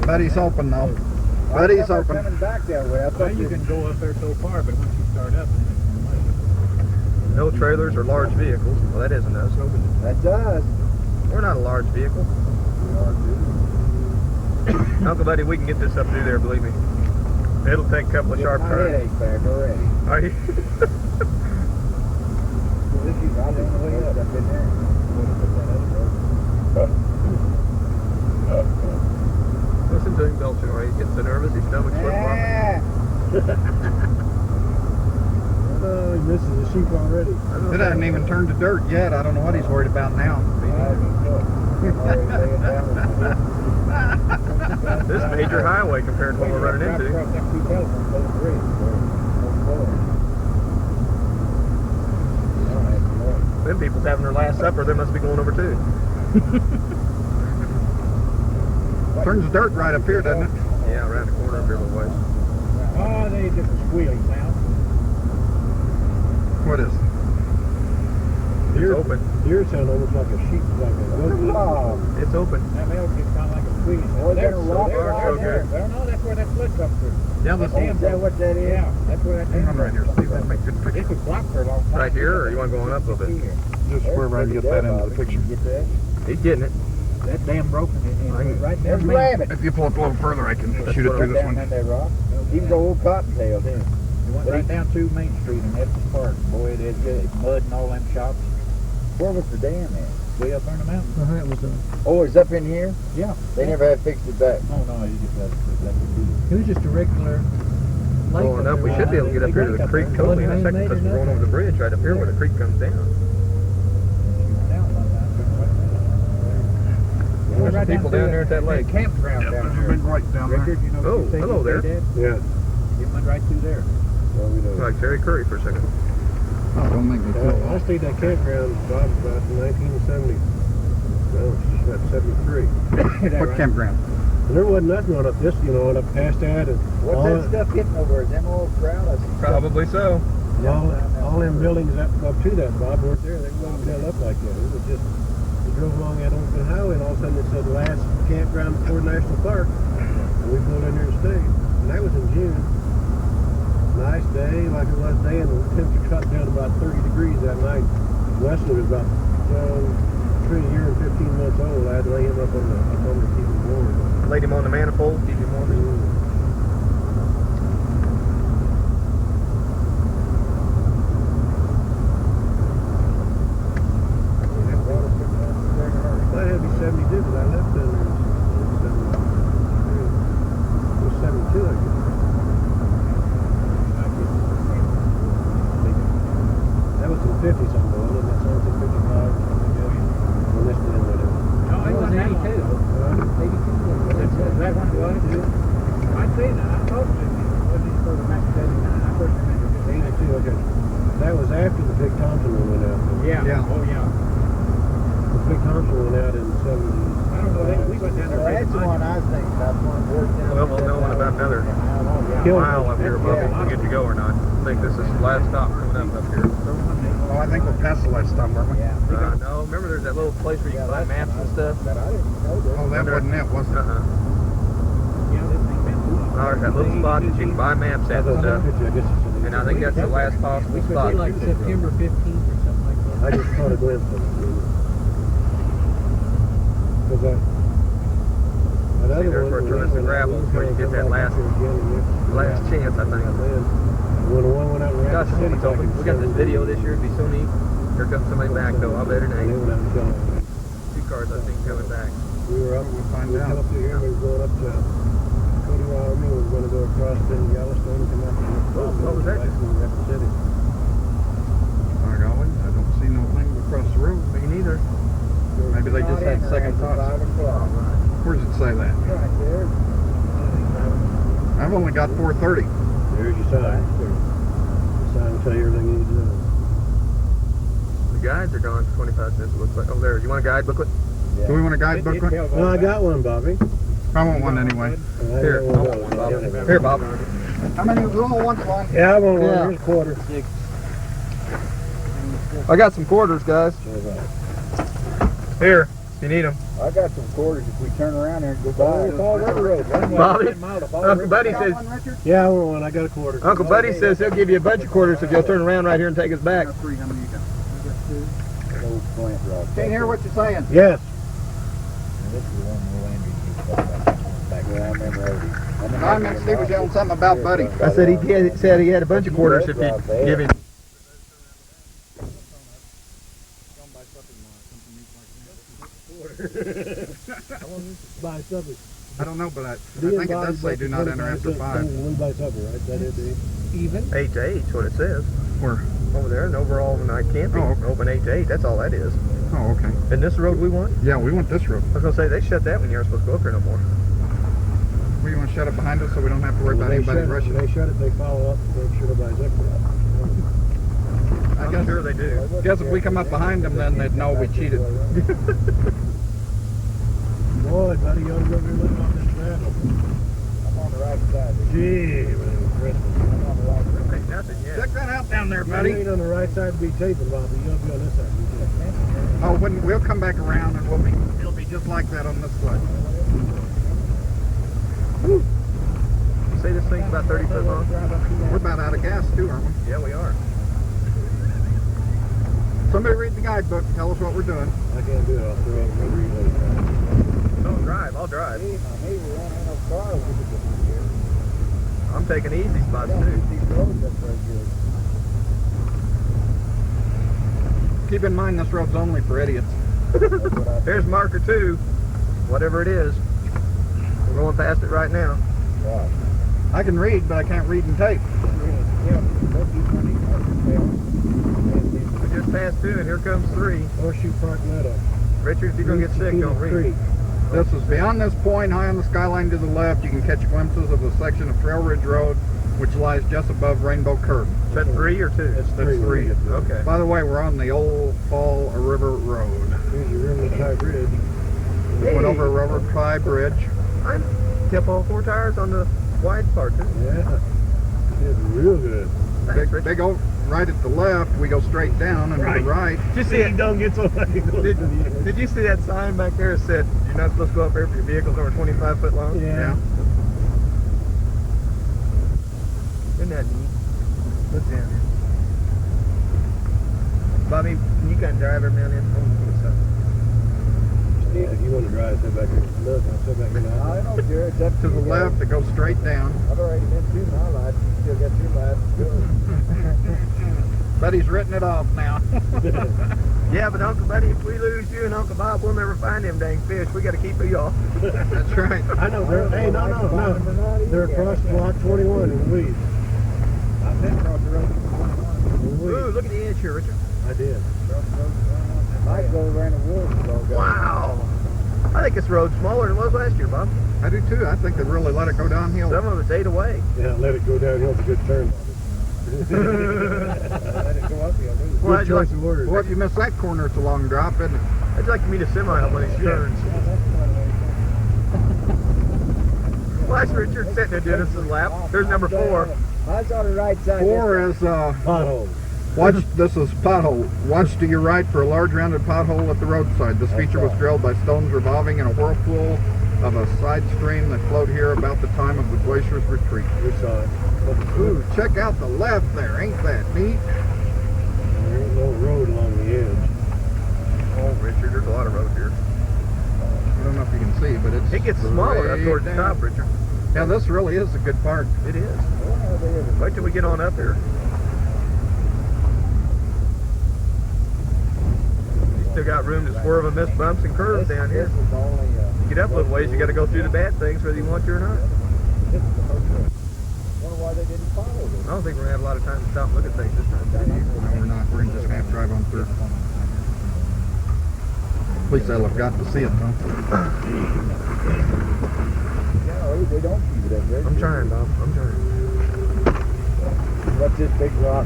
Buddy's open though. Buddy's open. Coming back that way. I thought You can go up there so far, but once you start up, No trailers or large vehicles. Well, that isn't us. That does. We're not a large vehicle. Uncle Buddy, we can get this up through there, believe me. It'll take a couple of sharp My turns. headache back already. Are you? This is on the way up in there. Listen to him belching, right? He gets so nervous, his stomach's flip-flopping. oh, he misses the sheep already. It hasn't even turned to dirt yet. I don't know what he's worried about now. This major highway compared to what we're running into. Them people's having their last supper, they must be going over too. Turns to dirt right up here, doesn't it? Yeah, around the corner up here a little ways. Oh, they just squealing now. What is it? It's open. Yours sound almost like a sheep, like a goat. It's open. That male just sound like a squealing. Oh, is that a rock far right so there? good. I don't know, that's where that split comes through. Yeah, let's Oh, is that what that is? Yeah, that's where that hang on right here. See if I can make a good It picture. was blocked for a long time. Right here, or you want to go on up a little bit? Just where I can get that into the picture. Get that? He's getting it. That damn broken in right there. There's a rabbit. If you pull it a little further, I can shoot it what through this Down one. in that rock. You can go old cottontail then. You went right down through Main Street in Estes Park. Boy, it is good. It's mud and all them shops. Where was the dam at? Way up there in the mountains. It was Oh, it's up in here? Yeah. They never had fixed it back. Oh, no, you just let it was just a regular Going up, we should be able to get up here to the creek totally in a second because we're going over the bridge right up here where the creek comes down. There's some people down there at that lake. Campground down there. been right down there. Richard, you know Oh, what you hello there. Yeah. It went right through there. Well, we know. Like Terry Curry for a second. Oh, don't make me feel I stayed at that campground, Bob, about 1970. No, it's about 73. What campground? And there wasn't nothing on up this, you know, up past that. And What's all, that stuff hitting over? Is them old crowd? Probably so. all them buildings up to that, Bob, weren't there. They wasn't built up like that. It was just, we drove along that open highway, and all of a sudden it said last campground before National Park. And we pulled in there and stayed. And that was in June. Nice day, like it was day, and the temperature cut down to about 30 degrees that night. Wesley was about 3 years and 15 months old. I had to lay him up on the to keep him warm. Laid him on the manifold, keep him warm. Might have to be 72 because I left down there in 73. It was 72, I guess. That was some 50 something, wasn't it? That's only 55 when this man went in. No, it was 82. 82. That one was? I'd say that. I thought it was for the next 79. I first remember just 82, okay. That was after the Big Thompson one went out. Yeah. Yeah. Oh, yeah. The Big Thompson went out in 70. I don't know. We went down there. Well, that's the one I was thinking about. One worked down Well, we'll know in about another mile up here above if we get to go or not. I think this is the last stop coming up here. Oh, I think we'll pass the last stop, weren't we? Yeah. No, remember there's that little place where you can buy maps and stuff? But I didn't know that. Oh, that wasn't it, was it? Uh-huh. Yeah, this thing been moving. There's that little spot that you can buy maps at and stuff. I guess it's And I think that's the last possible spot. Like September 15th or something like that. I just caught a glimpse of it. Because that other there's one, where it turns to gravel, is where you get that last chance, I think. When the one went out in Gosh, Rapid City, told me, we got this video this year, it'd be so neat. Here comes somebody back though, I bet it They ain't. went out and killed them. 2 cars I think coming back. We were up, We'll find we out. come up through here, we were going up to Cody, Wyoming, we were going to go across to Yellowstone and come up to what was that? Rapid City. By golly, I don't see no thing across the road. Me neither. Maybe they just had second thoughts. 5 o'clock. Where does it say that? Right there. I've only got 4:30. There's your sign. The sign will tell you everything you need to know. The guides are gone for 25 cents, it looks like. Oh, there. You want a guide booklet? Do we want a guide booklet? No, I got one, Bobby. I want one anyway. Here, I want one, Bob. Here, Bob. How many of you all want one? Yeah, I want one. Yeah. Here's a quarter. I got some quarters, guys. Here, if you need them. I got some quarters if we turn around there and go by. Bobby, Uncle Buddy says, Yeah, I want one. I got a quarter. Uncle Buddy says he'll give you a bunch of quarters if you'll turn around right here and take us back. Can't hear what you're saying. Yes. I meant Steve was yelling something about Buddy. I said he had a bunch of quarters if you give him. Buy supper. I don't know, but I think it does say do not enter after 5. We buy supper, right? That is it. Even? 8 to 8 is what it says. Where? Over there, and overall night camping. Oh, okay. Open 8 to 8, that's all that is. Oh, okay. Isn't this the road we want? Yeah, we want this road. I was going to say, they shut that when you aren't supposed to go up there no more. We want to shut it behind us so we don't have to worry about anybody rushing. They shut it, they follow up, make sure nobody's up there. I guess, Sure they do. guess if we come up behind them, then they'd know we cheated. Boy, buddy, you ought to go over and look on this map. I'm on the right side. Gee, man, I'm on the right side. Ain't nothing yet. Check that out down there, you buddy. ain't on the right side to be taping, Bobby. You ought to be on this side to be taping. Oh, we'll come back around and it'll be just like that on this side. You say this thing's about 30 foot long? We're about out of gas too, aren't we? Yeah, we are. Somebody read the guidebook, tell us what we're doing. I can't do it. I'll throw up my relay. Don't drive, I'll drive. We don't have no car. I'm taking easy spots too. These roads up very good. Keep in mind this road's only for idiots. There's marker 2, whatever it is. We're going past it right now. Right. I can read, but I can't read and tape. We just passed 2 and here comes 3. Horseshoe Park Meadow. Richard, if you're going to get sick, don't read. This is beyond this point, high on the skyline to the left. You can catch glimpses of a section of Trail Ridge Road, which lies just above Rainbow Curve. Is that 3 or 2? That's That's 3. Okay. By the way, we're on the Old Fall River Road. Here's your River High Bridge. We went over a River Pie Bridge. I kept all 4 tires on the wide part too. Yeah. It's real good. Thanks, Richard. They go right at the left, we go straight down, and to the right. Did you see it? Don't get somebody Did you see that sign back there that said you're not supposed to go up there if your vehicle's over 25 foot long? Yeah. Isn't that neat? Look down here. Bobby, can you kind of drive every now and then? Steve, if you want to drive, sit back here. Look, I'll sit back here now. I don't care. It's up To the left, it goes straight down. I've already been through my life. You still got your life to go. Buddy's written it off now. Yeah, but Uncle Buddy, if we lose you and Uncle Bob, we'll never find them dang fish. We got to keep you off. That's right. I know. Hey, no. They're across block 21 in Louise. I've been across the road. Ooh, look at the edge here, Richard. I did. Might go around the woods. Wow. I think this road's smaller than it was last year, Bob. I do too. I think they really let it go downhill. Some of it's 8 away. Yeah, let it go downhill. It's a good turn. Let it go up here. Well, Good I'd like, choice of words. Well, if you miss that corner, it's a long drop, isn't it? I'd like to meet a semi on one of these turns. Watch Richard sitting there doing this lap. There's number 4. Mine's on the right side. 4 is, Pothole. this is pothole. Watch to your right for a large rounded pothole at the roadside. This feature was drilled by stones revolving in a whirlpool of a side stream that flowed here about the time of the glacier's retreat. We saw it. Ooh, check out the left there. Ain't that neat? There ain't no road along the edge. Oh, Richard, there's a lot of road here. I don't know if you can see, but it's It gets smaller up straight towards the down. top, Richard. Yeah, this really is a good part. It is. Wait till we get on up here. You still got room to swerve and miss bumps and curves down here. You get up a little ways, you got to go through the bad things whether you want to or not. Wonder why they didn't follow this. I don't think we're going to have a lot of time to stop and look at things this time. No, we're not. We're just half drive on through. At least they'll have got to see it, though. Yeah, they don't keep it up there. I'm trying, Bob. I'm trying. What's this big rock?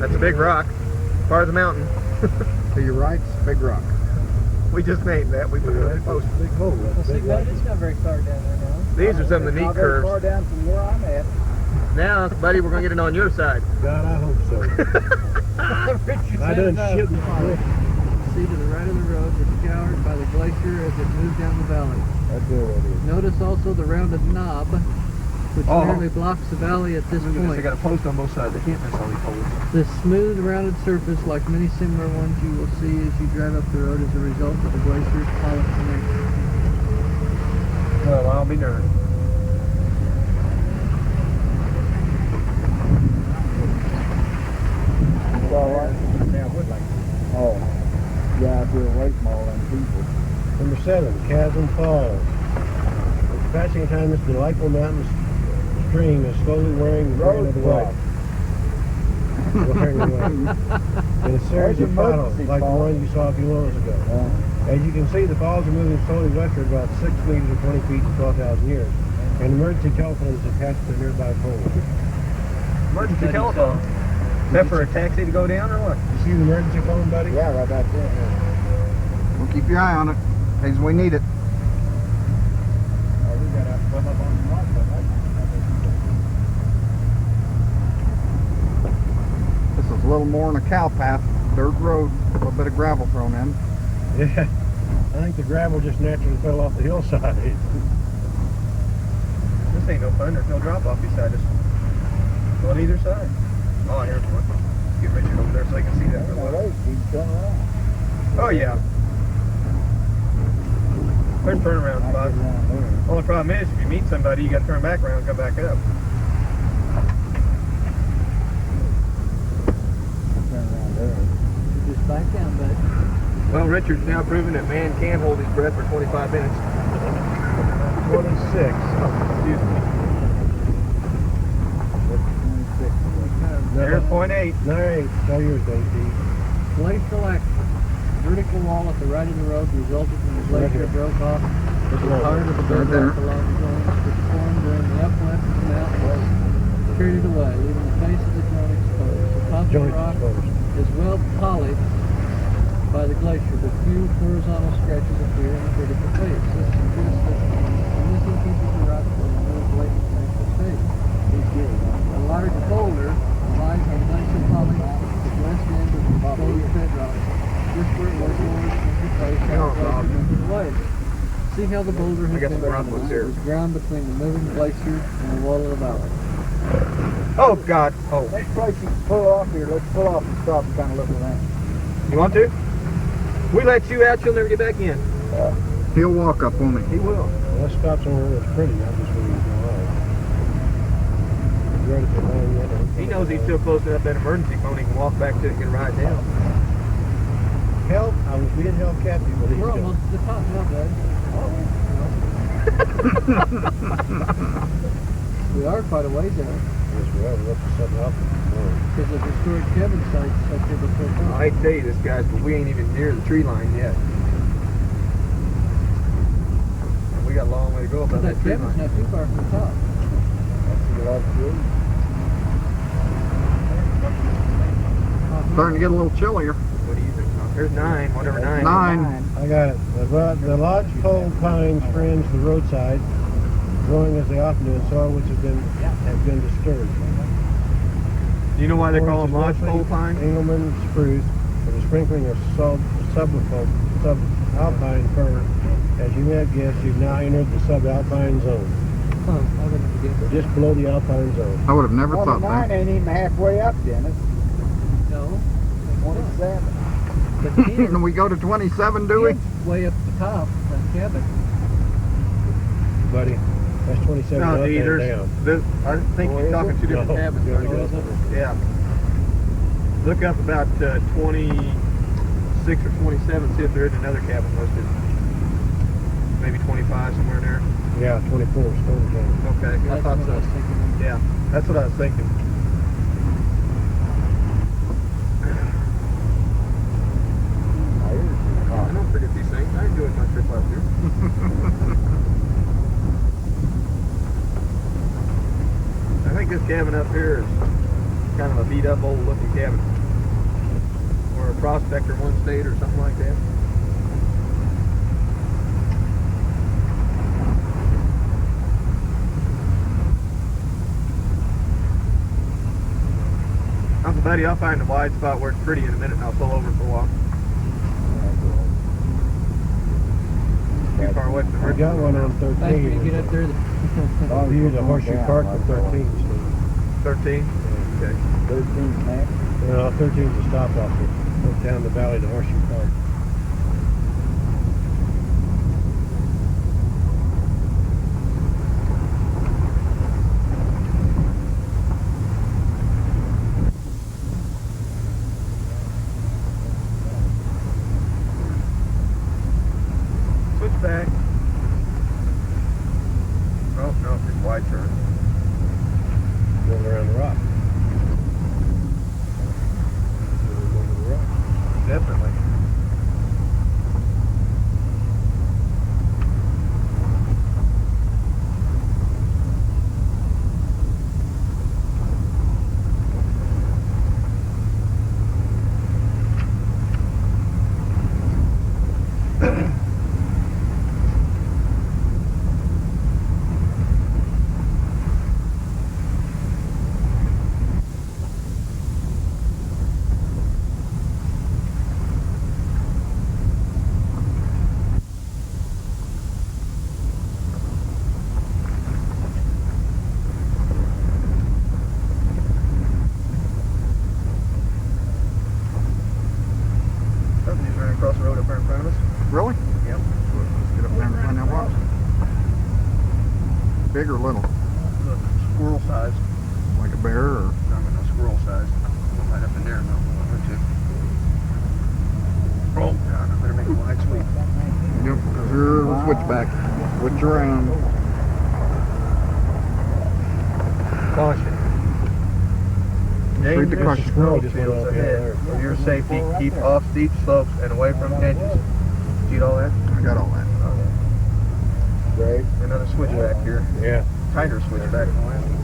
That's a big rock. Part of the mountain. To your right's Big Rock. We just named that. We put it on the post. Big hole. Well, That's see, big but rock. it's not very far down there now. These are some of the neat Not very far curves. down from where I'm at. Now, buddy, we're gonna get it on your side. God, I hope so. Richard I said done no. shit before. See to the right of the road is scoured by the glacier as it moves down the valley. That's there what it is. Notice also the rounded knob, which Oh. nearly blocks the valley at this Look at this. They point. got a post on both sides. They can't miss all these poles. This smooth, rounded surface, like many similar ones you will see as you drive up the road, is a result of the glacier's pollen formation. Well, I'll be darned. Oh, yeah, I feel away from all them people. Number 7, Chasm Falls. With passing time, this delightful mountain stream is slowly wearing the brand of the white. Wearing away. In a series There's of puddles, emergency like the falls. one you saw a few moments ago. As you can see, the falls are moving slowly westward about 6 meters or 20 feet in 12,000 years. And emergency telephone is attached to a nearby pole. Emergency telephone. Is that for a taxi to go down or what? You see the emergency phone, buddy? Yeah, right back there. We'll keep your eye on it, as we need it. Oh, we gotta have to come up on the rock, but This is a little more than a cow path, dirt road, a little bit of gravel thrown in. Yeah. I think the gravel just naturally fell off the hillside. This ain't no fun. There's no drop off beside us. On either side. Oh, here's one. Get Richard over there so they can see that for a little. Oh, yeah. There's turnaround spots. Only problem is, if you meet somebody, you got to turn back around and come back up. Just back down, bud. Well, Richard's now proving that man can hold his breath for 25 minutes. 26. Excuse me. There's point 8. All right, it's all yours, Dave. Glacial action. Vertical wall at the right of the road resulted when the glacier broke off at the heart of the bedrock along the joints which formed during the uplift of the mountain was carried away, leaving the face of the joint exposed. The top of the Joint rock exposed. is well polished by the glacier, but few horizontal scratches appear in the vertical face. This suggests that the missing pieces of rock were removed late in the glacial stage. A large boulder lies on glacial poly at the west end of the exposed bedrock. This where it was lowered into place after the moving away. See how the boulder has I got been some rock ones removed. here. It was ground between the moving glacier and the wall of the valley. Oh, God. Oh. Next place you can pull off here, let's pull off and stop and kind of look around. You want to? We let you out, you'll never get back in. He'll walk up on He it. will. Well, let's stop somewhere that's pretty, not just where you go out. You ready for mine yet? He knows he's still close enough that emergency phone he can walk back to it and get a ride down. Help, I was being held captive, but he's We're still. almost to the top now, bud. We are quite a ways out. Yes, we are. We're up to 7 up. Because of historic cabin sites up here before I hate to tell you this, guys, but we ain't even near the tree line yet. And we got a long way to go But about that that tree cabin's line. not too far from the top. Starting to get a little chillier. What do you think? There's 9, whatever 9. 9. I got it. The lodgepole pines fringe the roadside, growing as they often do in soil which have been disturbed. Do you know why they call them lodgepole pine? Engelmann spruce, and the sprinkling of subalpine fir. As you may have guessed, you've now entered the subalpine zone. Huh, I wouldn't forget. We're just below the alpine zone. I would have never Well, thought mine that. ain't even halfway up, Dennis. No. 27. But Ken's We go to 27, do we? way up the top, that cabin. Buddy, that's 27 No, up D, and there's, down. I think you're talking two different No. cabins. You wanna go? Yeah. Look up about 26 or 27, see if there is another cabin listed. Maybe 25, somewhere in there. Yeah, 24 Stone Cabin. Okay, I That's thought what I so. was thinking. Yeah, that's what I was thinking. I don't forget these things. I enjoyed my trip last year. I think this cabin up here is kind of a beat up old looking cabin. Or Prospect or One State or something like that. Uncle Buddy, I'll find a wide spot where it's pretty in a minute and I'll pull over for a while. Too far away from the We river. got one on After 13. you get up there, We use a horseshoe park for 13. 13? Okay. 13 next. No, 13 is a stop off here. Go down the valley to Horseshoe Park. Switch back. Oh, no, it's wide turn. Going around the rock. Going over the rock. Definitely. Somebody's running across the road up there in front of us. Really? Yep. Let's get up there and find out what. Big or little? Squirrel size. Like a bear or? No, squirrel size. Right up in there, no, one or two. Oh, God, I better make a wide sweep. Yep, because here's the switchback. Switch around. Caution. Read the Dangerous caution. squirrel Just went fields off ahead. there. For your safety, keep off steep slopes and away from hedges. Did you get all that? I got all that. Great. Another switchback here. Yeah. Tighter switchback than the last one.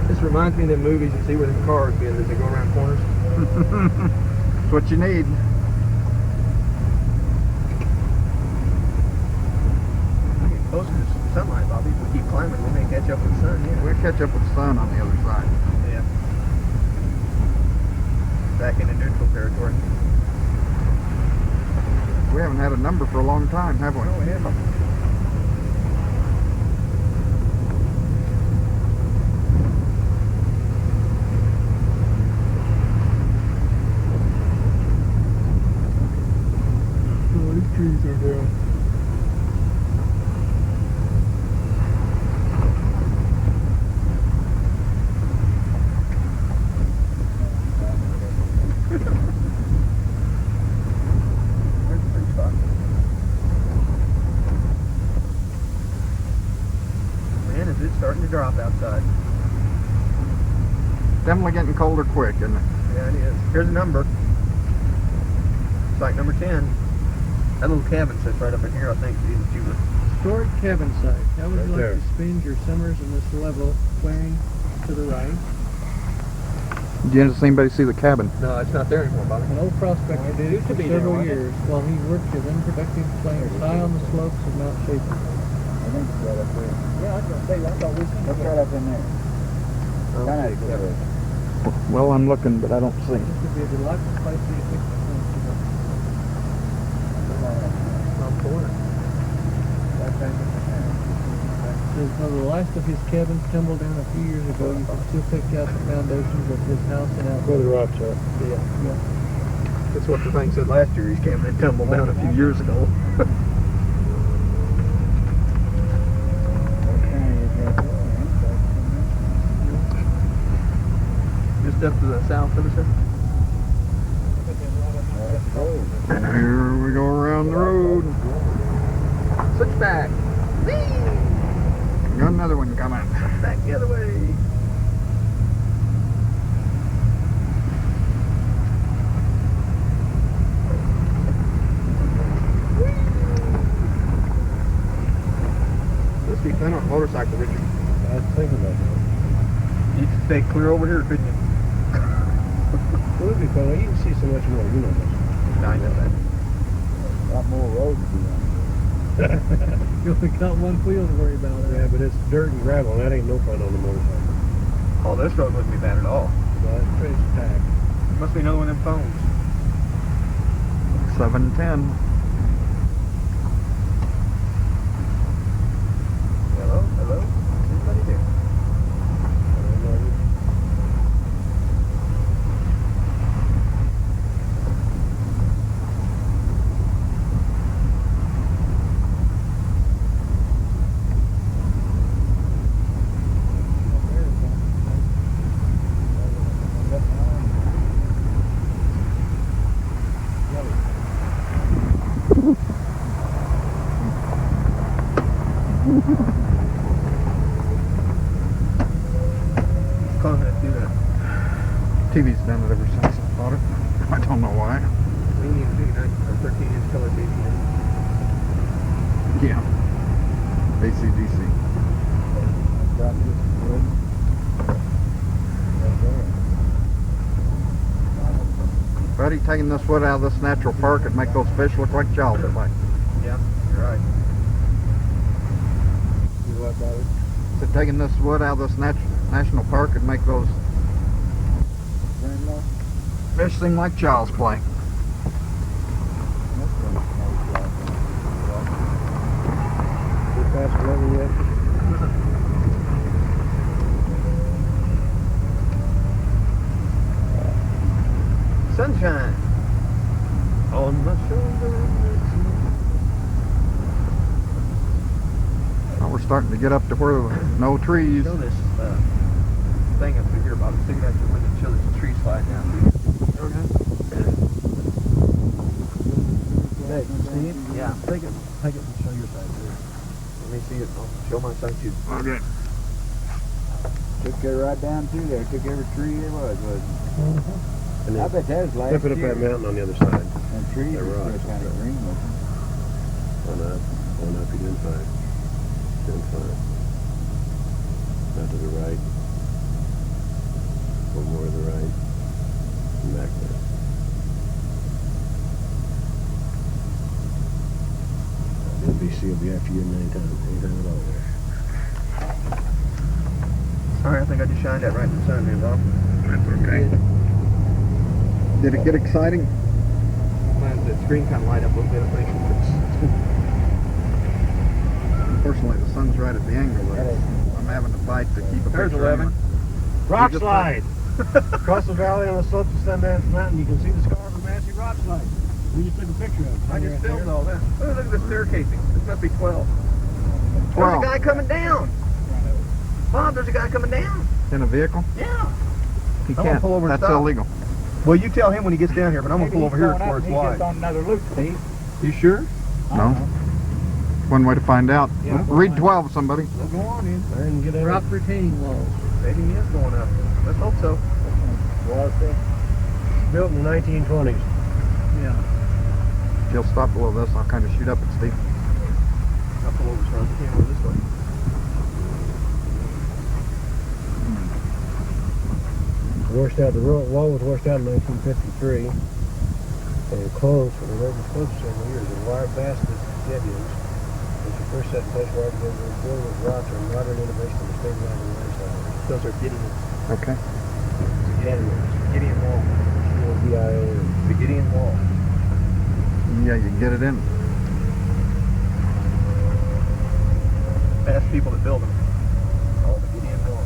This reminds me of the movies you see where the cars get as they go around corners. That's what you need. We're getting closer to some sunlight, Bobby. If we keep climbing, we may catch up with the sun. Yeah. We'll catch up with the sun on the other side. Yeah. Back into neutral territory. We haven't had a number for a long time, have we? No, we haven't. Oh, these trees are down. There's a pretty spot. Man, is it starting to drop outside? Definitely getting colder quick, isn't it? Yeah, it is. Here's a number. It's like number 10. That little cabin sits right up in here, I think, is even cheaper. historic cabin site. How would Right you like there. to spend your summers in this level, clearing to the right? Did anybody see the cabin? No, it's not there anymore, Bobby. An old prospector did it Used for to be there, several wasn't it? years while he worked his unproductive claims high on the slopes of Mount Shaper. I think it's right up there. Yeah, I was gonna say, I thought we seen That's right up in there. Kind of good. Well, I'm looking, but I don't see. This would be a delightful place for you to pick the plants to go. I'm for it. Says, though the last of his cabins tumbled down a few years ago, you can still pick out the foundations of his house and Where the outbuilding. rocks are. Yeah. That's what the thing said last year. His cabin had tumbled down a few years ago. Just up to the south of us. Here we go around the road. Switchback. Got another one coming. Back the other way. This be fun on a motorcycle, Richard. I was thinking about that. You stay clear over here, couldn't you? Well, it'd be fun. You can see so much more, you know. I know that. Got more road to be on. You only got one wheel to worry about. Yeah, but it's dirt and gravel, and that ain't no fun on the motorcycle. Oh, this road wouldn't be bad at all. But it's pretty packed. Must be another one of them phones. 710. Hello? Hello? Is anybody there? TV's done it ever since I bought it. I don't know why. We need a big 13-inch color TV. Yeah. AC/DC. Buddy, taking this wood out of this natural park would make those fish look like jaws. Yeah, you're right. You what, Bobby? So taking this wood out of this national park would make those fish seem like child's play. You past 11 yet? Sunshine on my shoulder. Well, we're starting to get up to where no trees. Show this thing up here about sticking out your window and show this tree slide down. Hey, see it? Yeah. Take it and show your side too. Let me see it. I'll show my side too. Okay. Took it right down through there. Took every tree there was. And I then bet that was last flip it up year. that mountain on the other side. And trees They're are rocks still and kind of stuff. green looking. One up, you're doing fine. Doing fine. Now to the right. One more to the right. And back there. NBC will be after you anytime at all there. Sorry, I think I just shined that right in the sun there, Bob. That's okay. Did it get exciting? The screen kind of light up a little bit, I think. Unfortunately, the sun's right at the angle that I'm having to fight to keep a There's picture. 11. Rock just slide! Across the valley on the slopes of Sundance Mountain, you can see the scar of a massive rock slide. We just took a picture of it. I just filmed all that. Oh, look at the staircasing. This must be 12. 12. There's a guy coming down. Bob, there's a guy coming down. In a vehicle? Yeah. He I'm gonna can't. pull over and That's stop. illegal. Well, you tell him when he gets down here, but I'm going to pull over here before it's wide. on another loop, Steve. You sure? No. One way to find out. Yeah. Read 12, somebody. Well, go on in. There and get in. Rock retaining walls. Maybe he is going up. Let's hope so. Built in the 1920s. Yeah. If he'll stop below this, I'll kind of shoot up at Steve. I'll pull over, son. You can't go this way. Washed out, the wall was washed out in 1953 and closed for the road was closed for several years. The wire basket gabions, which were first set in place where the filled with rocks are a modern innovation in stabilizing lifestyle. Those are Gideons. Okay. Gideon Wall. GIO. The Gideon Wall. Yeah, you can get it in. Fast people that build them. Oh, the Gideon Wall.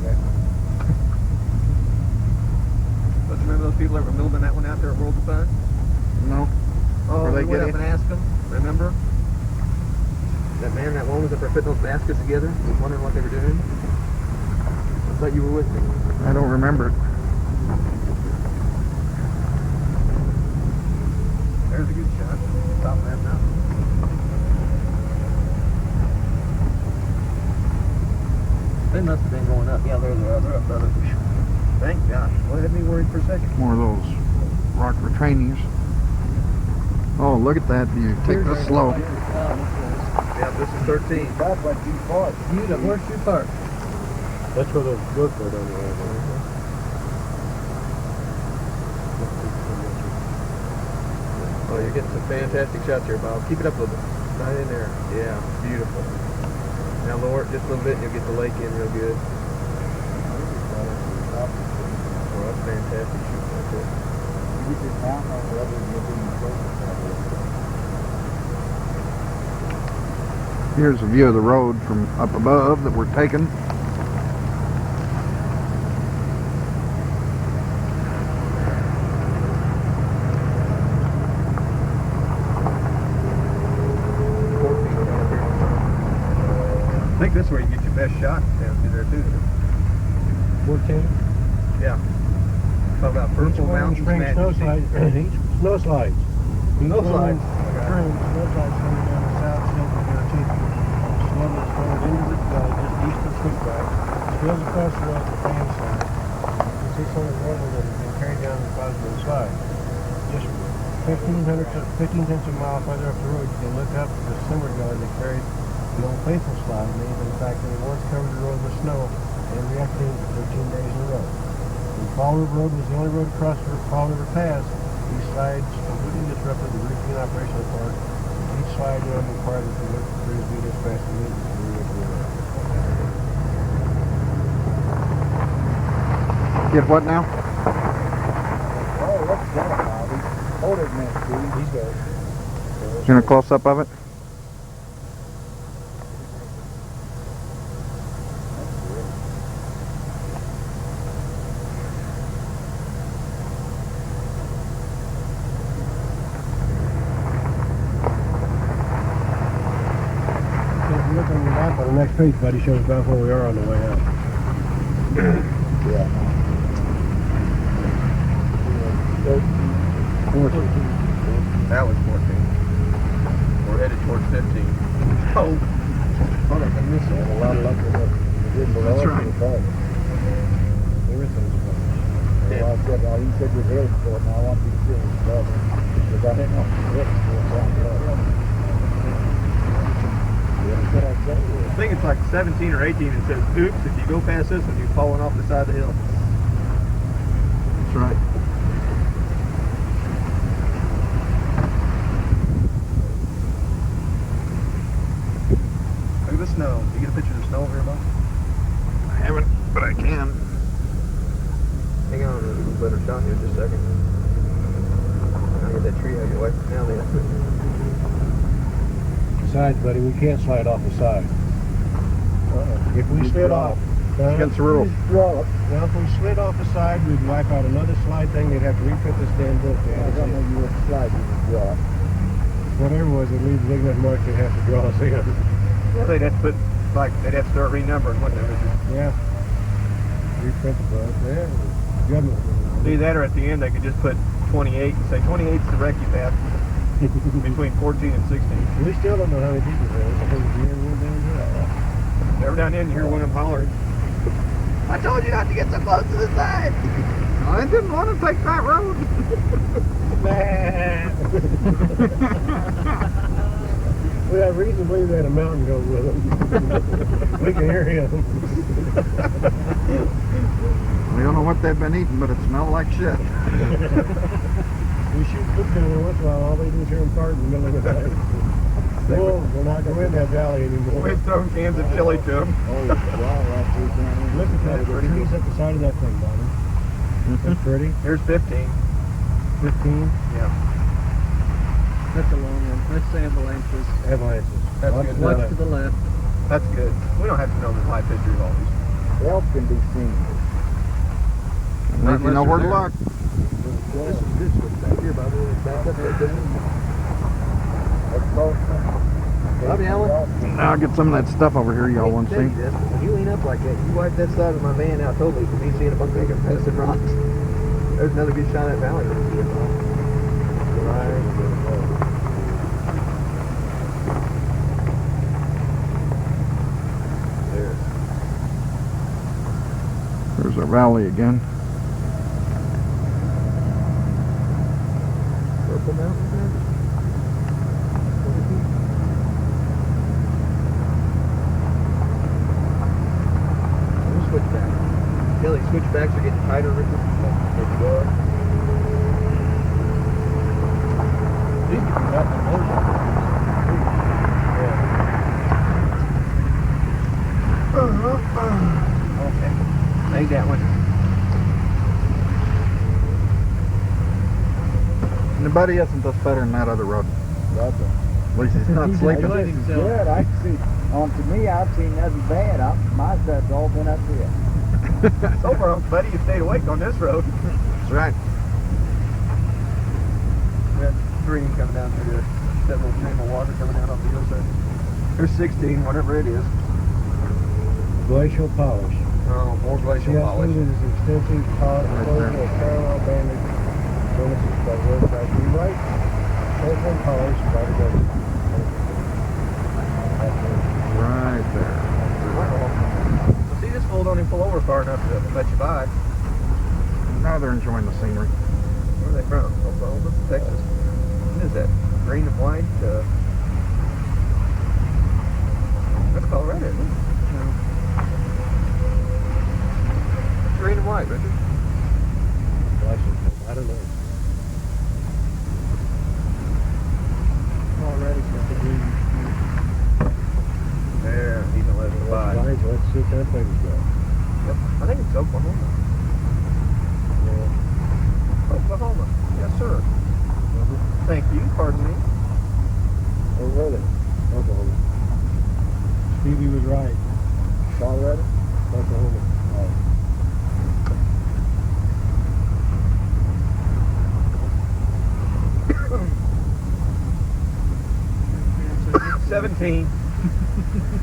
Okay. Don't you remember those people that were building that one out there at World of Fun? No. Oh, Were they we went up Gideon? and asked them. Remember? That man, that woman that were putting those baskets together, was wondering what they were doing. I thought you were with me. I don't remember it. There's a good shot. Top of that mountain. They must have been going up. Yeah, they're up, brother. Thank God. Well, it had me worried for a second. More of those rock retrainings. Oh, look at that view. Take this slow. Yeah, this is 13. That's what you bought. View to Horseshoe Park. That's where the road go down there. Oh, you're getting some fantastic shots here, Bob. Keep it up a little bit. Right in there. Yeah, beautiful. Now lower it just a little bit and you'll get the lake in real good. Oh, that's fantastic shooting right there. You get down on the other and you'll be in the closest. Here's a view of the road from up above that we're taking. I think this is where you get your best shot down through there too. 14. Yeah. Talk about purple mountains, spring man. snow slides. Each snow slides. Snow slides. Spring snow slides coming down the south slope of our cheek. Slowly forward into the just east of Sweetback. Spills across the road to the fan side. You see some of the water that has been carried down the positive side. Just 15 tenths of a mile further up the road, you can look up at the simmer guard that carried the old faithful slide. And in fact, they once covered the road with snow every afternoon for 13 days in a row. When Fall River Road was the only road across the Fall River Pass, these slides completely disrupted the routine operation of the park. Each slide run required that the look for frisbee dispatch immediately to the road. Get what now? Oh, look at that, Bobby. Hold it a minute, Steve. He's got it. In a close-up of it? Look on the map on the next page, buddy, shows about where we are on the way out. Yeah. 14. That was 14. We're headed towards 15. Oh! Oh, they can miss it. A lot of luck with it. That's right. Everything's fine. Well, I said, all you said was headed for it, and I want to be serious about it. Because I didn't know if it was I think it's like 17 or 18 and says, oops, if you go past this one, you're falling off the side of the hill. That's right. Look at the snow. You get a picture of the snow over here, Bob? I haven't, but I can. Hang on, a little better shot here in just a second. I'll get that tree out of your way. Now then. Besides, buddy, we can't slide off the side. If we slid off, Against the rule. well, if we slid off the side, we'd wipe out another slide thing. They'd have to reprint this damn book. I don't know you would slide, you would draw it. Whatever it was, it leaves big enough marks they'd have to draw us in. Well, they'd have to put, like, they'd have to start renumbering, wouldn't they? Yeah. Reprint the book. Yeah. Government. Do that, or at the end they could just put 28 and say 28 is the recce path between 14 and 16. We still don't know how many people there is. I think it's the end one down here. Every down in, you hear one of them hollering, I told you not to get so close to the side. I didn't want to take that road. We have reason to believe that a mountain goes with them. We can hear him. We don't know what they've been eating, but it smells like shit. We shoot foot down there once in a while, all they do is hear them fart in the middle of the night. Well, we're not going in that valley anymore. We've thrown cans of chili to them. Oh, wow, that's pretty good. Look at that, the trees at the side of that thing, Bobby. That's pretty. Here's 15. 15 Yeah. That's a long one. That's avalanches. avalanches. That's Watch good. the Watch left. to the left. That's good. We don't have to know the life history of all these. Elk can be seen. If you know where to look. This is this one back here, Bobby. Back up there, this one. That's close. Bobby Allen? Now get some of that stuff over here y'all want to see. When you lean up like that, you wipe that side of my van out totally from me seeing a bunch of pested rocks. There's another good shot at that valley. There. There's our valley again. Purple mountain there? switchbacks are getting tighter, Richard. These could be up in motion. Okay. Made that one. And the buddy isn't just better than that other road. That's a, At least he's not sleeping. it's good. I can see. To me, I've seen nothing bad. My stuff's all been up here. So far, buddy, you stayed awake on this road. That's right. We had green coming down through there. That little stream of water coming down off the other side. There's 16, whatever it is. Glacial polish. Oh, more glacial Yes, polish. it is extensive closure of parallel bandage bonuses by roadside rewrite. Open polish by the glacier. Right there. See, this fool don't even pull over far enough to let you by. Now they're enjoying the scenery. Where are they from? Oklahoma? Texas? What is that? Green and white? That's Colorado, isn't it? Green and white, Richard. I don't know. Already got the green. There, he's 11.5. Let's see how things go. Yep. I think it's Oklahoma. Yeah. Oklahoma. Yes, sir. Thank you. Pardon me. Oh, really? Oklahoma. Stevie was right. Colorado? Oklahoma. 17.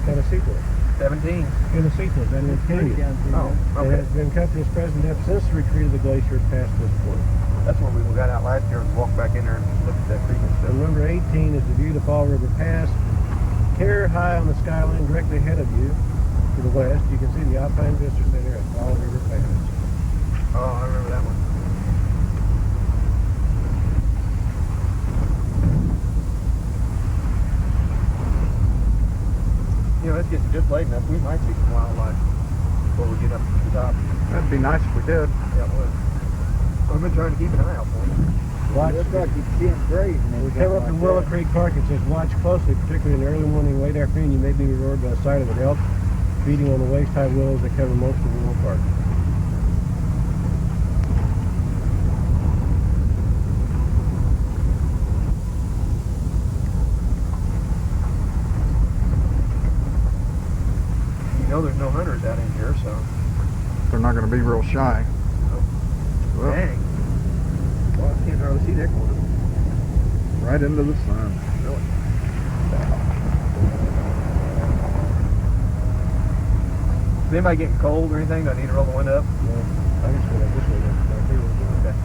Tennessee was. 17. Tennessee was. That is Canyon. Oh, It okay. has been kept its present depth since the retreat of the glacier past this point. That's where we got out last year and walked back in there and looked at that creek and stuff. And number 18 is the view to Fall River Pass. Here, high on the skyline directly ahead of you, to the west, you can see the Alpine Visitor Center at Fall River Pass. Oh, I remember that one. You know, it's getting just late enough. We might see some wildlife before we get up to the top. That'd be nice if we did. Yeah, it would. I've been trying to keep an eye out for them. Watch. Looks like you see him grazing. We come up in Willow Creek Park. It says watch closely, particularly in the early morning, late afternoon. You may be lured by the sight of an elk feeding on the waist-high willows that cover most of Willow Park. You know there's no hunters out in here, so... They're not going to be real shy. Well, Dang. Well, I can't hardly see that corner. right into the sun. Really? Is anybody getting cold or anything? Do I need to roll the window up? I just went up this way. Okay.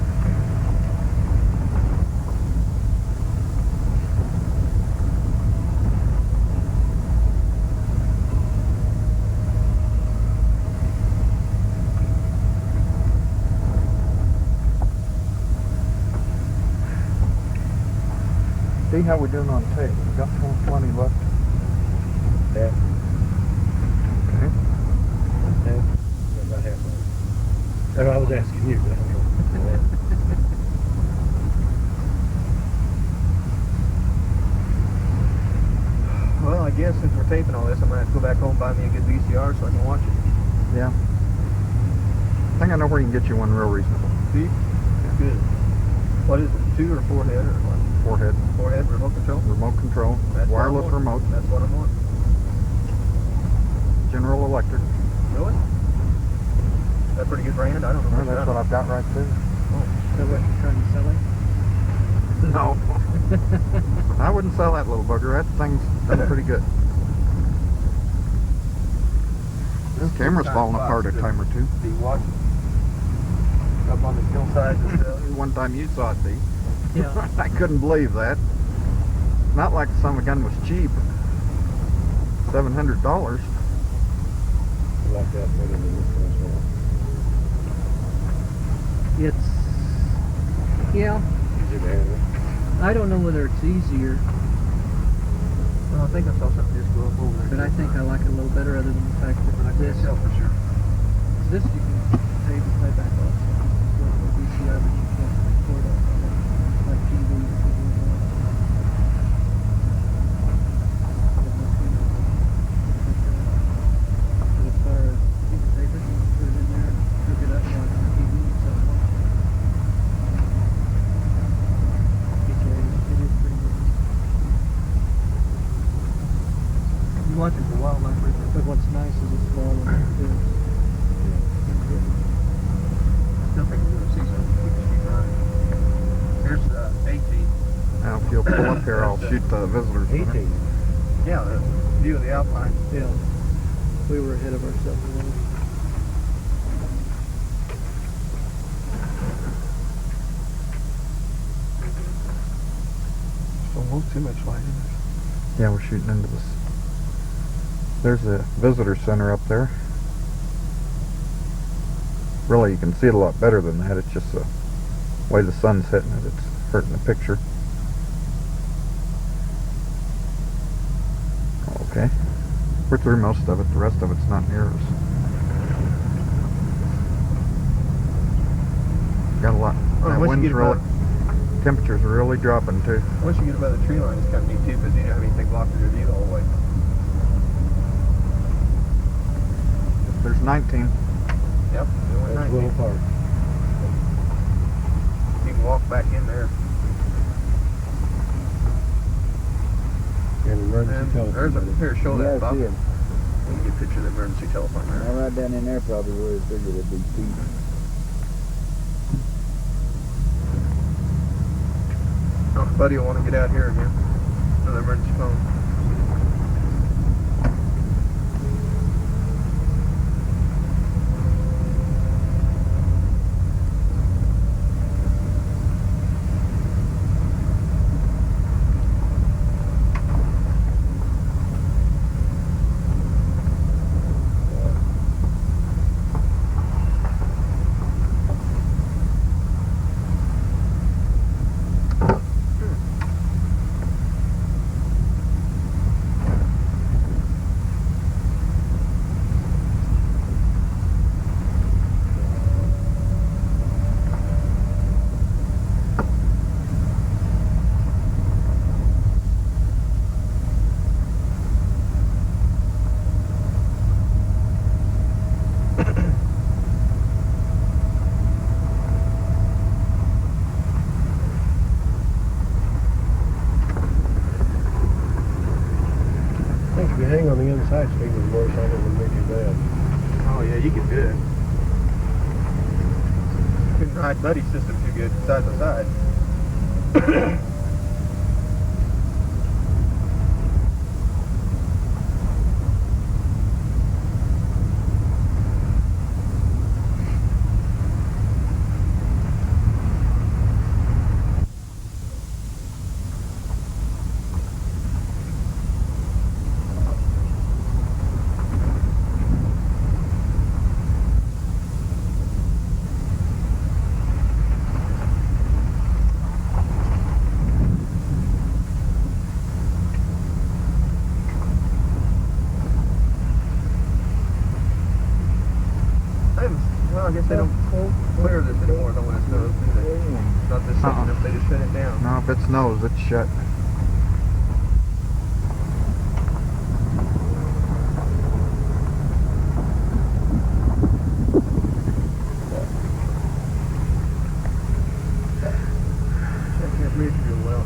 See how we're doing on tape. We got 20 left. Yeah. Okay. About halfway. And I was asking you. Well, I guess since we're taping all this, I'm going to have to go back home and buy me a good VCR so I can watch it. Yeah. I think I know where you can get you one real reasonable. See? Good. What is it? 2 or 4 head or what? 4 head. 4 head remote control? Remote control. That's what I Wireless want. remote. That's what I want. General Electric. Really? That's a pretty good brand? I don't know. Well, much that's what about I've got right there. it. So what you're trying to sell it? No. I wouldn't sell that little bugger. That thing's done pretty good. This camera's falling apart a time or two. The watch up on the hillside and stuff. One time you saw it, Dee. Yeah. I couldn't believe that. Not like some gun was cheap. $700. Like that. It's, yeah, Easy to handle. I don't know whether it's easier, Well, I think I saw something just go up over there. but I think I like it a little better other than the fact that I can't this, tell for sure. you can tape right back off. So the VCR, but you can't record off of it. Like TV or video. But as far as piece of paper, you put it in there, hook it up, and watch the TV and something else. It is pretty good. You watch it for wildlife reasons, but what's nice is it's small and it's good. Still think we're gonna see some keep running. Here's 18. Now, if you'll pull up here, I'll shoot the visitors. 18. Yeah, the view of the Alpine. Yeah. We were ahead of ourselves a little. Almost too much light in this. Yeah, we're shooting into this. There's the visitor center up there. Really, you can see it a lot better than that. It's just the way the sun's hitting it. It's hurting the picture. Okay. We're through most of it. The rest of it's not near us. Got a lot. That wind's really... Temperatures are really dropping too. Once you get above the tree line, it's kind of neat too, because you don't have anything blocking your view all the way. There's 19. Yep, doing That's 19. well apart. You can walk back in there. And emergency And telephone. there's a, here, show Yeah, that, I Bob. see You it. can get a picture of the emergency telephone there. Now right down in there probably where it figured it'd be cheap. Oh, buddy will want to get out here again. Another emergency phone. I think if you hang on the inside speed with the motorcycle, it wouldn't be too bad. Oh yeah, you could do it. Couldn't ride buddy system too good side by side. Well, I guess they don't clear this anymore though when it snows, do they? It's not this section up, they just shut it down. No, if it snows, it's shut. Check that bridge real well.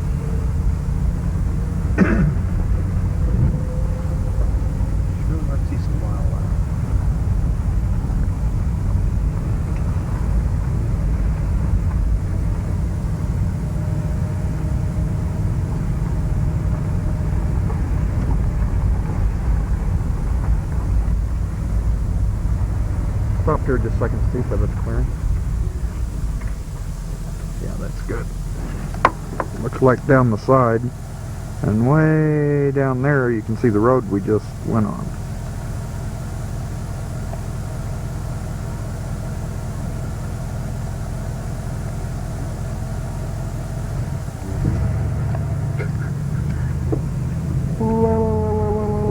Just really like to see some wildlife. Stop here just so I can see if it's clearing. Yeah, that's good. Looks like down the side, and way down there you can see the road we just went on.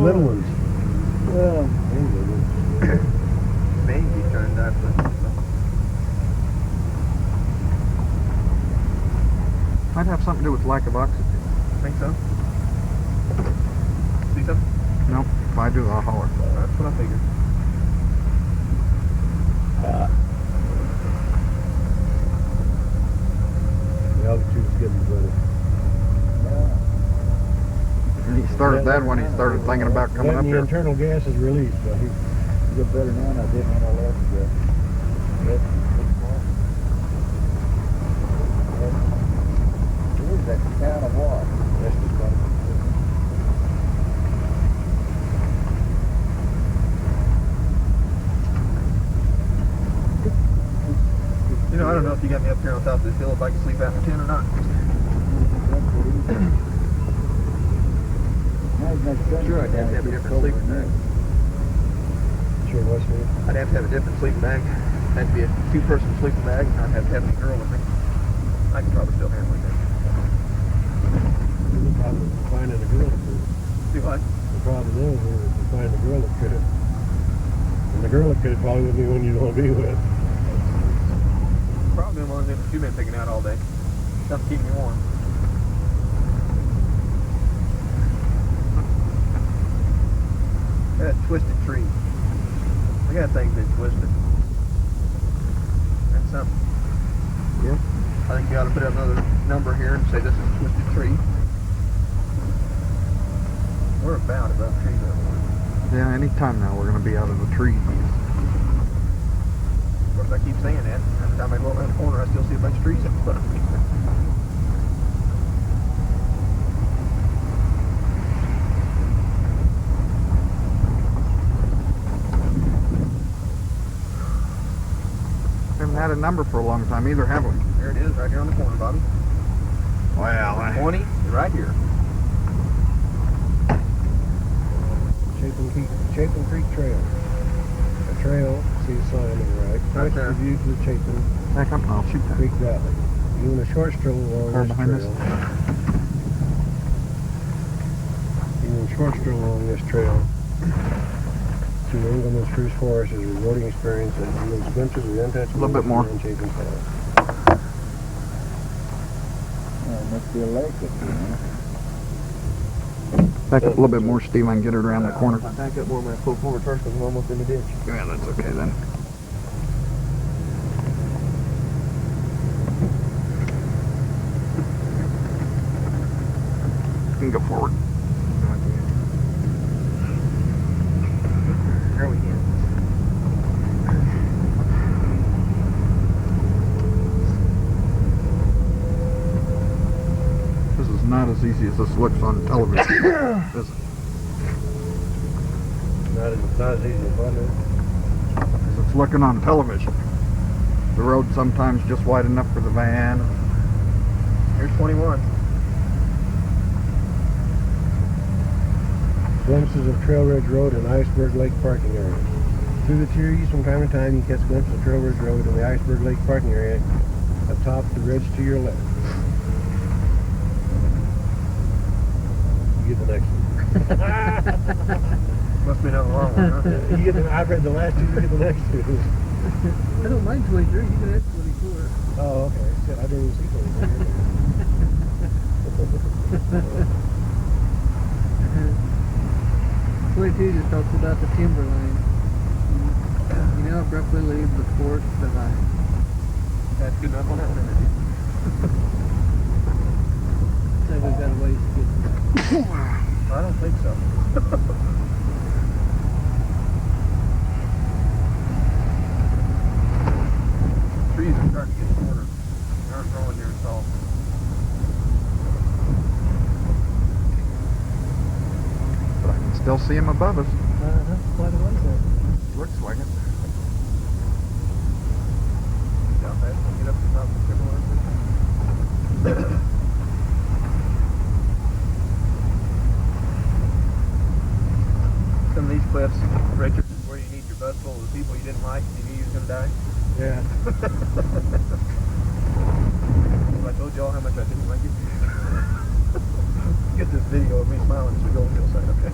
Little ones. Well, Maybe trying to dive. Might have something to do with lack of oxygen. Think so? See something? Nope. If I do, I'll holler. That's what I figured. The altitude's getting better. He started that when he started thinking about coming up Letting the here. internal gas is released, but he Get better now than I did when I left the It is that count of what? that's just fine. You know, I don't know if you got me up here on top of this hill if I can sleep out in the tent or not. Sure, I'd have to have a different sleeping bag. Sure, what's me? I'd have to have a different sleeping bag. That'd be a two-person sleeping bag, and I'd have to have any girl with me. I could probably still handle it. The problem is finding a girl that could. See what? The problem is to find a girl that could. And the girl that could probably wouldn't be one you'd want to be with. Probably one of them you've been picking out all day. Something keeping you warm. That twisted tree. I got things been twisted. That's something. Yep. I think you ought to put another number here and say this is a twisted tree. We're about above tree level. Yeah, anytime now we're going to be out of the trees. Of course, I keep saying that. Every time I go around the corner, I still see a bunch of trees in front of me. Haven't had a number for a long time either, have we? There it is, right here on the corner, Bobby. Well, 20 is right here. Chapin Creek Trail. A trail, see a sign on the right. Right there. The view to the Chapin back up and I'll shoot that. Creek Valley. Doing a short stroll along Car this behind trail. Doing a short stroll along this trail to Engleman's Spruce Forest is a rewarding experience that yields glimpses of the untouchable. A little bit more. in Chapin Valley. It must be a lake up here, Back up a little bit more, Steve. I can get it around the corner. I back up more when I pull forward first because I'm almost in the ditch. Yeah, that's okay then. You can go forward. There we go. This is not as easy as this looks on television. Is it? Not as easy as fun is. As it's looking on television. The road sometimes just wide enough for the van. Here's 21. Glimpses of Trail Ridge Road and Iceberg Lake parking area. Through the trees, from time to time, you catch a glimpse of Trail Ridge Road and the Iceberg Lake parking area atop the ridge to your left. You get the next one. Must be another long one, huh? You get the, I've read the last two, you get the next two. I don't mind 23, you can have 24. Oh, okay. Shit, I didn't even see 22 just talks about the timber line. You now abruptly leave the forest behind. That's good enough on that one, isn't it? So we've got a ways to get to that. I don't think so. Trees are starting to get shorter. They aren't growing near as tall. But I can still see them above us. Quite a ways there. Looks like it. Down fast, we'll get up to the top of the Timberline. Some of these cliffs, Richard, is where you need your bus full of the people you didn't like and you knew you was going to die. Yeah. I told y'all how much I didn't like it. Get this video of me smiling as we go on the hillside, okay?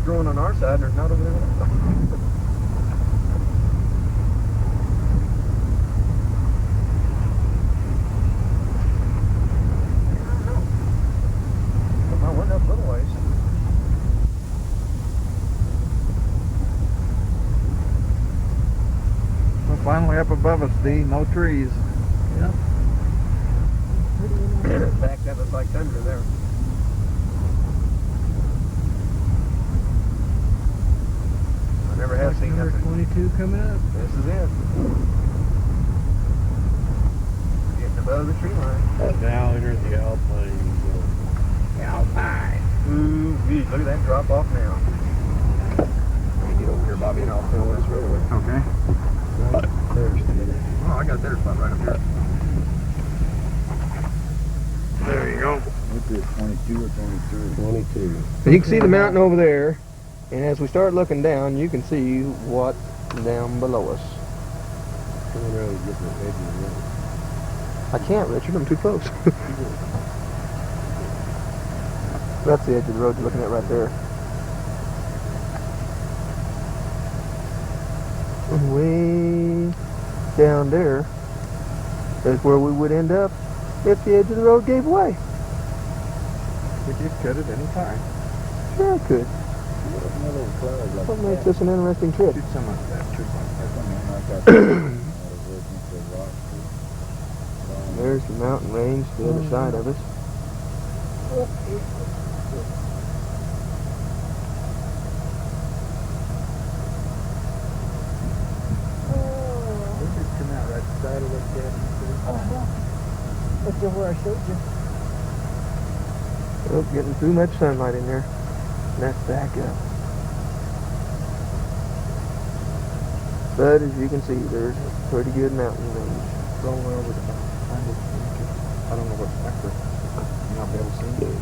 growing on our side and there's not over there. I went up a little ways. We're finally up above us, D. No trees. Yep. Back that looks like tundra there. I never have seen Number nothing. 22 coming up. This is it. Getting above the tree line. Now enter the Alpine. Alpine. Ooh, geez, look at that drop off now. Let me get over here, Bobby, and I'll fill this road. Okay. Thursday. Oh, I got their spot right up here. There you go. What's this, 22 or 23? 22. So you can see the mountain over there, and as we start looking down, you can see what's down below us. Coming around and getting the edge of the road. I can't, Richard. I'm too close. That's the edge of the road you're looking at right there. And way down there is where we would end up if the edge of the road gave way. We just could at any time. Sure it could. Another cloud like What makes that. this an interesting trip? Shoot some of that tree. Something like that. Rock. There's the mountain range, the other side of us. This just come out right beside of that cabin. That's the where I showed you. Oh, getting too much sunlight in there. Let's back up. But as you can see, there's a pretty good mountain range. Roll over the mountain. I don't know what's back there. You'll not be able to see it.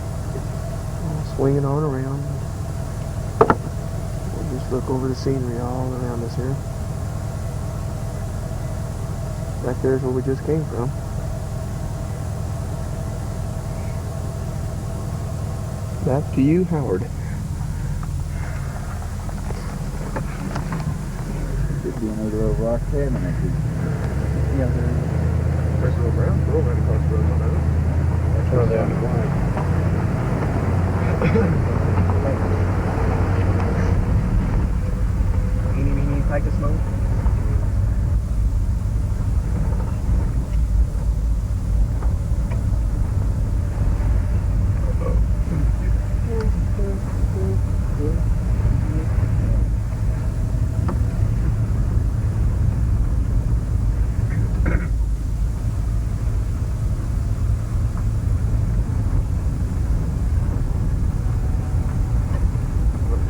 Swinging on around. We'll just look over the scenery all around us here. Back there's where we just came from. Back to you, Howard. Could be another little rock cabin up here. Yeah, there is. There's a little brown girl right across the road on that. That's where they have to blind. Eeny, meeny, pack of smoke.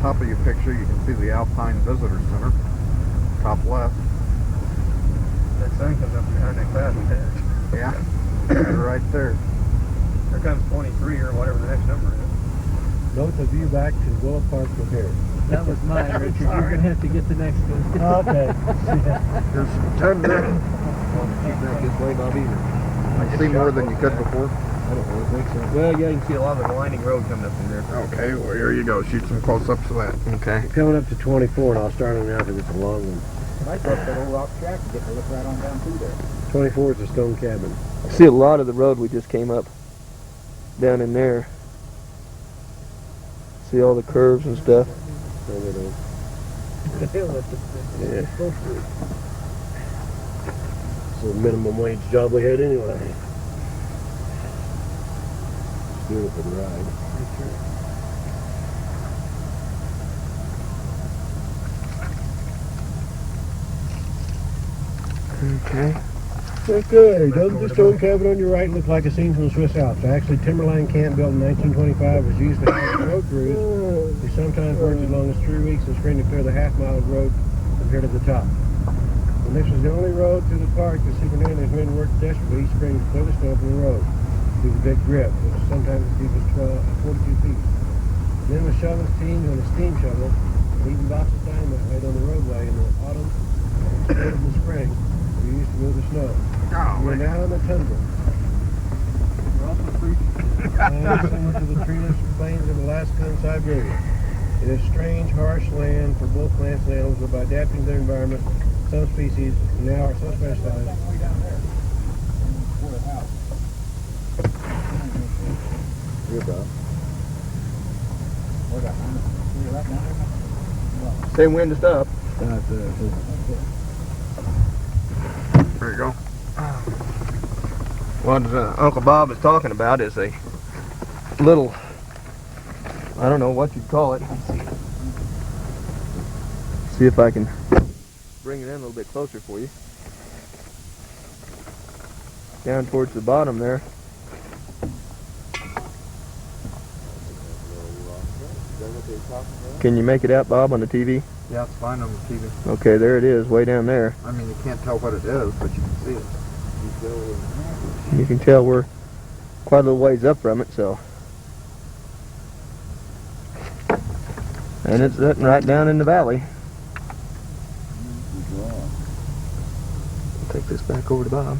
Top of your picture, you can see the Alpine Visitor Center. Top left. That sun comes up behind that cloud and passed. Yeah. They're right there. Here comes 23 or whatever the next number is. Note the view back to Willow Park from here. That was mine, Richard. You're going to have to get the next one. Okay. There's some tundra. Keep back this way, Bobby. I can see more than you could before. I don't really think so. Well, yeah, you can see a lot of the winding road coming up through there. Okay, well, here you go. Shoot some close-ups of that. Okay. Coming up to 24, and I'll start on now because it's a long one. Might go up that old rock shack and get to look right on down through there. 24 is a stone cabin. See a lot of the road we just came up down in there. See all the curves and stuff. Over there. Yeah. It's a minimum wage job we had anyway. Beautiful ride. Okay. Okay, doesn't the stone cabin on your right look like a scene from the Swiss Alps? Actually, timberline camp built in 1925 was used to house road crews. They sometimes worked as long as 3 weeks in spring to clear the half-mile of road from here to the top. When this was the only road through the park, the superintendent's men worked desperately each spring to clear the snow from the road through the big grip, which was sometimes as deep as 42 feet. Then with shovels, teams, and a steam shovel, leaving boxes of dynamite laid on the roadway in the autumn and in the spring, we used to move the snow. We're now in the tundra. We're also free. Similar to the treeless plains of Alaska and Siberia. It is strange, harsh land for both plants and animals, but by adapting to their environment, some species now are so specialized. Same wind to stop. There you go. What Uncle Bob is talking about is a little, I don't know what you'd call it. See if I can bring it in a little bit closer for you. Down towards the bottom there. Can you make it out, Bob, on the TV? Yeah, it's fine on the TV. Okay, there it is, way down there. I mean, you can't tell what it is, but you can see it. You can tell we're quite a little ways up from it, so. And it's sitting right down in the valley. I'll take this back over to Bob.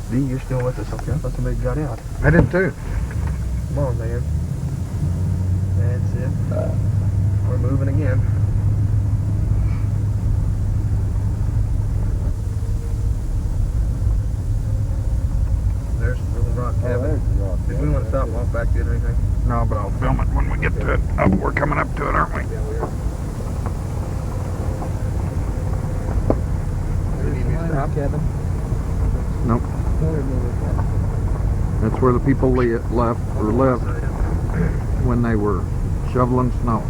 D, you're still with us, okay? I thought somebody got out. I did too. Come on, man. That's it. We're moving again. There's the little rock cabin. Did we want to stop and walk back to it or anything? No, but I'll film it when we get to it. Oh, we're coming up to it, aren't we? Yeah, we are. Cabin. Nope. That's where the people left or lived when they were shoveling snow.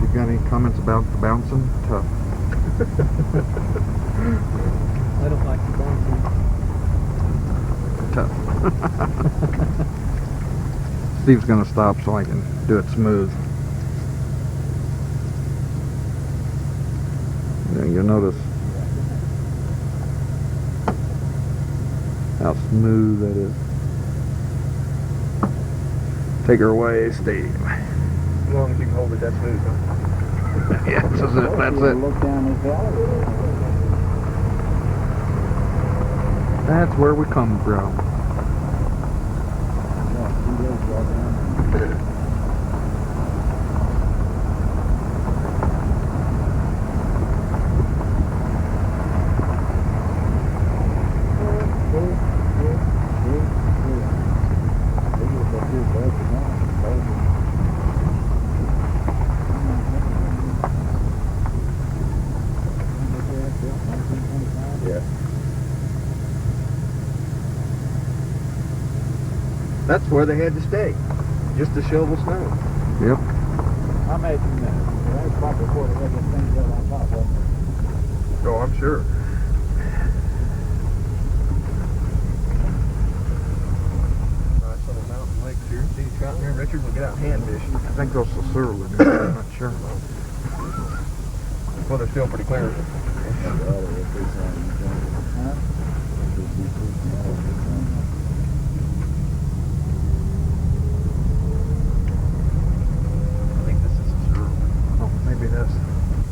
You got any comments about the bouncing? Tough. I don't like the bouncing. Tough. Steve's gonna stop so I can do it smooth. Yeah, you'll notice how smooth that is. Take her away, Steve. As long as you can hold it that smooth, huh? Yeah, that's it. That's it. Look down this valley. That's where we come from. That's where they had to stay, just to shovel snow. Yep. I imagine that was probably before they got things up on top of it. Oh, I'm sure. Nice little mountain lakes here. See, Scott and Richard will get out and hand fish. I think those are surly. I'm not sure. Well, they're still pretty clear.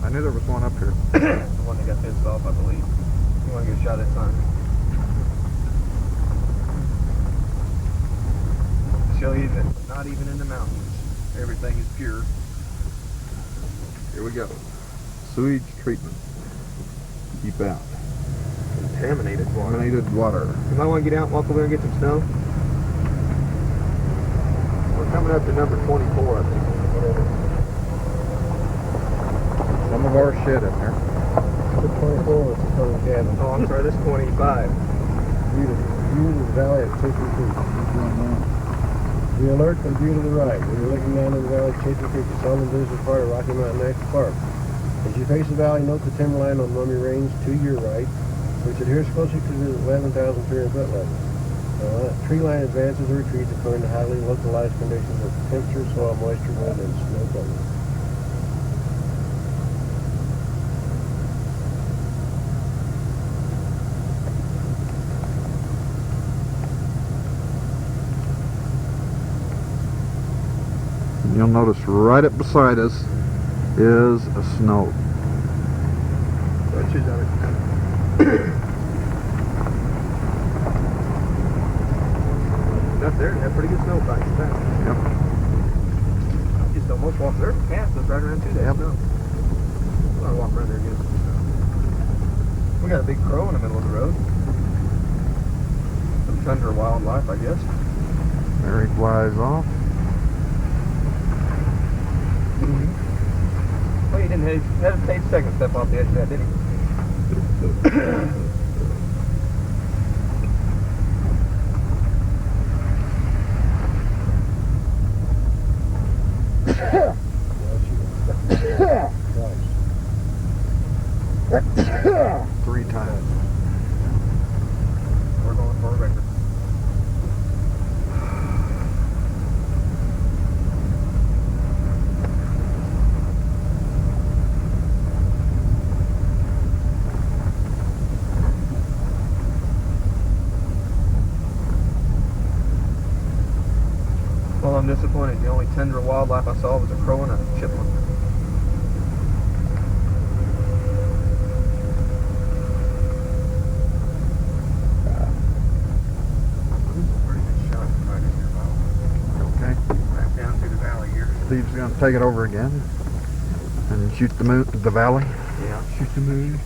I knew there was one up here. The one that got fenced off, I believe. You want to get a shot at time? To show you that not even in the mountains, everything is pure. Here we go. Sewage treatment. Keep out. Contaminated water. Contaminated water. You might want to get out and walk over there and get some snow. We're coming up to number 24, I think. Some of our shit in there. The 24 is the total cabin. Oh, I'm sorry, this is 25. View to the valley of Chasing Creek. The alert and view to the right. When you're looking down in the valley of Chasing Creek, the Solomon is part of Rocky Mountain National Park. As you face the valley, note the timberline on Mummy Range to your right, which adheres closely to the 11,300 foot level. Tree line advances or retreats according to highly localized conditions of temperature, soil moisture, wind, and snow cover. You'll notice right up beside us is a snow. Bunches of it. Up there, they have pretty good snow fights. Yep. So most walk there's a camp that's right around 2 days. Yep. No. I'm gonna walk around there again. We got a big crow in the middle of the road. Some tundra wildlife, I guess. There he flies off. Well, he didn't hesitate a second to step off the edge of that, did he? Three times. We're going for a record. Well, I'm disappointed. The only tundra wildlife I saw was a crow and a chipmunk. Okay. Back down through the valley here. Steve's gonna take it over again and shoot the moon, the valley. Yeah. Shoot the moon.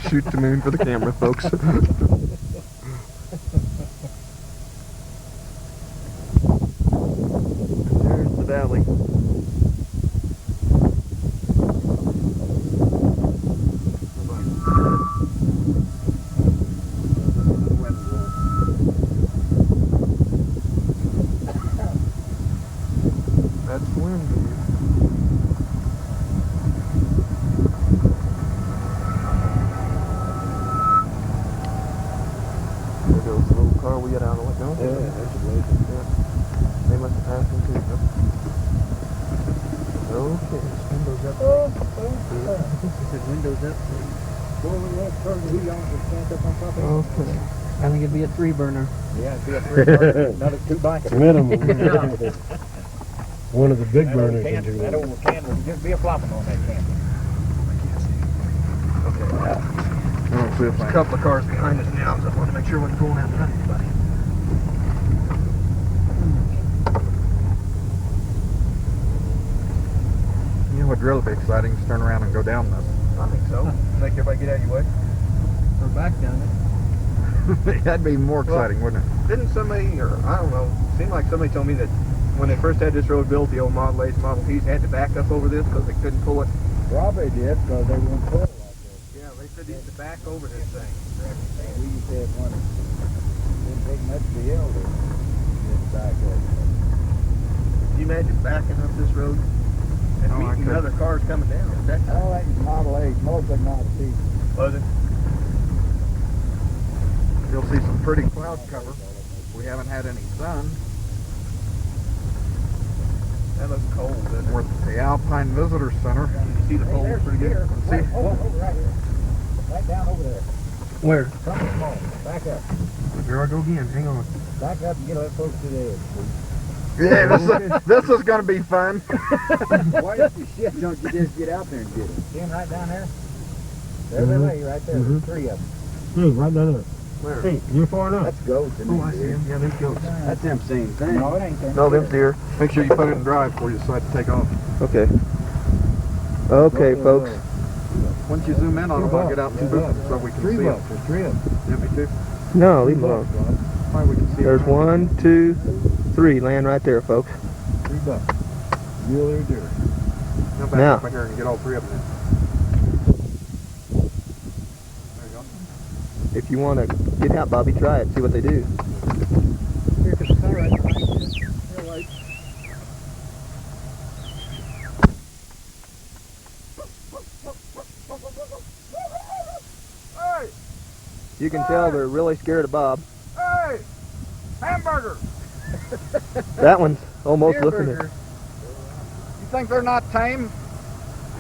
Shoot the moon for the camera, folks. There's the valley. That's wind view. There goes the little car we got out of the window. Yeah, that's a blazing. Yeah. They must have passed him too, huh? Okay. Windows up. He said windows up. Well, we have turn the heat on to stand up on top of it. Okay. I think it'd be a 3-burner. Yeah, it'd be a 3-burner, another 2 blankets. Minimum. One of the big burners That into that it. old can would just be a flopping on that can. Okay. I don't see if There's a I couple of cars behind us now, so I want to make sure we're pulling out behind anybody. You know what'd really be exciting is turn around and go down this. I think so. Make everybody get out of your way. Or back down it. That'd be more exciting, wouldn't it? Didn't somebody, or I don't know, seemed like somebody told me that when they first had this road built, the old Model A's, Model P's had to back up over this because they couldn't pull it. Probably did, because they wouldn't pull it like this. Yeah, they said they used to back over this thing. We used to have one that didn't take much to yell to get back up. Can you imagine backing up this road and Oh, I meeting could. other cars coming down at that time? Oh, that was Model A's, most of them Model P's. Was it? You'll see some pretty cloud cover. We haven't had any sun. That looks cold, doesn't We're it? at the Alpine Visitor Center. You see the poles there's pretty good? deer. See? Right, over right here. Right down over there. Where? Something small. Back up. Here I go again. Hang on. Back up and get a little close to the edge, please. Yeah, this is going to be fun. Why don't you shit? Don't you just get out there and get it? See him right down there? There they lay, right there. There's 3 of them. Hey, right down there. Where? Hey, you're far enough. That's goats. Oh, I see him. Yeah, there's goats. That's them same thing. No, it ain't them. No, them's deer. Make sure you put it in drive before you decide to take off. Okay. Okay, folks. Once you zoom in on them, I'll get out and boost them so we can see them. There's 3 of them. Yeah, me too. No, leave them alone. Why we can see There's them. 1, 2, 3 laying right there, folks. $3. Mule deer. Come back Now. up here and get all 3 of them in. There you go. If you want to get out, Bobby, try it. See what they do. Here, 'cause the car right behind you. Here, wait. Hey! You can tell they're really scared of Bob. Hey! Hamburger! That one's almost Deer looking burger. at. You think they're not tame?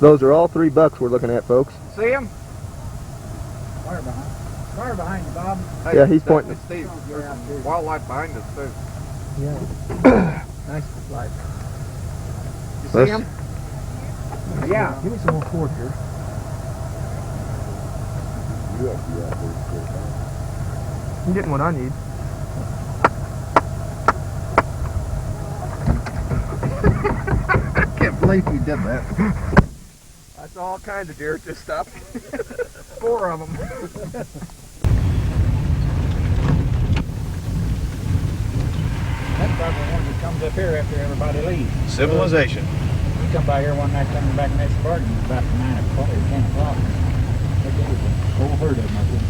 Those are all 3 bucks we're looking at, folks. See them? Car behind. Car behind you, Bob. Hey, Yeah, he's that's pointing. Steve. There's some wildlife behind us too. Yeah. Nice light. You see Let's- them? Yeah. Give me some more cord here. I'm getting what I need. believe you did that. I saw all kinds of deer just stop. 4 of them. That's probably the one that comes up here after everybody leaves. Civilization. We come by here one night coming back next garden about 9 o'clock or 10 o'clock. Look at it, a whole herd of them up here.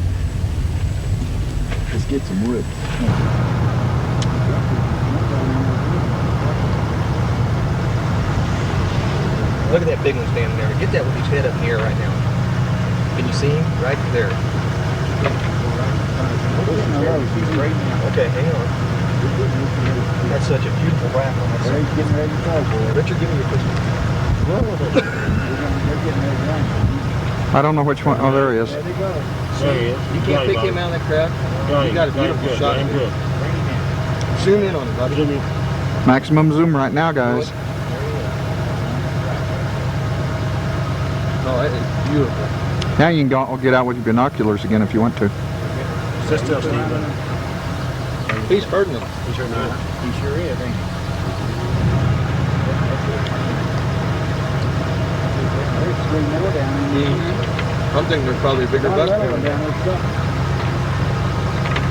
Let's get some wood. Look at that big one standing there. Get that with his head up in the air right now. Can you see him? Right there. Okay, hang on. That's such a beautiful rifle. He's getting ready to go, boy. Richard, give me your pistol. They're getting ready to run. I don't know which one. Oh, there he is. There they go. There he is. You can't pick him out of that crowd. You got a beautiful shot. Zoom in on him, buddy. Maximum zoom right now, guys. Oh, that is beautiful. Now you can go, get out with your binoculars again if you want to. Just tell Steve. He's hurting him. He sure is, ain't he? There's 3 more down there. I'm thinking there's probably a bigger buck Another there. one down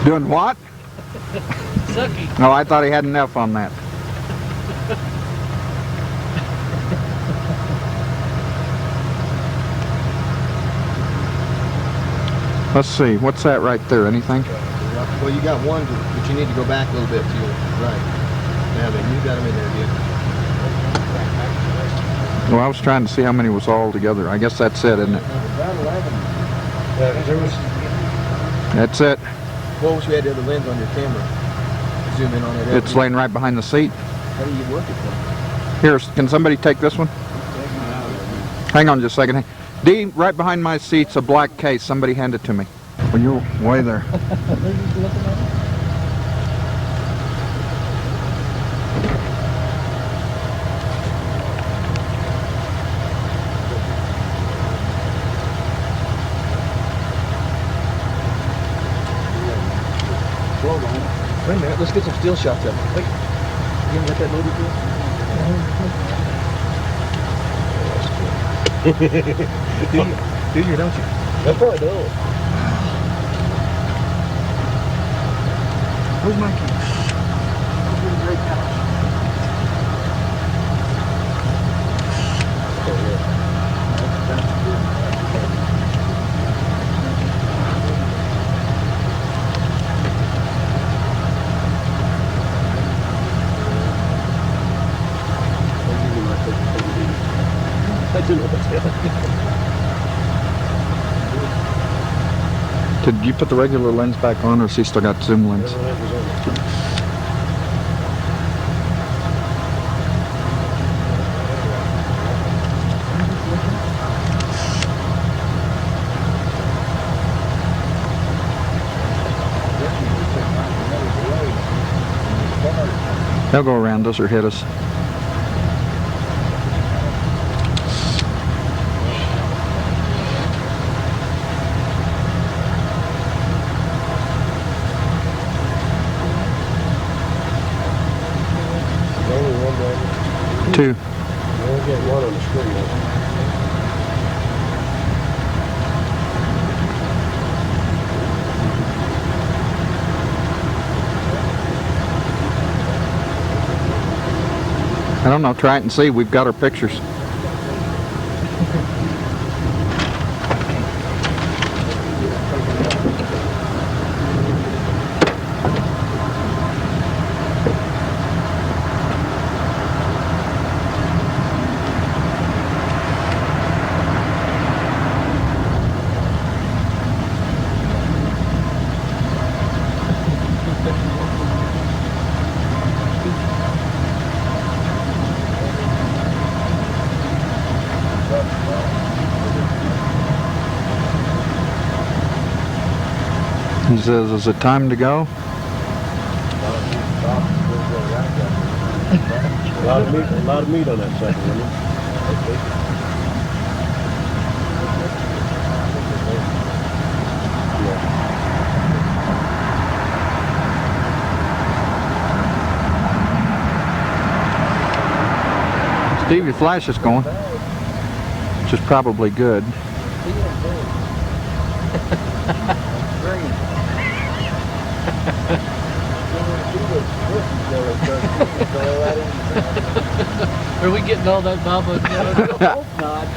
there. Doing what? Sucky. No, I thought he had enough on that. Let's see, what's that right there? Anything? Well, you got one, but you need to go back a little bit to your right. Now then, you got him in there, dude. Well, I was trying to see how many was all together. I guess that's it, isn't it? About 11. That's it. What was you had the other lens on your camera? Zoom in on it. It's laying right behind the seat. How do you work it from? Here, can somebody take this one? Hang on just a second. D, right behind my seat's a black case. Somebody hand it to me. Well, you're way there. Wait a minute, let's get some still shots of it. Wait, you gonna let that load do you, don't you? That's probably do. Where's my keys? Did you put the regular lens back on, or has he still got zoom lens? They'll go around us or hit us. Two. We'll get one on the screen. I don't know, try it and see. We've got our pictures. He says, is it time to go? A lot of meat on that second one. Steve, your flash is going, which is probably good. Are we getting all that Baba? I hope not.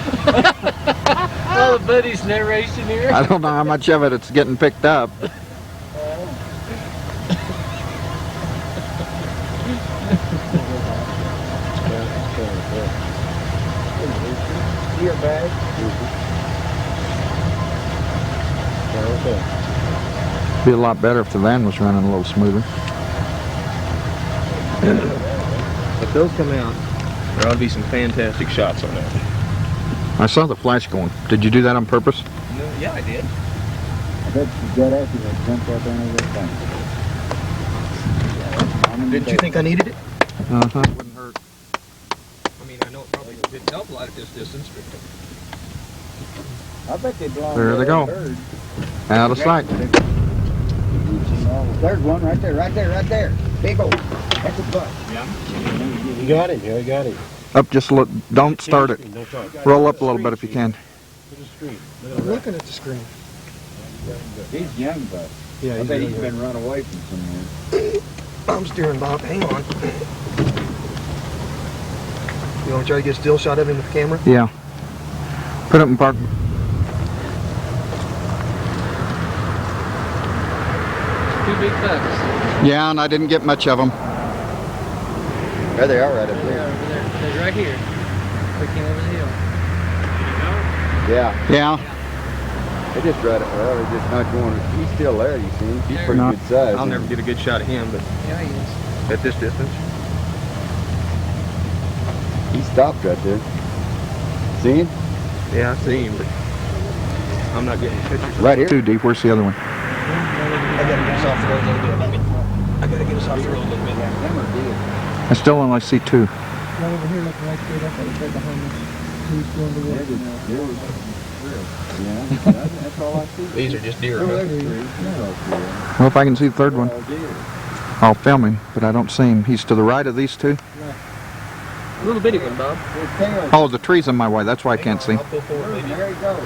All the buddies narration here. I don't know how much of it's getting picked up. Your bag? Be a lot better if the van was running a little smoother. If those come out, there ought to be some fantastic shots on that. I saw the flash going. Did you do that on purpose? No, yeah, I did. I bet you got after that jump up under that thing. Didn't you think I needed it? Uh-huh. Wouldn't hurt. I mean, I know it probably didn't help a lot at this distance, but I bet they blow. There they go. Out of sight. There's one right there, right there, right there. Big old. That's a buck. yeah. You got him, yeah, you got him. Up just a little. Don't start it. Don't start. Roll up a little bit if you can. Look at the screen. I'm looking at the screen. He's young, but Yeah, I bet he's been run away from somewhere. I'm steering, Bob. Hang on. You want to try to get a still shot of him with the camera? Yeah. Put it in park. Two big bucks. Yeah, and I didn't get much of them. There they are right up They're there. over there. They're right here. They came over the hill. Yeah, Yeah. they just right up. Well, they're just not going. He's still there, you see. He's pretty Not- good size. I'll never get a good shot of him, but Yeah, he is. at this distance. He stopped right there. See him? Yeah, I see him, but I'm not getting pictures. Right here. Too deep. Where's the other one? I gotta get us off the road a little bit. I gotta get us off the road a little bit. I still only see two. Right over here, looking right straight up at the behind us. He's going to work now. Yeah, that's all I see. These are just deer. Huh? Well, if I can see the third one, I'll film him, but I don't see him. He's to the right of these two. A little bitty one, Bob. Oh, the tree's in my way. That's why I can't see. I'll pull forward, maybe. There he goes.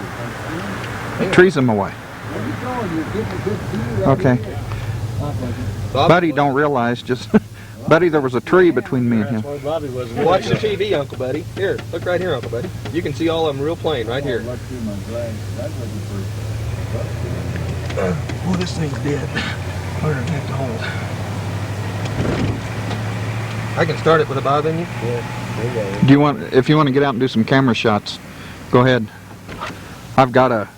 The tree's in my way. Where you going? You're getting a good view right Okay. here. Bob, Buddy don't realize, just... Buddy, there was a tree between me and him. That's why Bobby wasn't. watch the TV, Uncle Buddy. Here, look right here, Uncle Buddy. You can see all of them real plain right here. Look through my glasses. That's looking for. Well, this thing's dead. We're gonna have to hold. I can start it with a bob in you. Do you want, if you want to get out and do some camera shots, go ahead. I've got a,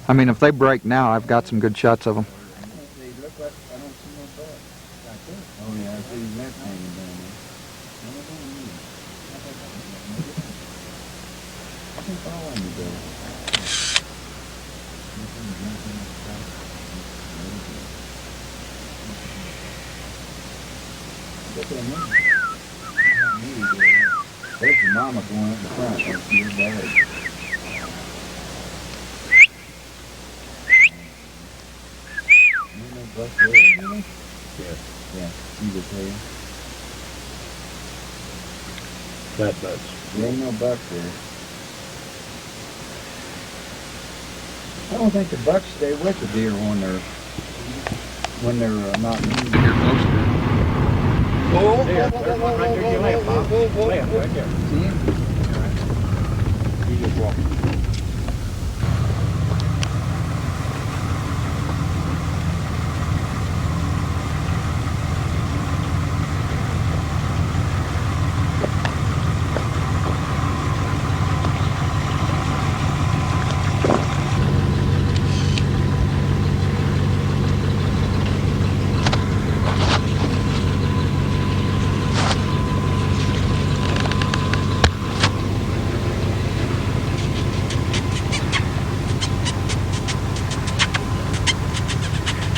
I mean, if they break now, I've got some good shots of them. They look like I don't see no buck. Oh yeah, I see his left hanging down there. I can follow him though. Look at him. There's your mama going up the front. That's your dad. Ain't no buck there, really? Yeah, see the tail? That much. There ain't no buck there. I don't think the bucks stay with the deer when they're not moving. Oh, There, there's one right there to your left, Bob. Left, right there. See him? You just walk.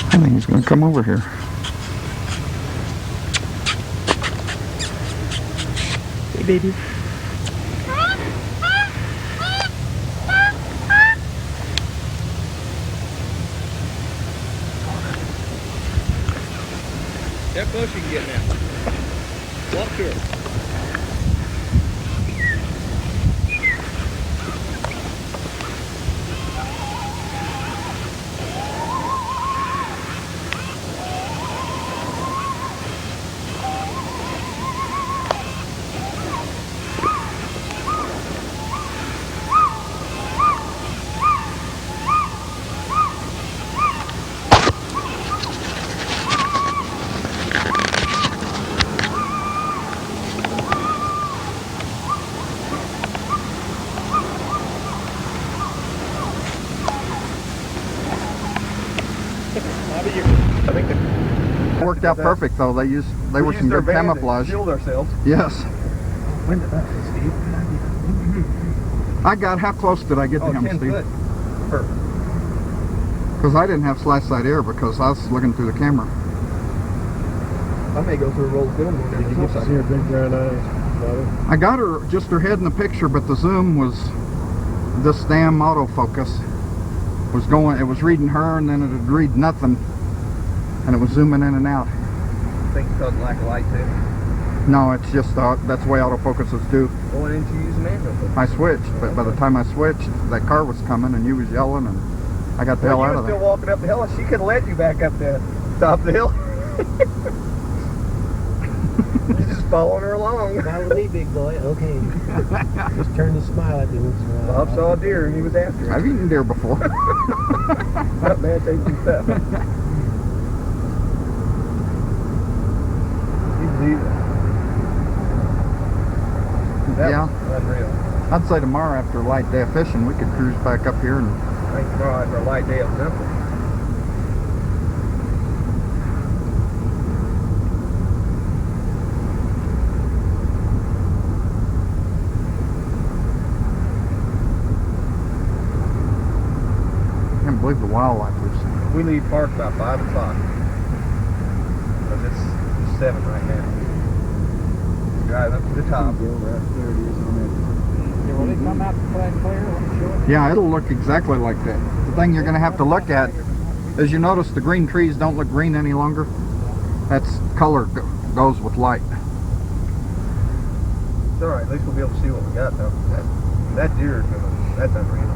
I think he's going to come over here. hey, baby. How close you can get now? Walk to her. worked out perfect though. They were some good camouflage. Shield ourselves. Yes. When did that, Steve? I got, how close did I get to him, 10 Steve? foot. Perfect. Because I didn't have slash side air because I was looking through the camera. I may go through a roll of film. Did you get to see her big brown eyes, Bobby? I got her, just her head in the picture, but the zoom was, this damn autofocus was going, it was reading her and then it would read nothing. And it was zooming in and out. I think it's called lack of light too. No, it's just, that's the way autofocuses do. Well, why didn't you use manual? I switched, but by the time I switched, that car was coming and you was yelling and I got the hell out of You there. were still walking up the hill. She could have led you back up the top of the hill. You're just following her along. Follow me, big boy. Okay. Just turn and smile at me once in a while. Bob saw a deer and he was after I've it. eaten deer before. Not bad tasting stuff. You believe it? That Yeah. was unreal. I'd say tomorrow after a light day of fishing, we could cruise back up here and I think tomorrow after a light day of nothing. I can't believe the wildlife we've seen. We leave park about 5 o'clock. Because it's 7 right now. Drive up to the top. Will it come out flat clear? Let me show it. Yeah, it'll look exactly like that. The thing you're going to have to look at is, you notice the green trees don't look green any longer. That's color goes with light. It's alright, at least we'll be able to see what we got though. That deer is gonna, that's unreal.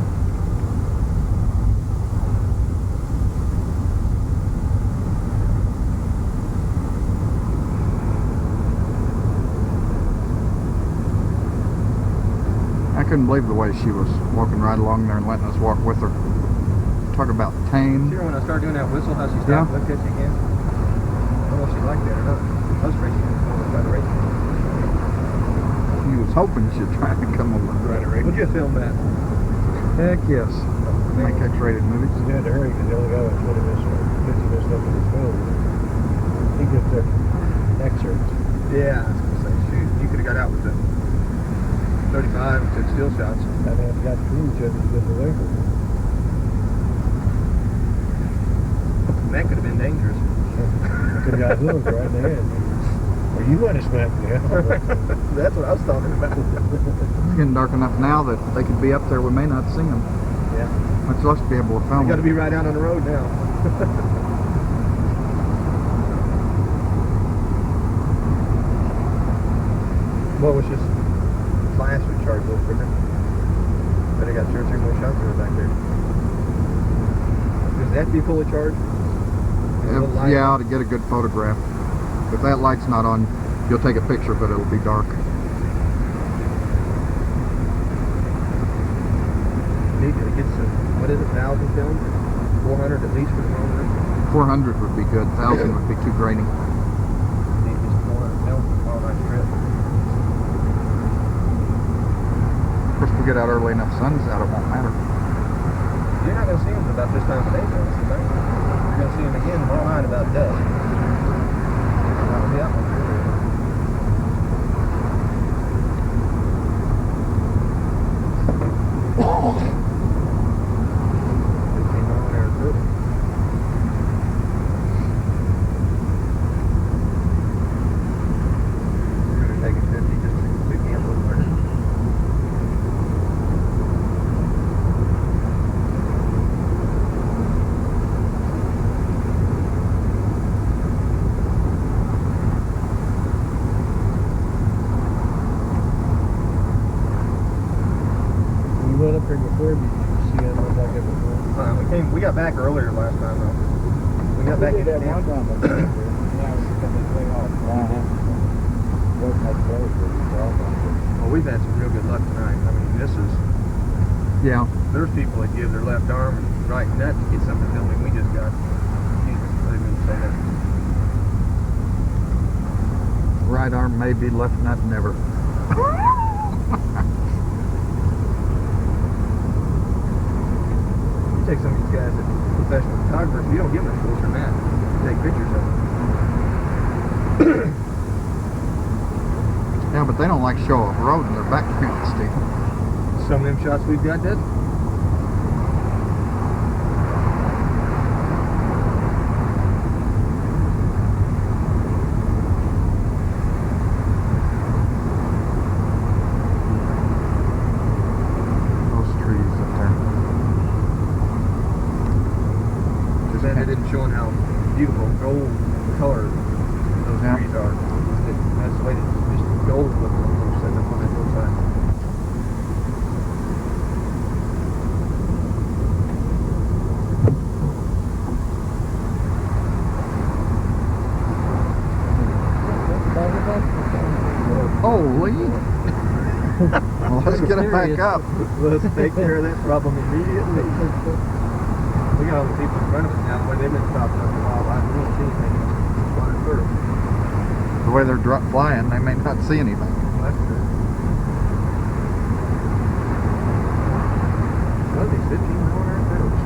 I couldn't believe the way she was walking right along there and letting us walk with her. Talk about tame. See her when I started doing that whistle, how she stopped Yeah. and looked at you again? I don't know if she liked that or not. I was afraid she was going to try to race you. He was hoping she'd try to come over and try to race. Would you film that? Heck yes. Make X-rated movies. He had to hurry because he only got like 20 minutes or 50 minutes left in his film. He just took excerpts. Yeah, I was going to say, shoot, you could have got out with the 35 and took still shots. I mean, if you got through each other, you get away from it. And that could have been dangerous. Could have got hooked right in the head. Or you might have smacked me out. That's what I was talking about. It's getting dark enough now that they could be up there. We may not see them. Yeah. Much less be able to film You got to them. be right out on the road now. What was just flash would charge a little quicker. But I got 2 or 3 more shots in back there. Does that be fully charged? Yeah, to get a good photograph. If that light's not on, you'll take a picture, but it'll be dark. Need to get some, what is it, 1,000 films? 400 at least for the moment. 400 would be good. 1,000 would be too draining. Need just 400 films for the all night trip. Of course, if we get out early enough, sun's out, it won't matter. You're not going to see them about this time of day, though. You're going to see them again tomorrow night about dusk. That'll be out one. We went up here before, did you see him look like it before? We got back earlier last time, though. We got back in that camp. one time. Now it's coming way off. Wasn't that close, but it's off. Well, we've had some real good luck tonight. I mean, this is, Yeah. there's people that give their left arm and right nut to get something filming. We just got, Jesus, I didn't mean to say that. Right arm maybe, left nut never. You take some of these guys that are professional photographers, you don't give them a filter mat. You take pictures of them. Yeah, but they don't like show off road in their background, Steve. Some of them shots we've got doesn't. Those trees up there. Just that it isn't showing how beautiful gold color those Yeah. trees are. That's the way it's just gold looking when we're setting up on that hillside. Holy! Well, let's get it back up. Let's take care of that problem immediately. We got all the people in front of us now, where they've been stopping up for a while. I don't see anything flying through. The way they're flying, they may not see anything. Well, that's good. Well, these 15 hour minutes.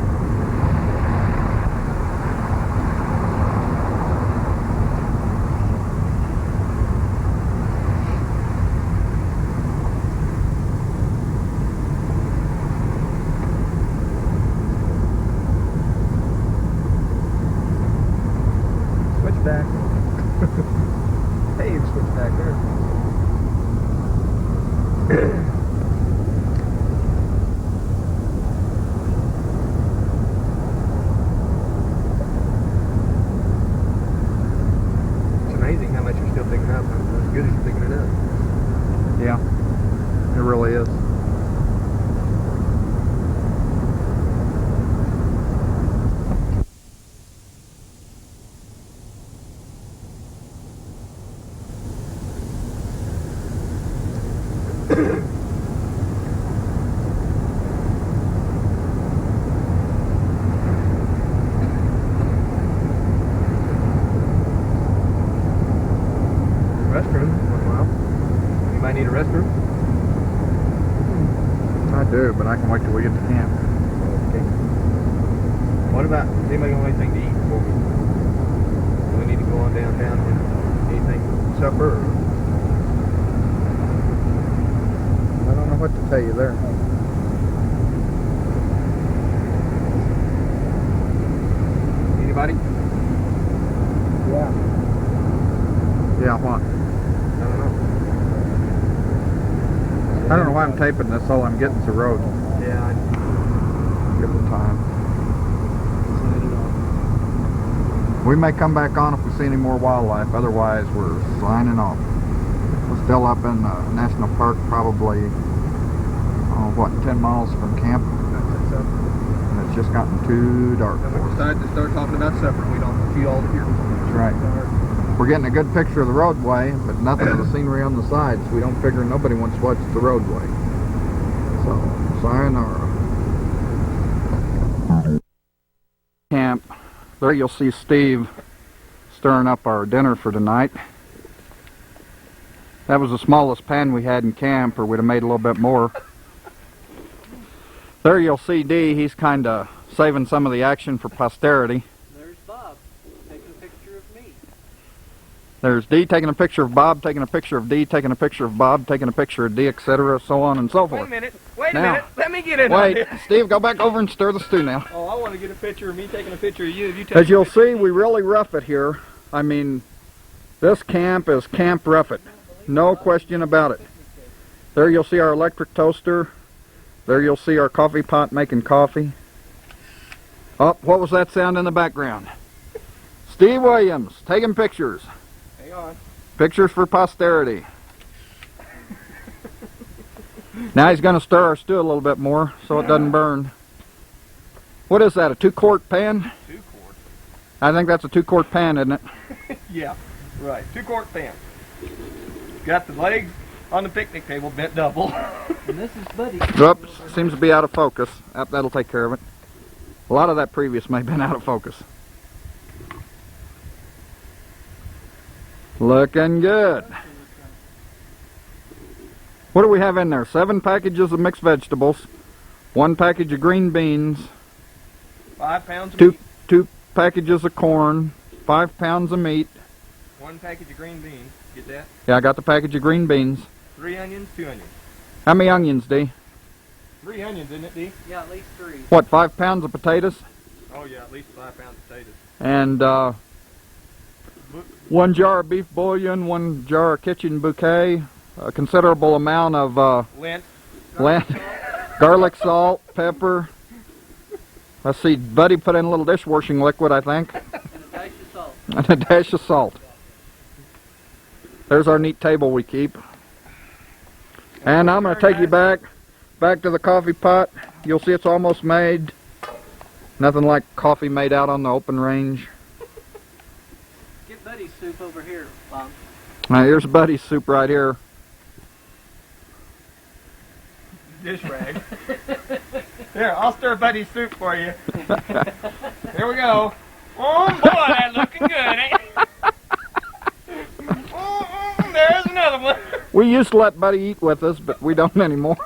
Switchback. Hey, switchback there. It's amazing how much you're still picking up. As good as you're picking it up. Yeah, it really is. Restroom. Well, anybody need a restroom? I do, but I can wait till we get to camp. Okay. What about, does anybody want anything to eat before we? Do we need to go on downtown and get anything, supper? Or? I don't know what to tell you there. Anybody? Yeah. Yeah, what? I don't know. I don't know why I'm taping this. All I'm getting's the road. Yeah, Give it time. We may come back on if we see any more wildlife. Otherwise, we're signing off. We're still up in National Park, probably, what, 10 miles from camp? that's it. And it's just gotten too dark And for we us. decided to start talking about supper. We don't want you all to hear. That's right. We're getting a good picture of the roadway, but nothing of the scenery on the sides. We don't figure nobody wants to watch the roadway. So, sayonara. Camp. There you'll see Steve stirring up our dinner for tonight. That was the smallest pan we had in camp, or we'd have made a little bit more. There you'll see Dee. He's kind of saving some of the action for posterity. There's Bob taking a picture of me. There's Dee taking a picture of Bob, taking a picture of Dee, taking a picture of Bob, taking a picture of Dee, etc., so on and so forth. Wait a minute. Wait Now, a minute. Let me get in on Wait, this. Steve, go back over and stir the stew now. Oh, I want to get a picture of me taking a picture of you. You take As you'll see, we really rough it here. I mean, this camp is Camp Rough It. No question about it. There you'll see our electric toaster. There you'll see our coffee pot making coffee. Oh, what was that sound in the background? Steve Williams taking pictures. Hang on. Pictures for posterity. Now he's going to stir our stew a little bit more so it doesn't burn. What is that, a 2-quart pan? 2 quart. I think that's a 2-quart pan, isn't it? Yeah, right. 2-quart pan. Got the legs on the picnic table bent double. And this is Buddy. Oops, seems to be out of focus. That'll take care of it. A lot of that previous may have been out of focus. Looking good. What do we have in there? 7 packages of mixed vegetables, 1 package of green beans, 5 pounds of 2 meat. 2 packages of corn, 5 pounds of meat, 1 package of green beans. Get that? Yeah, I got the package of green beans. 3 onions, 2 onions. How many onions, D? 3 onions, isn't it, D? Yeah, at least 3. What, 5 pounds of potatoes? Oh yeah, at least 5 pounds of potatoes. And 1 jar of beef bouillon, 1 jar of kitchen bouquet, a considerable amount of Lint. garlic, salt, pepper. Let's see, Buddy put in a little dishwashing liquid, I think. And a dash of salt. And a dash of salt. There's our neat table we keep. And I'm going to take you back to the coffee pot. You'll see it's almost made. Nothing like coffee made out on the open range. Get Buddy's soup over here, Bob. Now here's Buddy's soup right here. Dish rag. Here, I'll stir Buddy's soup for you. Here we go. Oh boy, that's looking good, ain't it? There's another one. We used to let Buddy eat with us, but we don't anymore.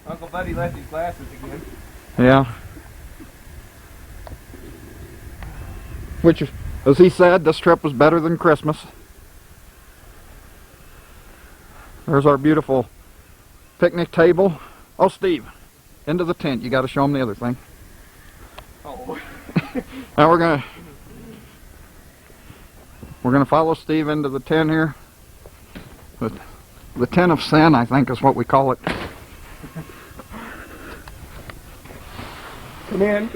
Uncle Buddy left his glasses again. Yeah. Which, as he said, this trip was better than Christmas. There's our beautiful picnic table. Oh, Steve, into the tent. You got to show him the other thing. Oh. Now we're gonna follow Steve into the tent here. The tent of sin, I think, is what we call it. Come in.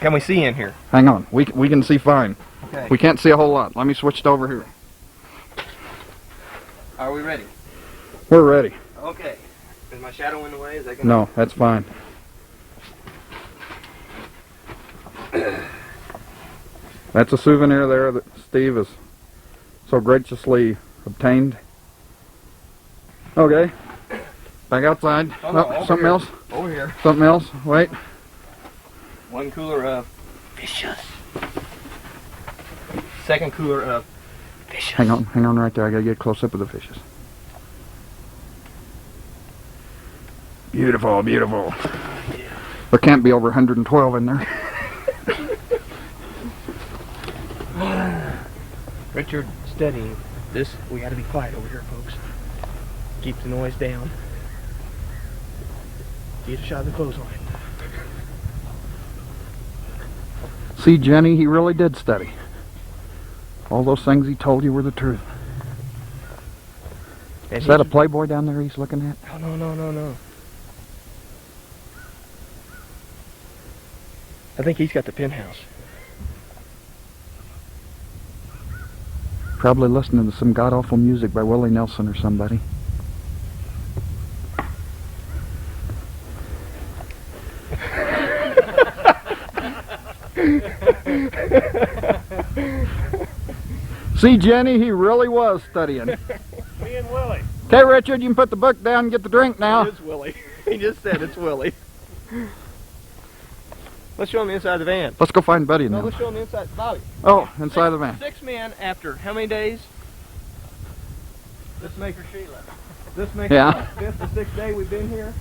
Can we see in here? Hang on, we can see fine. Okay. We can't see a whole lot. Let me switch it over here. Are we ready? We're ready. Okay. Is my shadow in the way? Is that gonna... No, that's fine. That's a souvenir there that Steve has so graciously obtained. Okay. Back outside. Oh, no, Oh, something here. else? Over here. Something else? Wait. 1 cooler of fishes. 2nd cooler of fishes. Hang on right there. I gotta get close up with the fishes. Beautiful, beautiful. There can't be over 112 in there. Richard, studying this. We gotta be quiet over here, folks. Keep the noise down. Get a shot of the clothesline. See, Jenny, he really did study. All those things he told you were the truth. And Is that a Playboy down there he's looking at? Oh, no. I think he's got the penthouse. Probably listening to some god-awful music by Willie Nelson or somebody. See, Jenny, he really was studying. Me and Willie. Okay, Richard, you can put the book down and get the drink now. It's Willie. He just said it's Willie. Let's show him the inside of the van. Let's go find Buddy No, now. let's show him the inside. Bobby. Oh, inside the van. 6 men after how many days? This maker Sheila. This makes Yeah. the 5th or 6th day we've been here.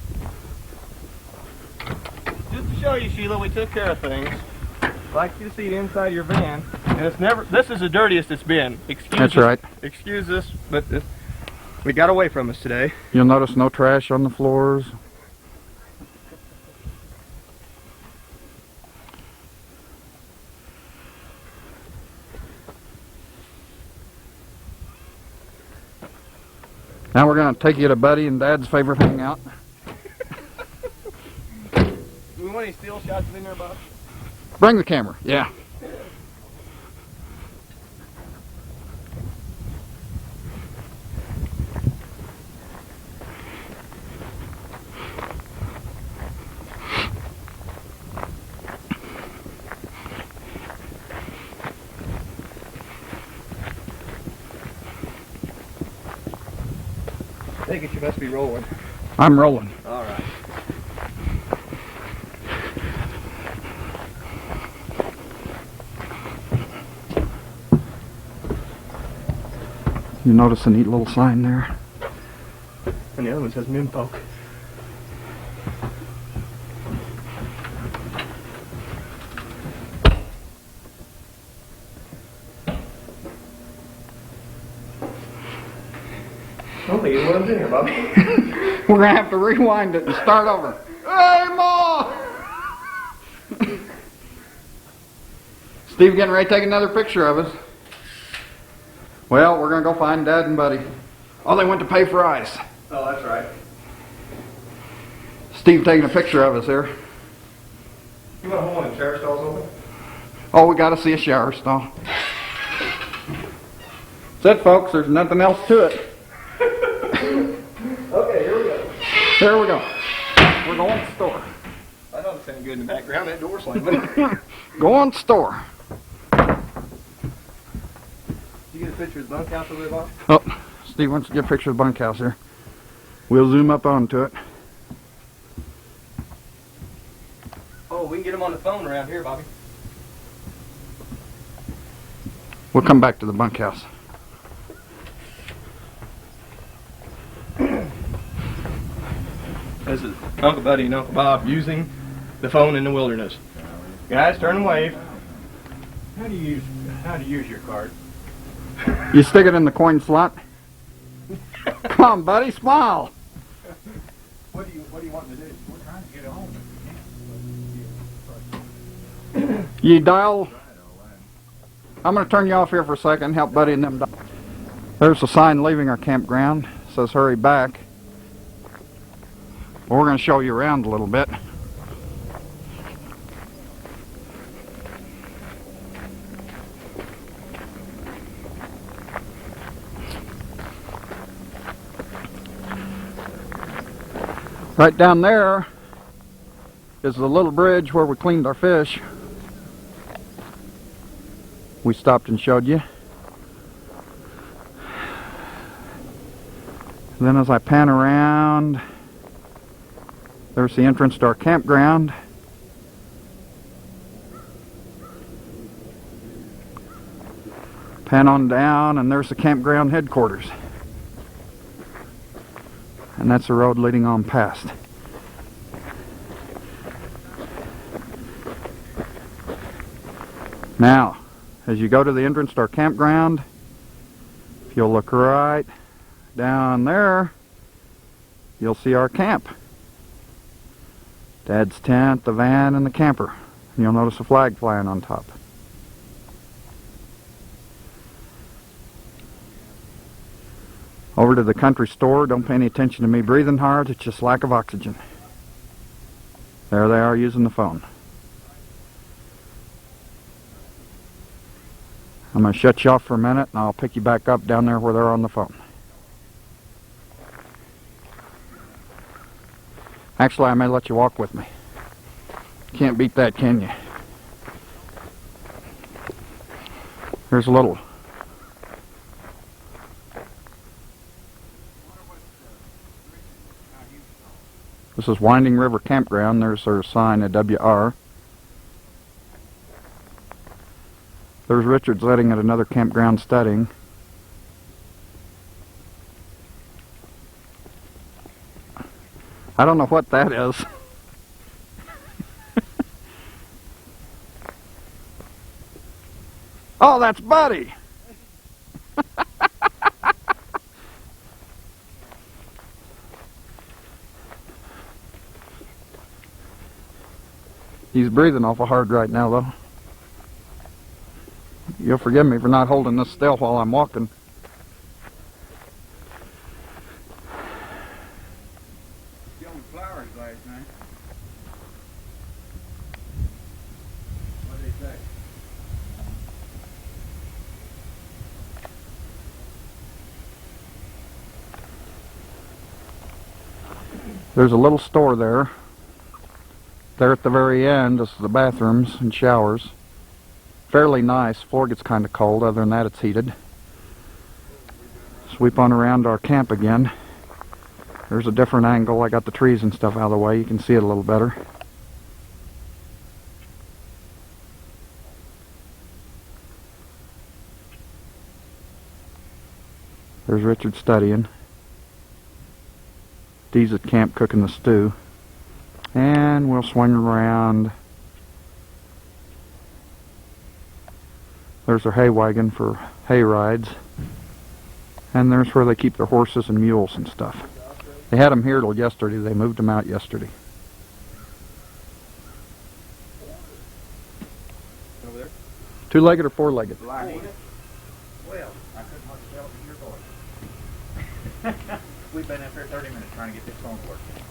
Just to show you, Sheila, we took care of things. I'd like you to see the inside of your van. And it's never, this is the dirtiest it's been. That's right. Excuse this, but we got away from us today. You'll notice no trash on the floors. Now we're going to take you to Buddy and Dad's favorite hangout. Do we want any still shots in there, Bob? Bring the camera. Yeah. I think you must be rolling. I'm rolling. All right. You notice a neat little sign there. And the other one says men folk. hating what I'm doing here, Bobby. We're going to have to rewind it and start over. Hey, Ma! Steve getting ready to take another picture of us. Well, we're going to go find Dad and Buddy. Oh, they went to pay for ice. Oh, that's right. Steve taking a picture of us here. You want to hold one of the shower stalls open? Oh, we got to see a shower stall. That's it, folks. There's nothing else to it. Okay, here we go. Here we go. We're going to the store. I know it's sounding good in the background. That door slamming. Going to the store. Did you get a picture of the bunkhouse over there, Bob? Oh, Steve wants to get a picture of the bunkhouse here. We'll zoom up onto it. Oh, we can get them on the phone around here, Bobby. We'll come back to the bunkhouse. This is Uncle Buddy and Uncle Bob using the phone in the wilderness. Guys, turn and wave. How do you use your card? You stick it in the coin slot. Come on, buddy, smile. What do you want to do? We're trying to get it home. You dial. I'm going to turn you off here for a second. Help Buddy and them. There's a sign leaving our campground. It says hurry back. Well, we're going to show you around a little bit. Right down there is the little bridge where we cleaned our fish. We stopped and showed you. Then as I pan around, there's the entrance to our campground. Pan on down and there's the campground headquarters. And that's the road leading on past. Now, as you go to the entrance to our campground, if you'll look right down there, you'll see our camp. Dad's tent, the van, and the camper. And you'll notice a flag flying on top. Over to the country store. Don't pay any attention to me breathing hard. It's just lack of oxygen. There they are using the phone. I'm going to shut you off for a minute and I'll pick you back up down there where they're on the phone. Actually, I may let you walk with me. Can't beat that, can you? Here's a little. This is Winding River Campground. There's our sign at WR. There's Richard sitting at another campground studying. I don't know what that is. Oh, that's Buddy! He's breathing awful hard right now, though. You'll forgive me for not holding this still while I'm walking. Young flowers last night. What did they say? There's a little store there. There at the very end is the bathrooms and showers. Fairly nice. Floor gets kind of cold. Other than that, it's heated. Sweep on around our camp again. There's a different angle. I got the trees and stuff out of the way. You can see it a little better. There's Richard studying. Dee's at camp cooking the stew. And we'll swing around. There's our hay wagon for hay rides. And there's where they keep their horses and mules and stuff. They had them here till yesterday. They moved them out yesterday. Over there? Two-legged or four-legged? Well, I couldn't much tell from your voice. We've been up here 30 minutes trying to get this phone working.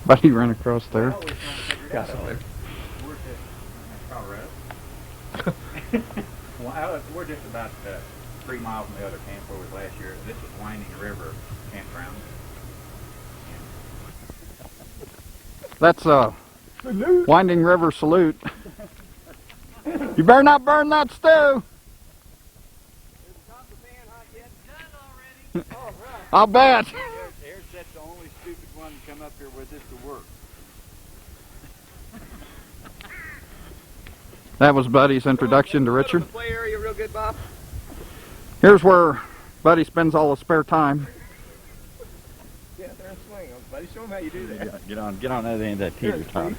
Buddy ran across there. Got it there. Colorado. Well, we're just about 3 miles from the other camp where we was last year. This is Winding River campground. That's Winding River salute. You better not burn that stew. I'll bet. There's that's the only stupid one to come up here with this to work. That was Buddy's introduction to Richard. Play area real good, Bob. Here's where Buddy spends all his spare time. Get out there and swing. Buddy, show him how you do that. Get on the other end of that teeter top.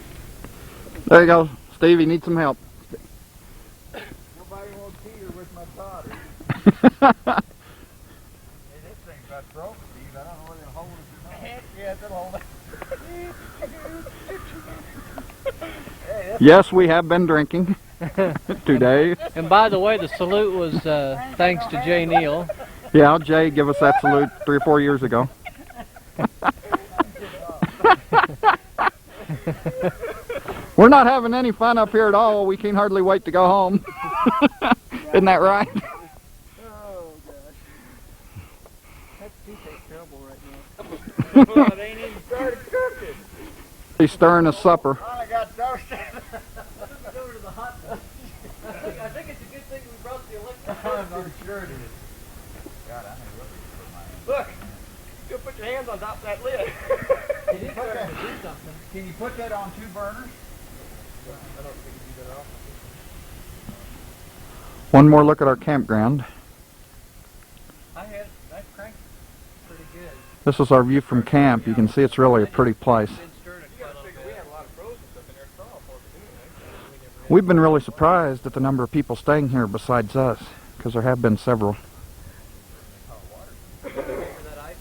There you go. Stevie needs some help. Nobody wants teeter with my daughter. Hey, this thing's about broke, Steve. I don't know whether it'll hold it or not. Yeah, it'll hold it. Yes, we have been drinking today. And by the way, the salute was thanks to Jay Neal. Yeah, Jay gave us that salute 3 or 4 years ago. We're not having any fun up here at all. We can hardly wait to go home. Isn't that right? Oh, gosh. That tea tastes terrible right now. Well, it ain't even started cooking. He's stirring his supper. I got toasted. Over to the hot one. I think it's a good thing we brought the electric. I'm sure it is. God, I know what to put my hands. Look, go put your hands on top of that lid. It is starting to do something. Can you put that on 2 burners? I don't think you do that off. One more look at our campground. That cranked pretty good. This is our view from camp. You can see it's really a pretty place. Been stirring it You gotta quite a figure we had a lot of frozen stuff in there to thaw for us anyway. We've been really surprised at the number of people staying here besides us, because there have been several. bit. Remember that ice?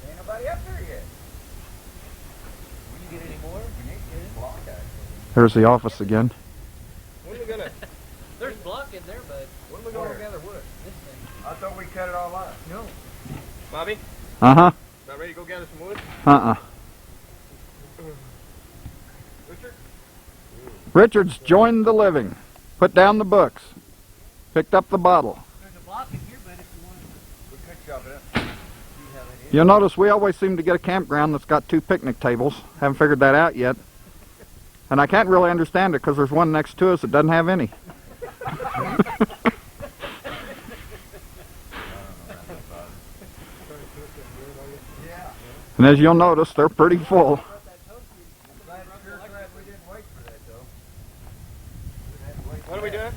Ain't nobody up there yet. Will you get any more? We need to get it blocked out. There's the office again. When are we gonna, There's block in there, bud. when are we gonna gather wood? This thing. I thought we cut it all out. No. Bobby, Uh-huh. about ready to go gather some wood? Uh-uh. Richard? Richard's joined the living. Put down the books. Picked up the bottle. There's a block in here, bud, if you want to. We could shove it up. See how that is. You'll notice we always seem to get a campground that's got 2 picnic tables. Haven't figured that out yet. And I can't really understand it because there's one next to us that doesn't have any. And as you'll notice, they're pretty full. Glad we didn't wait for that, though. What are we doing?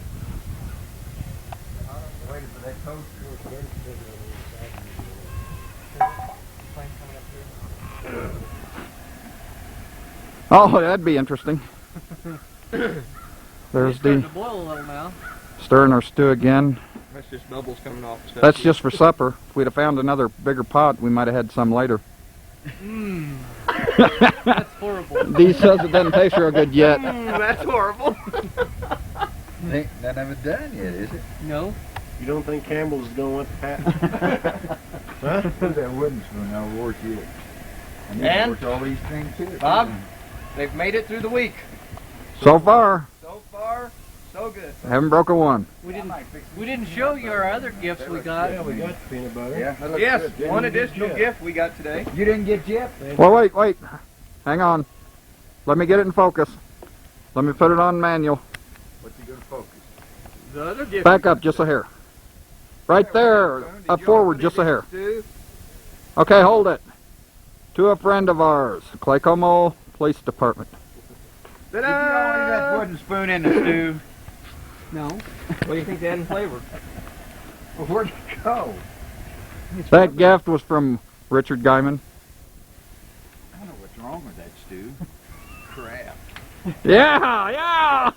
Waited for that toaster. Oh, that'd be interesting. There's It's starting the to boil a little now. stirring our stew again. That's just bubbles coming off. Stuff. That's just for supper. If we'd have found another bigger pot, we might have had some later. That's horrible. Dee says it doesn't taste real good yet. That's horrible. Ain't that never done yet, is it? No. You don't think Campbell's is gonna want the patent? Huh? Who's that wooden spoon now worth you? I need to And? work all these things too. Bob? They've made it through the week. So far, So far, so good. haven't broke a one. We didn't show you our other gifts we got. Yeah, we got the peanut butter. Yeah, that looks Yes, good, didn't one it? additional Yeah. gift we got today. You didn't get Jeff? Well, wait. Hang on. Let me get it in focus. Let me put it on manual. What's he gonna focus? The other gift. Back up just a hair. Right there. Up forward just a hair. Okay, hold it. To a friend of ours, Claycomo Police Department. Did you all leave that wooden spoon in the stew? No. What do you think they had in flavor? Well, where'd it go? That gift was from Richard Guyman. I don't know what's wrong with that stew. Crap. Yeah!